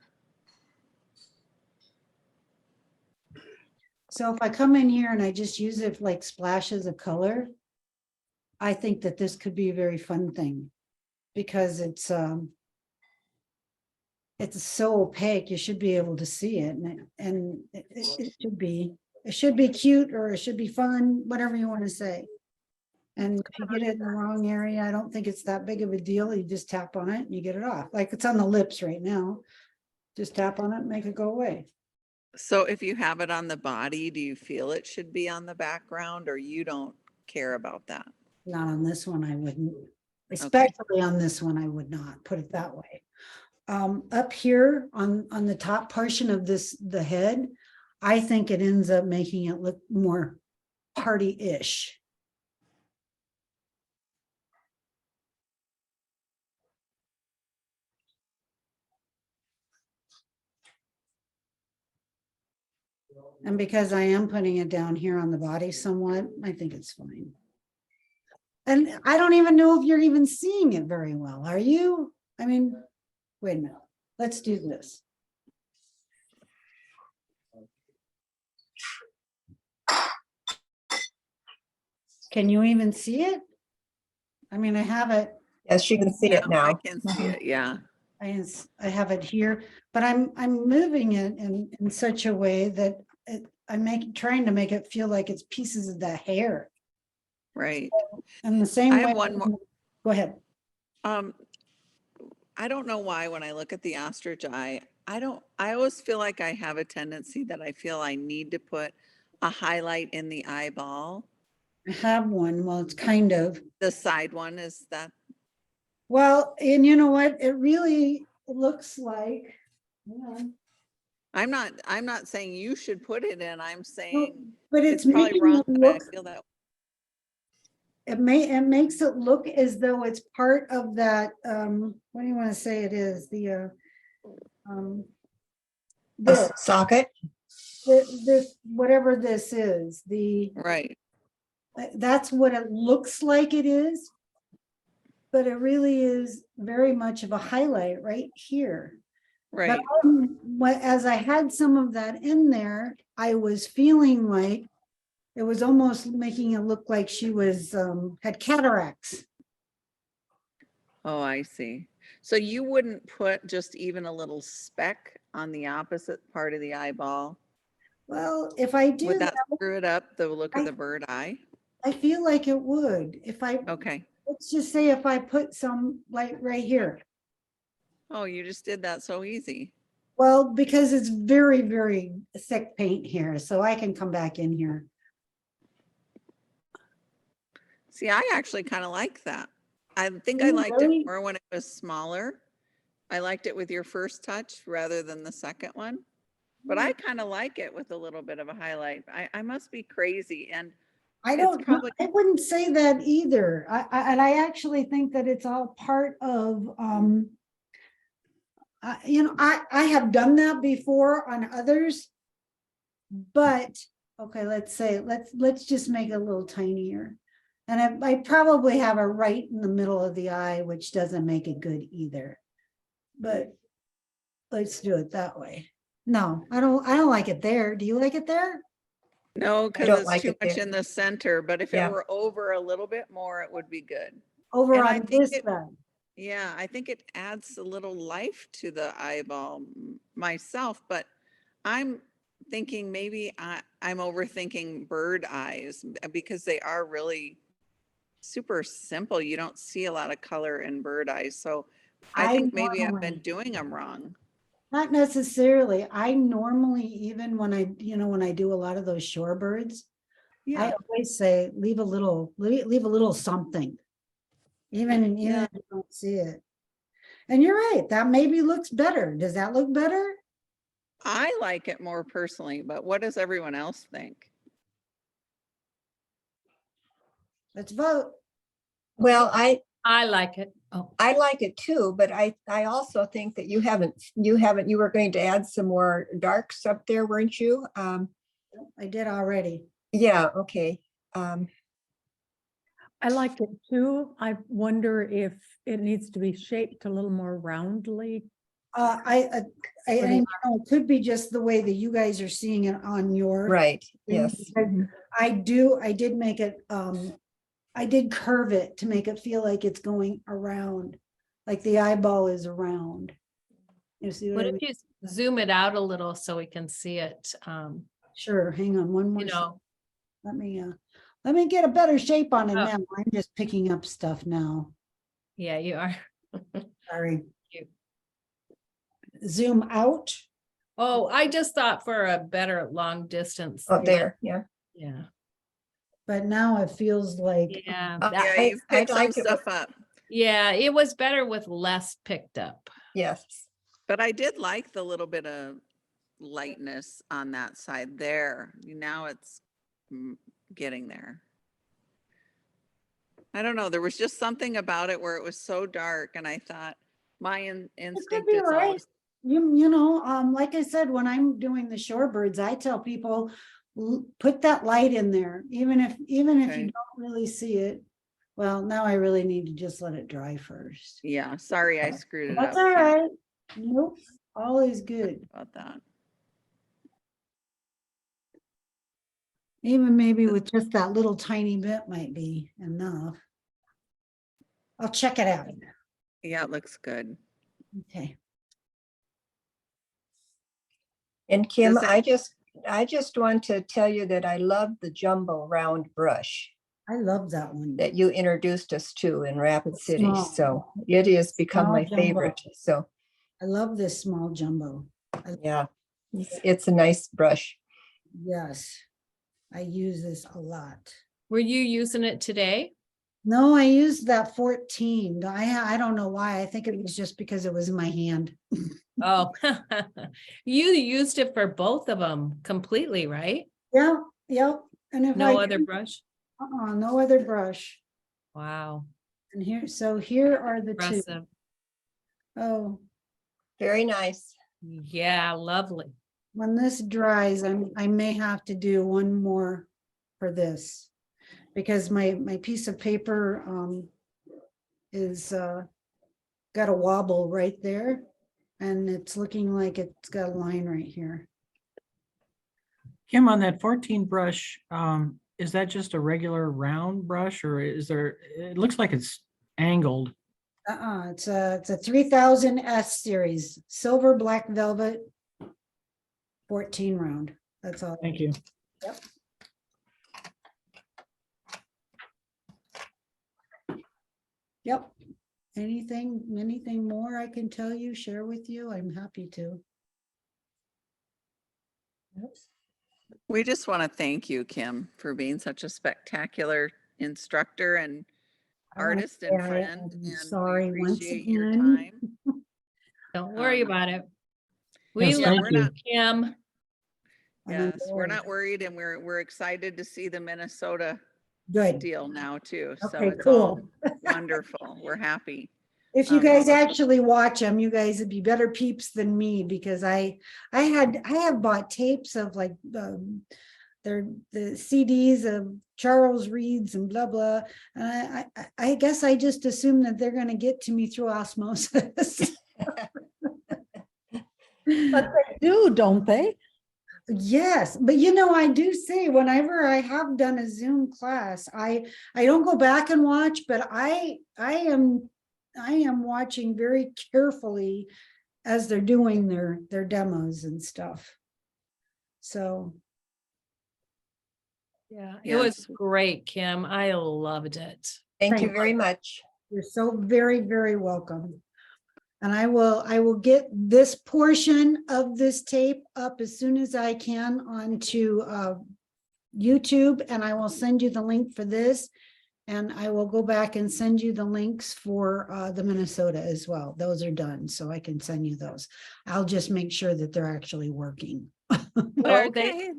Speaker 1: So if I come in here and I just use it like splashes of color, I think that this could be a very fun thing, because it's so opaque, you should be able to see it, and it should be cute, or it should be fun, whatever you want to say. And if you get it in the wrong area, I don't think it's that big of a deal. You just tap on it and you get it off. Like it's on the lips right now. Just tap on it and make it go away.
Speaker 2: So if you have it on the body, do you feel it should be on the background, or you don't care about that?
Speaker 1: Not on this one, I wouldn't. Especially on this one, I would not, put it that way. Up here on the top portion of the head, I think it ends up making it look more party-ish. And because I am putting it down here on the body somewhat, I think it's fine. And I don't even know if you're even seeing it very well. Are you? I mean, wait a minute. Let's do this. Can you even see it? I mean, I have it.
Speaker 5: Yes, you can see it now.
Speaker 2: I can see it, yeah.
Speaker 1: I have it here, but I'm moving it in such a way that I'm trying to make it feel like it's pieces of the hair.
Speaker 2: Right.
Speaker 1: And the same
Speaker 2: I
Speaker 1: way.
Speaker 2: have one more.
Speaker 1: Go ahead.
Speaker 2: I don't know why when I look at the ostrich eye, I always feel like I have a tendency that I feel I need to put a highlight in the eyeball.
Speaker 1: I have one. Well, it's kind of.
Speaker 2: The side one, is that?
Speaker 1: Well, and you know what? It really looks like.
Speaker 2: I'm not saying you should put it in. I'm saying
Speaker 1: But
Speaker 2: it's
Speaker 1: it's
Speaker 2: probably
Speaker 1: making
Speaker 2: wrong,
Speaker 1: it
Speaker 2: but
Speaker 1: look.
Speaker 2: I feel that.
Speaker 1: It makes it look as though it's part of that. What do you want to say it is? The this,
Speaker 5: Socket?
Speaker 1: this, whatever this is,
Speaker 2: Right.
Speaker 1: that's what it looks like it is. But it really is very much of a highlight right here.
Speaker 2: Right.
Speaker 1: But as I had some of that in there, I was feeling like it was almost making it look like she was, had cataracts.
Speaker 2: Oh, I see. So you wouldn't put just even a little speck on the opposite part of the eyeball?
Speaker 1: Well, if I do
Speaker 2: Would
Speaker 1: that,
Speaker 2: that screw it up, the look of
Speaker 1: I-
Speaker 2: the bird eye?
Speaker 1: I feel like it would. If I,
Speaker 2: Okay.
Speaker 1: let's just say if I put some like right here.
Speaker 2: Oh, you just did that so easy.
Speaker 1: Well, because it's very, very thick paint here, so I can come back in here.
Speaker 2: See, I actually kind of like that. I think
Speaker 1: Do
Speaker 2: I
Speaker 1: you
Speaker 2: liked
Speaker 1: really?
Speaker 2: it more when it was smaller. I liked it with your first touch rather than the second one. But I kind of like it with a little bit of a highlight. I must be crazy. And
Speaker 1: I
Speaker 2: it's
Speaker 1: don't,
Speaker 2: probably,
Speaker 1: I wouldn't say that either. And I actually think that it's all part of, you know, I have done that before on others. But, okay, let's say, let's just make it a little tinier. And I probably have it right in the middle of the eye, which doesn't make it good either. But let's do it that way. No, I don't like it there. Do you like it there?
Speaker 2: no,
Speaker 5: I
Speaker 2: because
Speaker 5: don't
Speaker 2: it's
Speaker 5: like
Speaker 2: too
Speaker 5: it
Speaker 2: much
Speaker 5: there.
Speaker 2: in the center. But if
Speaker 5: Yeah.
Speaker 2: it were over a little bit more, it would be good.
Speaker 1: Over
Speaker 2: And I
Speaker 1: on
Speaker 2: think
Speaker 1: this
Speaker 2: it-
Speaker 1: side.
Speaker 2: Yeah, I think it adds a little life to the eyeball myself, but I'm thinking maybe I'm overthinking bird eyes because they are really super simple. You don't see a lot of color in bird eyes. So I think maybe I've been doing them wrong.
Speaker 1: Not necessarily. I normally, even when I, you know, when I do a lot of those shorebirds, I
Speaker 2: Yeah,
Speaker 1: always say, leave a little something. Even
Speaker 2: Yeah.
Speaker 1: if you don't see it. And you're right, that maybe looks better. Does that look better?
Speaker 2: I like it more personally, but what does everyone else think?
Speaker 1: Let's vote.
Speaker 5: Well, I
Speaker 4: like it. Oh,
Speaker 5: like it too, but I also think that you were going to add some more darks up there, weren't you?
Speaker 1: I did already.
Speaker 5: Yeah, okay.
Speaker 3: I like it too. I wonder if it needs to be shaped a little more roundly.
Speaker 1: I you know, it could be just the way that you guys are seeing it on your.
Speaker 5: Right,
Speaker 1: thing,
Speaker 5: yes.
Speaker 1: because I did make it, I did curve it to make it feel like it's going around, like the eyeball is around. You see what
Speaker 4: what
Speaker 1: I
Speaker 4: if
Speaker 1: mean?
Speaker 4: you zoom it out a little so we can see it?
Speaker 1: Sure, hang on one more.
Speaker 4: You know,
Speaker 1: Let me get a better shape on it
Speaker 4: Oh.
Speaker 1: now. I'm just picking up stuff now.
Speaker 4: yeah, you are.
Speaker 1: Sorry.
Speaker 4: Cute.
Speaker 1: Zoom out.
Speaker 4: Oh, I just thought for a better long distance.
Speaker 5: Oh, there, yeah.
Speaker 4: Yeah.
Speaker 1: But now it feels like,
Speaker 4: Yeah.
Speaker 5: Uh,
Speaker 4: that-
Speaker 2: Yeah, you've
Speaker 5: I'd
Speaker 2: picked some
Speaker 5: like it with-
Speaker 2: stuff up.
Speaker 4: yeah, it was better with less picked up.
Speaker 5: Yes.
Speaker 2: But I did like the little bit of lightness on that side there. Now it's getting there. I don't know. There was just something about it where it was so dark, and I thought my
Speaker 1: it could
Speaker 2: instinct
Speaker 1: be
Speaker 2: is
Speaker 1: right.
Speaker 2: always,
Speaker 1: You know, like I said, when I'm doing the shorebirds, I tell people, put that light in there, even if you
Speaker 2: Okay.
Speaker 1: don't really see it. Well, now I really need to just let it dry first.
Speaker 2: yeah, sorry I screwed it
Speaker 1: That's
Speaker 2: up.
Speaker 1: all
Speaker 2: Kim,
Speaker 1: right. Nope, all is good.
Speaker 2: about that.
Speaker 1: Even maybe with just that little tiny bit might be enough. I'll check it out.
Speaker 2: Yeah, it looks good.
Speaker 1: Okay.
Speaker 5: And Kim,
Speaker 2: Does it-
Speaker 5: I just want to tell you that I love the jumbo round brush
Speaker 1: I love that one.
Speaker 5: that you introduced us to in Rapid City.
Speaker 1: Small.
Speaker 5: So it has become
Speaker 1: Small
Speaker 5: my
Speaker 1: jumbo.
Speaker 5: favorite. So
Speaker 1: I love this small jumbo.
Speaker 5: yeah, it's a nice brush.
Speaker 1: Yes, I use this a lot.
Speaker 4: Were you using it today?
Speaker 1: No, I used that 14. I don't know why. I think it was just because it was in my hand.
Speaker 4: Oh, you used it for both of them completely, right?
Speaker 1: Yeah, yep. And if
Speaker 4: No
Speaker 1: I
Speaker 4: other
Speaker 1: didn't-
Speaker 4: brush?
Speaker 1: no other brush.
Speaker 4: Wow,
Speaker 1: And here are the two.
Speaker 4: impressive.
Speaker 1: Oh,
Speaker 5: Very nice.
Speaker 4: Yeah, lovely.
Speaker 1: when this dries, I may have to do one more for this. Because my piece of paper, is, got a wobble right there. And it's looking like it's got a line right here.
Speaker 12: Kim, on that 14 brush, is that just a regular round brush or is there, it looks like it's angled.
Speaker 1: It's a 3000 S series, silver black velvet, 14 round. That's all.
Speaker 12: Thank you.
Speaker 1: Yep. Yep. Anything more I can tell you, share with you? I'm happy to.
Speaker 2: We just want to thank you, Kim, for being such a spectacular instructor and artist and
Speaker 1: Yeah,
Speaker 2: friend.
Speaker 1: I'm
Speaker 2: And we
Speaker 1: sorry once
Speaker 2: appreciate your
Speaker 1: again.
Speaker 2: time.
Speaker 4: Don't worry
Speaker 2: Um,
Speaker 4: about it. We
Speaker 12: Yes,
Speaker 4: love
Speaker 12: thank
Speaker 2: we're
Speaker 12: you.
Speaker 2: not,
Speaker 4: Kim.
Speaker 1: I'm
Speaker 2: yes, we're not worried, and we're excited to see the Minnesota
Speaker 1: Good.
Speaker 2: deal now too. So
Speaker 1: Okay,
Speaker 2: it's all
Speaker 1: cool.
Speaker 2: wonderful. We're happy.
Speaker 1: If you
Speaker 2: Um,
Speaker 1: guys actually watch them, you guys would be better peeps than me because I have bought tapes of like the CDs of Charles Reed's and blah blah. And I guess I just assume that they're going to get to me through osmosis.
Speaker 11: But they do, don't they?
Speaker 1: Yes, but you know, I do say whenever I have done a Zoom class, I don't go back and watch, but I am watching very carefully as they're doing their demos and stuff. So
Speaker 4: Yeah, it was
Speaker 2: Yes.
Speaker 4: great, Kim. I loved it.
Speaker 5: Thank you
Speaker 1: Thank
Speaker 5: very much.
Speaker 1: you're so very, very welcome. And I will get this portion of this tape up as soon as I can onto YouTube, and I will send you the link for this. And I will go back and send you the links for the Minnesota as well. Those are done, so I can send you those. I'll just make sure that they're actually working.
Speaker 4: Are they?
Speaker 2: Okay,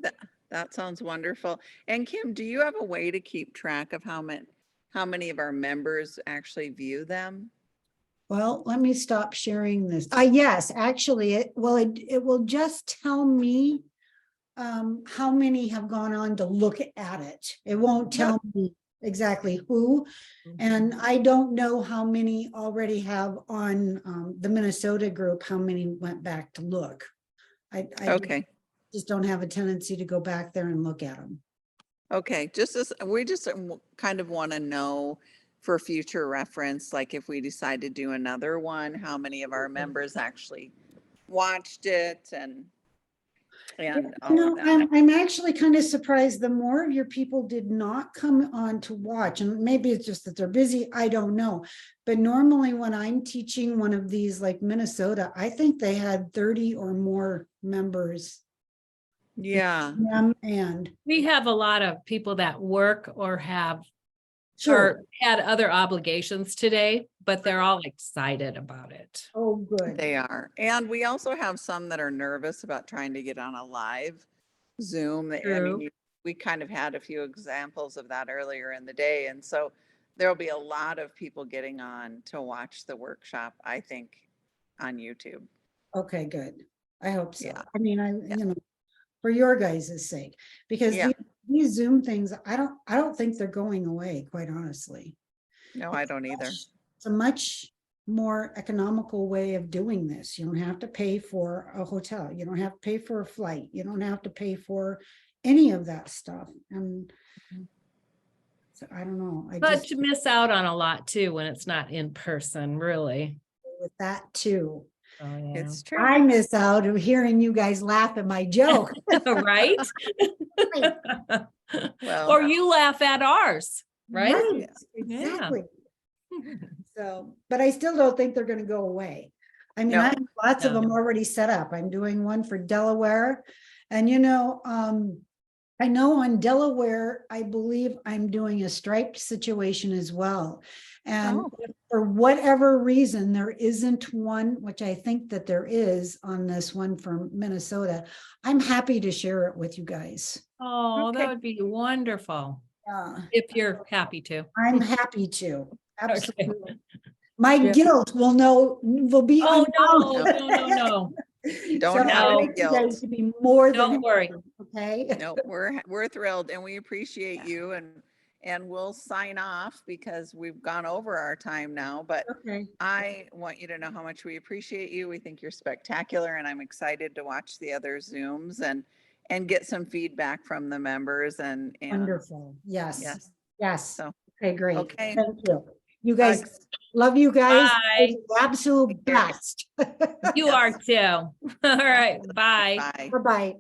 Speaker 2: that sounds wonderful. And Kim, do you have a way to keep track of how many of our members actually view them?
Speaker 1: Well, let me stop sharing this. Yes, actually, it will just tell me how many have gone on to look at it. It won't tell me exactly who. And I don't know how many already have on the Minnesota group, how many went back to look. I
Speaker 2: Okay.
Speaker 1: just don't have a tendency to go back there and look at them.
Speaker 2: Okay, we just kind of want to know for future reference, like if we decide to do another one, how many of our members actually watched it and all of that.
Speaker 1: I'm actually kind of surprised the more of your people did not come on to watch, and maybe it's just that they're busy, I don't know. But normally when I'm teaching one of these like Minnesota, I think they had 30 or more members.
Speaker 2: Yeah.
Speaker 1: And
Speaker 4: We have a lot of people that work or have
Speaker 1: sure.
Speaker 4: or had other obligations today, but they're all excited about it.
Speaker 1: Oh, good.
Speaker 2: They are. And we also have some that are nervous about trying to get on a live Zoom. I
Speaker 4: True.
Speaker 2: mean, we kind of had a few examples of that earlier in the day. And so there'll be a lot of people getting on to watch the workshop, I think, on YouTube.
Speaker 1: Okay, good. I hope so.
Speaker 2: Yeah.
Speaker 1: I mean, you know, for your guys' sake, because
Speaker 2: Yeah.
Speaker 1: these Zoom things, I don't think they're going away, quite honestly.
Speaker 2: No, I don't either.
Speaker 1: It's a much more economical way of doing this. You don't have to pay for a hotel. You don't have to pay for a flight. You don't have to pay for any of that stuff. And so I don't know.
Speaker 4: But you miss out on a lot too when it's not in person, really.
Speaker 1: with that too.
Speaker 4: Oh, yeah.
Speaker 2: It's true.
Speaker 1: I miss out of hearing you guys laugh at my joke.
Speaker 4: Right?
Speaker 2: Well,
Speaker 4: Or you laugh at ours, right?
Speaker 1: Right, exactly. So, but I still don't think they're going to go away. I mean,
Speaker 2: No.
Speaker 1: I have lots of
Speaker 4: No.
Speaker 1: them already set up. I'm doing one for Delaware. And you know, I know on Delaware, I believe I'm doing a striped situation as well. And
Speaker 2: Oh.
Speaker 1: if for whatever reason, there isn't one, which I think that there is on this one from Minnesota, I'm happy to share it with you guys.
Speaker 4: Oh,
Speaker 2: Okay.
Speaker 4: that would be wonderful.
Speaker 1: Yeah,
Speaker 4: If you're happy to.
Speaker 1: I'm happy to. Absolutely.
Speaker 4: Okay.
Speaker 1: My
Speaker 11: Yeah.
Speaker 1: guilt will be
Speaker 4: Oh, no,
Speaker 1: unbound.
Speaker 4: no, no, no.
Speaker 2: Don't
Speaker 1: So I
Speaker 2: have any
Speaker 1: want you guys
Speaker 2: guilt.
Speaker 1: to be more than.
Speaker 4: Don't worry.
Speaker 1: happy, Okay.
Speaker 2: No, we're thrilled and we appreciate you and we'll sign off because we've gone over our time now, but
Speaker 1: Okay.
Speaker 2: I want you to know how much we appreciate you. We think you're spectacular and I'm excited to watch the other Zooms and get some feedback from the members and
Speaker 1: Wonderful. Yes.
Speaker 2: yes.
Speaker 1: Yes.
Speaker 2: So,
Speaker 1: Okay, great.
Speaker 2: okay.
Speaker 1: Thank you. You guys,
Speaker 2: Hugs.
Speaker 1: love you guys.
Speaker 4: Bye.
Speaker 1: Absolute
Speaker 2: Take care.
Speaker 1: best.
Speaker 4: You
Speaker 2: Yes.
Speaker 4: are too. All right, bye.
Speaker 2: Bye.
Speaker 1: Bye-bye.